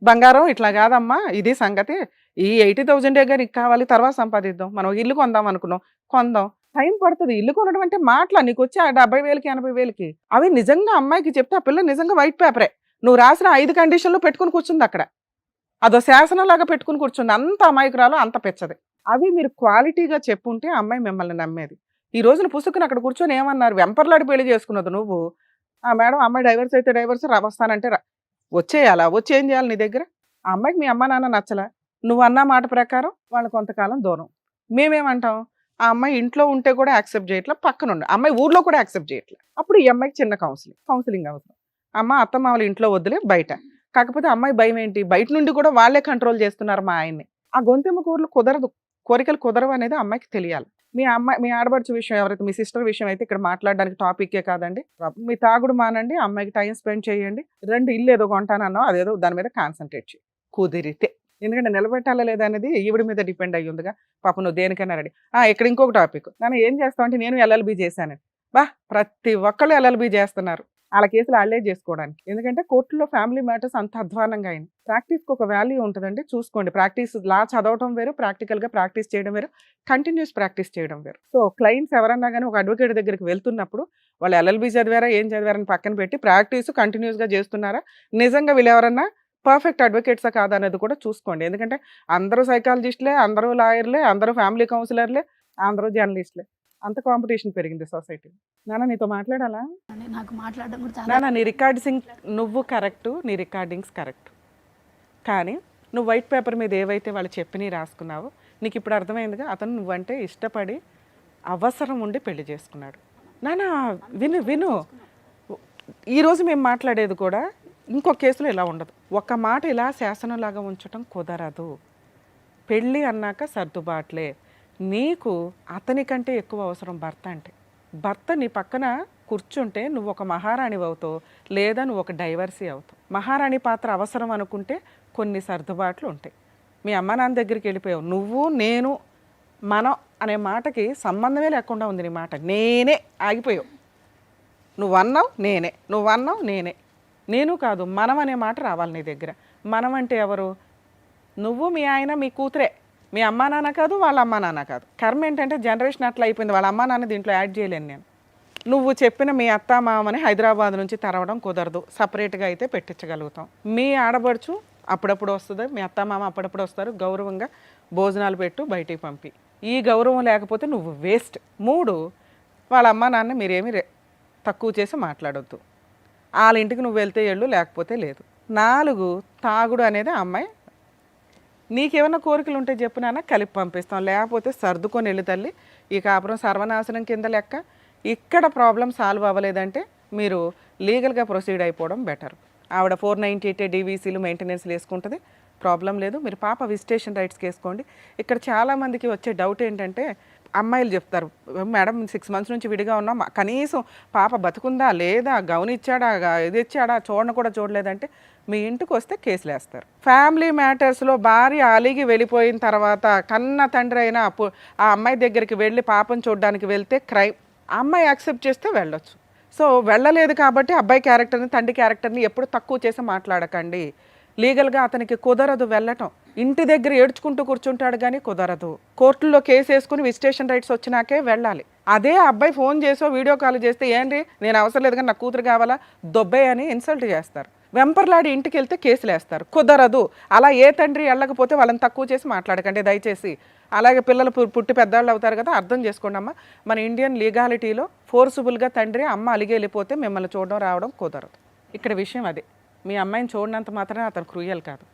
బంగారం ఇట్లా కాదమ్మా, ఇది సంగతి, ఈ 80,000 నీకు కావాలి, తర్వాత సంపాదిద్దాం, మనం ఇల్లు కొందాం అనుకున్నాం, కొందాం, టైం పడుతుంది. ఇల్లు కొనడం అంటే మాటలా, నీకు వచ్చి 70,000కి 80,000కి అవి నిజంగా అమ్మాయికి చెప్తే ఆ పిల్ల నిజంగా వైట్ పేపరే. నువ్వు రాసిన 5 కండిషన్లు పెట్టుకుని కూర్చుంది అక్కడ, అదో శాసనంలాగా పెట్టుకుని కూర్చుంది. అంత అమాయకురాలు, అంత పెచ్చది. అవి మీరు క్వాలిటీగా చెప్పుంటే అమ్మాయి మిమ్మల్ని నమ్మేది. ఈ రోజున పుసుకుని అక్కడ కూర్చొని ఏమన్నారు? వెంపర్లాడి పెళ్లి చేసుకున్నది నువ్వు. ఆ మేడం అమ్మాయి డైవర్స్ అయితే డైవర్స్, వస్తానంటే వచ్చేయాలా? వచ్చి ఏం చేయాలి నీ దగ్గర? ఆ అమ్మాయికి మీ అమ్మ నాన్న నచ్చలా, నువ్వు అన్న మాట ప్రకారం వాళ్ళు కొంతకాలం దూరం. మేమేమంటాం? ఆ అమ్మాయి ఇంట్లో ఉంటే కూడా యాక్సెప్ట్ చేయట్లా, పక్కన ఉండే అమ్మాయి ఊర్లో కూడా యాక్సెప్ట్ చేయట్లా. అప్పుడు ఈ అమ్మాయికి చిన్న కౌన్సిలింగ్ అవసరం. అమ్మ అత్తమ్మ వాళ్ళ ఇంట్లో వద్దులే, బయట. కాకపోతే అమ్మాయి భయం ఏంటి? బయట నుండి కూడా వాళ్ళే కంట్రోల్ చేస్తున్నారు మా ఆయన్ని. ఆ గొంతెమ్మ కూరలు కుదరదు, కోరికలు కుదరవు అనేది అమ్మాయికి తెలియాలి. మీ ఆడబడుచు విషయం ఎవరైతే, మీ సిస్టర్ విషయం అయితే ఇక్కడ మాట్లాడడానికి టాపిక్కే కాదండి. మీ తాగుడు మానండి, అమ్మాయికి టైం స్పెండ్ చేయండి, 2 ఇల్లు ఏదో కొంటానన్నావు, అదేదో దాని మీద కాన్సన్ట్రేట్ చేయి కుదిరితే. ఎందుకంటే నిలబెట్టాలా లేదా అనేది ఈవిడ మీద డిపెండ్ అయ్యి ఉందిగా. పాపం నువ్వు దేనికైనా రెడీ. ఇక్కడ ఇంకొక టాపిక్, నన్ను ఏం చేస్తావు అంటే నేను LLB చేశాను. బా ప్రతి ఒక్కళ్ళు ఎల్ఎల్బి చేస్తున్నారు, వాళ్ళ కేసులు వాళ్ళే చేసుకోవడానికి. ఎందుకంటే కోర్టులో ఫ్యామిలీ మ్యాటర్స్ అంత అధ్వానంగా అయింది. ప్రాక్టీస్కి ఒక వాల్యూ ఉంటుందండి, చూసుకోండి. ప్రాక్టీస్ లా చదవటం వేరు, ప్రాక్టికల్గా ప్రాక్టీస్ చేయడం వేరు, కంటిన్యూస్ ప్రాక్టీస్ చేయడం వేరు. సో క్లయింట్స్ ఎవరన్నా కానీ ఒక అడ్వకేట్ దగ్గరికి వెళ్తున్నప్పుడు వాళ్ళు ఎల్ఎల్బి చదివారా ఏం చదివారని పక్కన పెట్టి ప్రాక్టీస్ కంటిన్యూస్గా చేస్తున్నారా, నిజంగా వీళ్ళు ఎవరన్నా పర్ఫెక్ట్ అడ్వకేట్సా కాదా అనేది కూడా చూసుకోండి. ఎందుకంటే అందరూ సైకాలజిస్టులే, అందరూ లాయర్లే, అందరూ ఫ్యామిలీ కౌన్సిలర్లే, అందరూ జర్నలిస్టులే. అంత కాంపిటీషన్ పెరిగింది సొసైటీ. నాన్న నీతో మాట్లాడాలా? నాకు మాట్లాడడం కూడా చాలా నాన్న నీ రికార్డింగ్స్ నువ్వు కరెక్టు, నీ రికార్డింగ్స్ కరెక్ట్, కానీ నువ్వు వైట్ పేపర్ మీద ఏవైతే వాళ్ళు చెప్పి రాసుకున్నావో నీకు ఇప్పుడు అర్థమైందిగా. అతను నువ్వంటే ఇష్టపడి అవసరం ఉండి పెళ్లి చేసుకున్నాడు. నాన్న విను విను, ఈరోజు మేము మాట్లాడేది కూడా ఇంకో కేసులో ఇలా ఉండదు. ఒక మాట ఇలా శాసనంలాగా ఉంచటం కుదరదు. పెళ్ళి అన్నాక సర్దుబాట్లే. నీకు అతని కంటే ఎక్కువ అవసరం భర్త అంటే. భర్త నీ పక్కన కూర్చుంటే నువ్వు ఒక మహారాణి అవుతావు, లేదా నువ్వు ఒక డైవర్సీ అవుతావు. మహారాణి పాత్ర అవసరం అనుకుంటే కొన్ని సర్దుబాట్లు ఉంటాయి. మీ అమ్మ నాన్న దగ్గరికి వెళ్ళిపోయావు, నువ్వు నేను మనం అనే మాటకి సంబంధమే లేకుండా ఉంది నీ మాట. నేనే ఆగిపోయావు. నువ్వు అన్నావు నేనే, నువ్వు అన్నావు నేనే. నేను కాదు, మనం అనే మాట రావాలి నీ దగ్గర. మనం అంటే ఎవరు? నువ్వు, మీ ఆయన, మీ కూతురే. మీ అమ్మా నాన్న కాదు, వాళ్ళ అమ్మా నాన్న కాదు. కర్మ ఏంటంటే జనరేషన్ అట్లా అయిపోయింది. వాళ్ళ అమ్మా నాన్న దీంట్లో యాడ్ చేయలేను నేను. నువ్వు చెప్పిన మీ అత్త మామని హైదరాబాద్ నుంచి తరవడం కుదరదు, సపరేట్గా అయితే పెట్టించగలుగుతాం. మీ ఆడబడుచు అప్పుడప్పుడు వస్తుంది, మీ అత్త మామ అప్పుడప్పుడు వస్తారు, గౌరవంగా భోజనాలు పెట్టు, బయటికి పంపి. ఈ గౌరవం లేకపోతే నువ్వు వేస్ట్. 3, వాళ్ళ అమ్మా నాన్న మీరేమి తక్కువ చేసి మాట్లాడొద్దు. వాళ్ళ ఇంటికి నువ్వు వెళ్తే వెళ్ళు, లేకపోతే లేదు. 4, తాగుడు అనేది అమ్మాయి. నీకేమైనా కోరికలు ఉంటే చెప్పు నాన్న, కలిపి పంపిస్తాం, లేకపోతే సర్దుకొని వెళ్ళి తల్లి. ఈ కాపురం సర్వనాశనం కింద లెక్క. ఇక్కడ ప్రాబ్లం సాల్వ్ అవ్వలేదంటే మీరు లీగల్గా ప్రొసీడ్ అయిపోవడం బెటర్. ఆవిడ 498 డీవీసీలు మెయింటెనెన్స్లు వేసుకుంటుంది, ప్రాబ్లం లేదు. మీరు పాప విజిటేషన్ రైట్స్కి వేసుకోండి. ఇక్కడ చాలామందికి వచ్చే డౌట్ ఏంటంటే అమ్మాయిలు చెప్తారు, మేడం 6 months నుంచి విడిగా ఉన్నాం, కనీసం పాప బతుకుందా లేదా, గౌన్ ఇచ్చాడా, ఇది ఇచ్చాడా, చూడను కూడా చూడలేదంటే మీ ఇంటికి వస్తే కేసులు వేస్తారు. ఫ్యామిలీ మ్యాటర్స్లో భార్య అలిగి వెళ్ళిపోయిన తర్వాత కన్న తండ్రి అయినా ఆ అమ్మాయి దగ్గరికి వెళ్ళి పాపను చూడడానికి వెళ్తే క్రైమ్. ఆ అమ్మాయి యాక్సెప్ట్ చేస్తే వెళ్ళొచ్చు. సో వెళ్ళలేదు కాబట్టి అబ్బాయి క్యారెక్టర్ని, తండ్రి క్యారెక్టర్ని ఎప్పుడు తక్కువ చేసి మాట్లాడకండి. లీగల్గా అతనికి కుదరదు వెళ్ళటం. ఇంటి దగ్గర ఏడ్చుకుంటూ కూర్చుంటాడు కానీ కుదరదు. కోర్టులో కేసు వేసుకుని విజిటేషన్ రైట్స్ వచ్చినాకే వెళ్ళాలి. అదే అబ్బాయి ఫోన్ చేసో వీడియో కాల్ చేస్తే ఏంటి నేను అవసరం లేదు కానీ నా కూతురు కావాలా, దొబ్బే అని ఇన్సల్ట్ చేస్తారు. వెంపర్లాడి ఇంటికి వెళ్తే కేసులు వేస్తారు. కుదరదు. అలా ఏ తండ్రి వెళ్ళకపోతే వాళ్ళని తక్కువ చేసి మాట్లాడకండి దయచేసి. అలాగే పిల్లలు పుట్టి పెద్దవాళ్ళు అవుతారు కదా, అర్థం చేసుకోండి అమ్మ. మన ఇండియన్ లీగాలిటీలో ఫోర్సుబుల్గా తండ్రి అమ్మ అలిగి వెళ్ళిపోతే మిమ్మల్ని చూడడం రావడం కుదరదు. ఇక్కడ విషయం అదే. మీ అమ్మాయిని చూడనంత మాత్రమే అతను క్రూయల్ కాదు,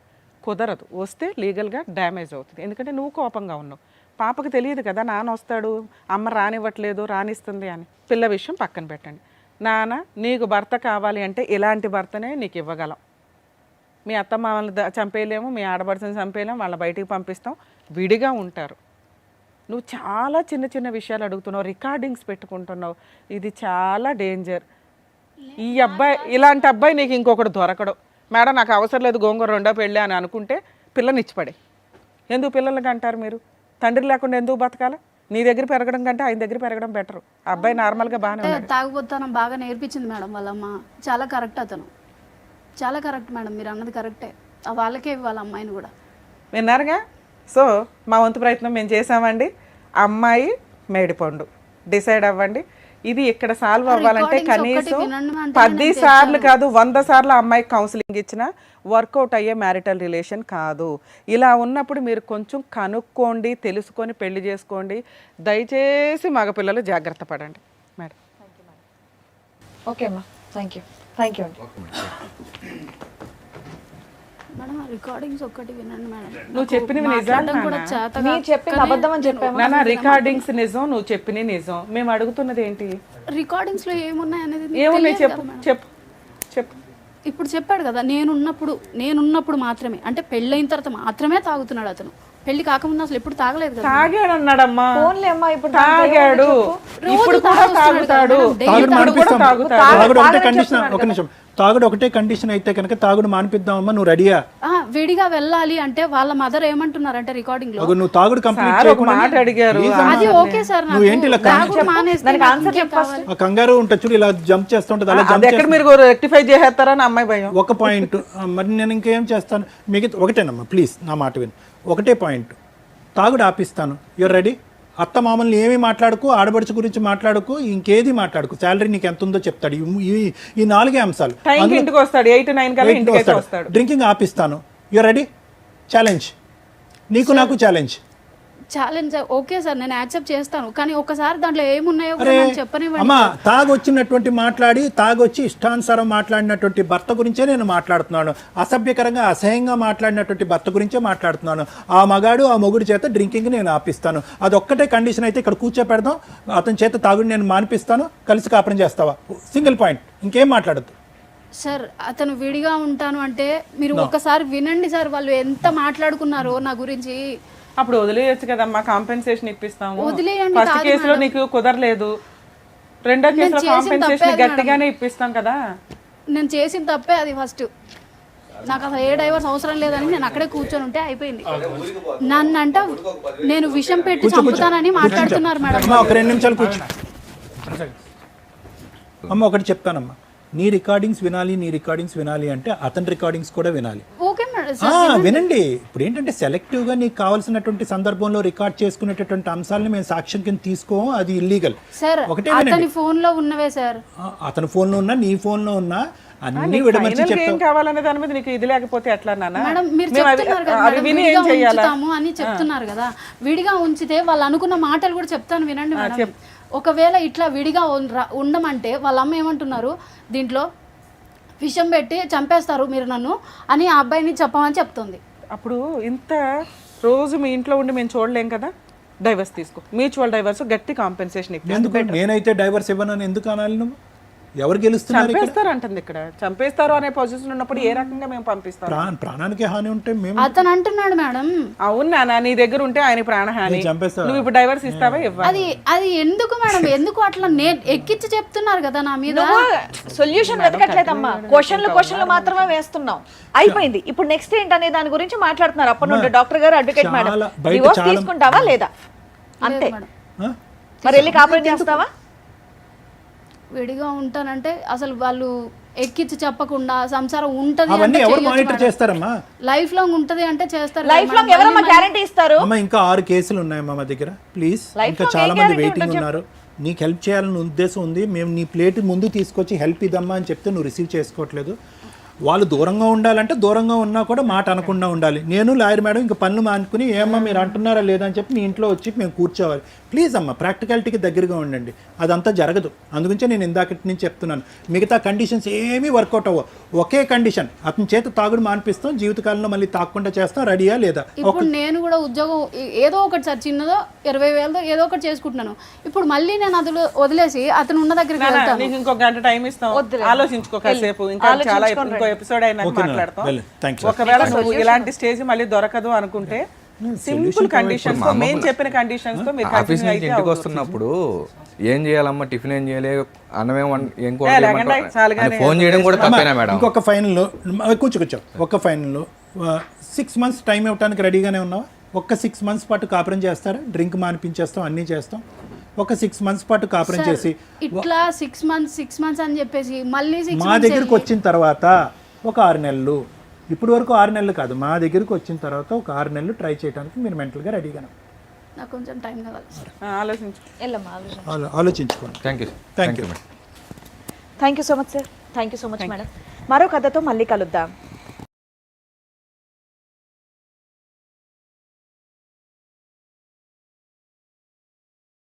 కుదరదు. వస్తే లీగల్గా డ్యామేజ్ అవుతుంది. ఎందుకంటే నువ్వు కోపంగా ఉన్నావు. పాపకు తెలియదు కదా నాన్న వస్తాడు, అమ్మ రానివ్వట్లేదు, రానిస్తుంది అని. పిల్ల విషయం పక్కన పెట్టండి. నాన్న నీకు భర్త కావాలి అంటే ఇలాంటి భర్తనే నీకు ఇవ్వగలం. మీ అత్తమామల్ని చంపేయలేము, మీ ఆడబడుచుని చంపేయలేము, వాళ్ళ బయటికి పంపిస్తాం, విడిగా ఉంటారు. నువ్వు చాలా చిన్న చిన్న విషయాలు అడుగుతున్నావు, రికార్డింగ్స్ పెట్టుకుంటున్నావు. ఇది చాలా డేంజర్. ఈ అబ్బాయి, ఇలాంటి అబ్బాయి నీకు ఇంకొకటి దొరకడు. మేడం నాకు అవసరం లేదు, గోంగూర 2వ పెళ్ళి అని అనుకుంటే పిల్లనిచ్చిపడే. ఎందుకు పిల్లలకి అంటారు మీరు? తండ్రి లేకుండా ఎందుకు బతకాలి? నీ దగ్గర పెరగడం కంటే ఆయన దగ్గర పెరగడం బెటర్. అబ్బాయి నార్మల్గా బాగానే ఉన్నాడు. తాగుబోతానం బాగా నేర్పించింది మేడం వాళ్ళమ్మ. చాలా కరెక్ట్ అతను, చాలా కరెక్ట్ మేడం, మీరు అన్నది కరెక్టే. వాళ్ళకే వాళ్ళ అమ్మాయిని కూడా విన్నారుగా. సో మా వంతు ప్రయత్నం మేము చేసామండి. అమ్మాయి మేడిపండు డిసైడ్ అవ్వండి. ఇది ఇక్కడ సాల్వ్ అవ్వాలంటే కనీసం 10 సార్లు కాదు 100 సార్లు అమ్మాయికి కౌన్సిలింగ్ ఇచ్చినా వర్కౌట్ అయ్యే మ్యారిటల్ రిలేషన్ కాదు. ఇలా ఉన్నప్పుడు మీరు కొంచెం కనుక్కోండి, తెలుసుకొని పెళ్లి చేసుకోండి. దయచేసి మగపిల్లలు జాగ్రత్త పడండి మేడం. ఓకే అమ్మా, థ్యాంక్ యూ. థ్యాంక్ యూ అండి. మేడం రికార్డింగ్స్ ఒక్కటి వినండి మేడం. నువ్వు చెప్పినవి నిజాలు నేను చెప్పింది అబద్ధం అని చెప్పాము నాన్న. రికార్డింగ్స్ నిజం, నువ్వు చెప్పిన నిజం. మేము అడుగుతున్నది ఏంటి? రికార్డింగ్స్ లో ఏమున్నాయి అనేది ఏమున్నాయి చెప్పు చెప్పు చెప్పు. ఇప్పుడు చెప్పాడు కదా, నేనున్నప్పుడు మాత్రమే, అంటే పెళ్ళైన తర్వాత మాత్రమే తాగుతున్నాడు అతను. పెళ్లి కాకముందు అసలు ఎప్పుడు తాగలేదు కదా. తాగాడు అన్నాడమ్మా, ఫోన్లే అమ్మా, ఇప్పుడు తాగాడు, ఇప్పుడు కూడా తాగుతాడు, తాగుడు ఇప్పుడు కూడా మానిపిస్తాం. తాగుతాడు. తాగుడు ఒకటే తాగని కండిషన్, చెప్తున్నాడు ఒక నిమిషం, తాగుడు ఒకటే కండిషన్ అయితే కనుక తాగుడు మానిపిద్దామమ్మా, నువ్వు రెడీయా? విడిగా వెళ్ళాలి అంటే వాళ్ళ మదర్ ఏమంటున్నారంటే రికార్డింగ్ లో నువ్వు తాగుడు కంప్లీట్ సార్ ఒక మాట అడిగారు, అది ఓకే సార్, నువ్వు ఏంటి ఇలా తాగుడు మానేస్తే దానికి నాకు ఆన్సర్ ఇంకేం చెప్పు కావాలి? ఆ కంగారు ఉంటుంది చూడు, ఇలా జంప్ చేస్తుంటది, అలా అది జంప్ ఎక్కడ మీరు రెక్టిఫై చేసేస్తారని అమ్మాయి భయం. ఒక పాయింట్. మరి నేను ఇంకేం చేస్తాను, మిగతా ఒకటేనమ్మా, ప్లీజ్ నా మాట విను, ఒకటే పాయింట్, తాగుడు ఆపిస్తాను, యూర్ రెడీ? అత్త మామల్ని ఏమీ మాట్లాడుకో, ఆడబడుచు గురించి మాట్లాడుకో, ఇంకేది మాట్లాడుకో, శాలరీ నీకు ఎంత ఉందో చెప్తాడు, ఈ 4 అంశాలు. టైంకి ఇంటికి వస్తాడు, 8 to 9 కల్లా ఇంటికి అయితే వస్తాడు. డ్రింకింగ్ ఆపిస్తాను, యూర్ రెడీ? ఛాలెంజ్, నీకు నాకు ఛాలెంజ్. ఛాలెంజ్ ఓకే సార్, నేను యాక్సెప్ట్ చేస్తాను, కానీ ఒకసారి దాంట్లో ఏమున్నాయో కూడా అరే నాకు చెప్పనివ్వండి. అమ్మా, తాగొచ్చినటువంటి మాట్లాడి తాగొచ్చి ఇష్టానుసారం మాట్లాడినటువంటి భర్త గురించే నేను మాట్లాడుతున్నాను, అసభ్యకరంగా అసహ్యంగా మాట్లాడినటువంటి భర్త గురించే మాట్లాడుతున్నాను. ఆ మగాడు ఆ మొగుడు చేత డ్రింకింగ్ నేను ఆపిస్తాను, అదొక్కటే కండిషన్ అయితే ఇక్కడ కూర్చోపెడదాం, అతని చేత తాగుడు నేను మానిపిస్తాను, కలిసి కాపురం చేస్తావా? సింగిల్ పాయింట్, ఇంకేం మాట్లాడద్దు. సార్ అతను విడిగా ఉంటాను అంటే మీరు ఒక్కసారి వినండి సార్, వాళ్ళు ఎంత మాట్లాడుకున్నారో నా గురించి. అప్పుడు వదిలేయచ్చు కదమ్మా, కాంపెన్సేషన్ ఇప్పిస్తాము. వదిలేయండి ఫస్ట్ కాదు కేసులో నీకు కుదరలేదు, రెండో కేసులో చేసిన కాంపెన్సేషన్ తప్పే అది గట్టిగానే ఇప్పిస్తాం కదా. నేను చేసిన తప్పే అది ఫస్ట్. నాకు అసలు ఏ డైవర్స్ అవసరం లేదని నేను అక్కడే కూర్చొని ఉంటే అయిపోయింది. నన్ను అంట నేను విషం పెట్టి చంపుతానని మాట్లాడుతున్నారు మేడం. అమ్మా ఒక 2 నిమిషాలు కూర్చో. అమ్మ ఒకటి చెప్తానమ్మా, నీ రికార్డింగ్స్ వినాలి అంటే అతని రికార్డింగ్స్ కూడా వినాలి. ఓకే మేడం, వినండి. ఇప్పుడు ఏంటంటే సెలెక్టివ్గా నీకు కావాల్సినటువంటి సందర్భంలో రికార్డ్ చేసుకునేటటువంటి అంశాలను మేము సాక్ష్యం కింద తీసుకోం, అది ఇల్లీగల్. సార్ అతని ఫోన్ లో ఉన్నవే సార్, అతని ఫోన్లో ఉన్నా నీ ఫోన్లో ఉన్నా అన్ని విడమర్చి ఫైనల్ ఏం చెప్తాం. కావాలనే దాని మీద నీకు ఇది లేకపోతే ఎట్లా నాన్న? మేడం మీరు మేము అవి- చెప్తున్నారు కదా అవి మేడం, విని విడిగా ఏం చెయ్యాలా? ఉంచుతాము అని చెప్తున్నారు కదా, విడిగా ఉంచితే వాళ్ళు అనుకున్న మాటలు కూడా చెప్తాను వినండి మేడం. ఒకవేళ ఇట్లా విడిగా ఉండమంటే వాళ్ళ అమ్మ ఏమంటున్నారు, దీంట్లో విషం పెట్టి చంపేస్తారు మీరు నన్ను అని ఆ అబ్బాయిని చెప్పమని చెప్తుంది. అప్పుడు ఇంత రోజు మీ ఇంట్లో ఉండి మేము చూడలేం కదా, డైవర్స్ తీసుకో, మ్యూచువల్ డైవర్స్, గట్టి కాంపెన్సేషన్ ఎందుకు నేనైతే డైవర్స్ ఇవ్వనని ఎందుకు అనాలి? నువ్వు ఎవరు గెలుస్తున్నారు? చంపేస్తారు అంటుంది ఇక్కడ, చంపేస్తారు అనే పొజిషన్ ఉన్నప్పుడు ఏ రకంగా మేము పంపిస్తాం? ప్రాణానికి హాని ఉంటే మేము అతను అంటున్నాడు మేడం. అవును నాన్న, నీ దగ్గర ఉంటే ఆయన ప్రాణహాని, చంపేస్తావా? నువ్వు ఇప్పుడు డైవర్స్ ఇస్తావా? ఇవ్వాలి. అది ఎందుకు మేడం, ఎందుకు అట్లా ఎక్కించి చెప్తున్నారు కదా నా మీద. సొల్యూషన్ వెతకట్లేదమ్మా, క్వశ్చన్లు మాత్రమే వేస్తున్నాం, అయిపోయింది. ఇప్పుడు నెక్స్ట్ ఏంటనే దాని గురించి మాట్లాడుతున్నారు అప్పటి నుండి డాక్టర్ గారు, అడ్వకేట్ మేడం. బయట డివోర్స్ చాలా- తీసుకుంటావా లేదా? అంతే. మరి వెళ్ళి కాపురం చేస్తావా? విడిగా ఉంటానంటే అసలు వాళ్ళు ఎక్కించి చెప్పకుండా సంసారం ఉంటది అవన్నీ ఎవరు మానిటర్ చేస్తారమ్మా? లైఫ్ లాంగ్ ఉంటది అంటే చేస్తారు. లైఫ్ లాంగ్ ఎవరమ్మా గ్యారంటీ ఇస్తారు? అమ్మా ఇంకా 6 కేసులు ఉన్నాయమ్మా మా దగ్గర, ప్లీజ్. ఇంకా చాలా మంది వెయిటింగ్ ఉన్నారు. నీకు హెల్ప్ చేయాలని ఉద్దేశం ఉంది, మేము నీ ప్లేట్ ముందు తీసుకొచ్చి హెల్ప్ ఇద్దామా అని చెప్తే నువ్వు రిసీవ్ చేసుకోవట్లేదు. వాళ్ళు దూరంగా ఉండాలంటే దూరంగా ఉన్నా కూడా మాట అనకుండా ఉండాలి. నేను లాయర్ మేడం ఇంకా పనులు మానుకుని ఏమన్నా మీరు అంటున్నారా లేదా అని చెప్పి మీ ఇంట్లో వచ్చి మేము కూర్చోవాలి. ప్లీజ్ అమ్మ, ప్రాక్టికాలిటీకి దగ్గరగా ఉండండి. అదంతా జరగదు, అందుగురించే నేను ఇందాకటి నుంచి చెప్తున్నాను. మిగతా కండిషన్స్ ఏమీ వర్కౌట్ అవ్వవు. ఒకే కండిషన్, అతని చేత తాగుడు మానిపిస్తాం, జీవితకాలంలో మళ్ళీ తాగకుండా చేస్తాం, రెడీయా లేదా? ఇప్పుడు నేను కూడా ఉద్యోగం ఏదో ఒకటి సార్, చిన్నదో 20,000తో ఏదో ఒకటి చేసుకుంటున్నాను. ఇప్పుడు మళ్ళీ నేను అది వదిలేసి అతను ఉన్న దగ్గరికి వెళ్తాను. నీకు ఇంకో గంట టైం ఇస్తాం, ఆలోచించుకో కాసేపు. ఇంకా చాలా ఇంకో ఎపిసోడ్ అయినా మాట్లాడతాం. ఒకవేళ నువ్వు ఇలాంటి స్టేజ్ మళ్ళీ దొరకదు అనుకుంటే సింపుల్ కండిషన్స్ తో, మేము చెప్పిన కండిషన్స్ తో మీరు ఆఫీస్ కంటిన్యూ నుంచి అయితే ఇంటికి వస్తున్నప్పుడు ఏం చేయాలమ్మా, టిఫిన్ ఏం చేయాలి, అన్నమే ఫోన్ చేయడం కూడా తప్పేనా మేడం? ఇంకొక ఫైనల్లో కూర్చో ఒక ఫైనల్లో 6 months టైం ఇవ్వడానికి రెడీగానే ఉన్నావా? ఒక్క 6 months పాటు కాపురం చేస్తారా? డ్రింక్ మానిపించేస్తాం, అన్నీ చేస్తాం. ఒక 6 months పాటు కాపురం చేసి ఇట్లా 6 months అని చెప్పేసి మళ్ళీ 6 మా దగ్గరికి వచ్చిన తర్వాత ఒక 6 నెలలు, ఇప్పుడు వరకు 6 నెలలు కాదు, మా దగ్గరికి వచ్చిన తర్వాత ఒక 6 నెలలు ట్రై చేయడానికి మీరు మెంటల్గా రెడీగా నాకు కొంచెం టైం కావాలి. ఆలోచించు. ఆలోచించుకోండి. Thank you thank you so much sir, thank you so much madam. మరో కథతో మళ్ళీ కలుద్దాం.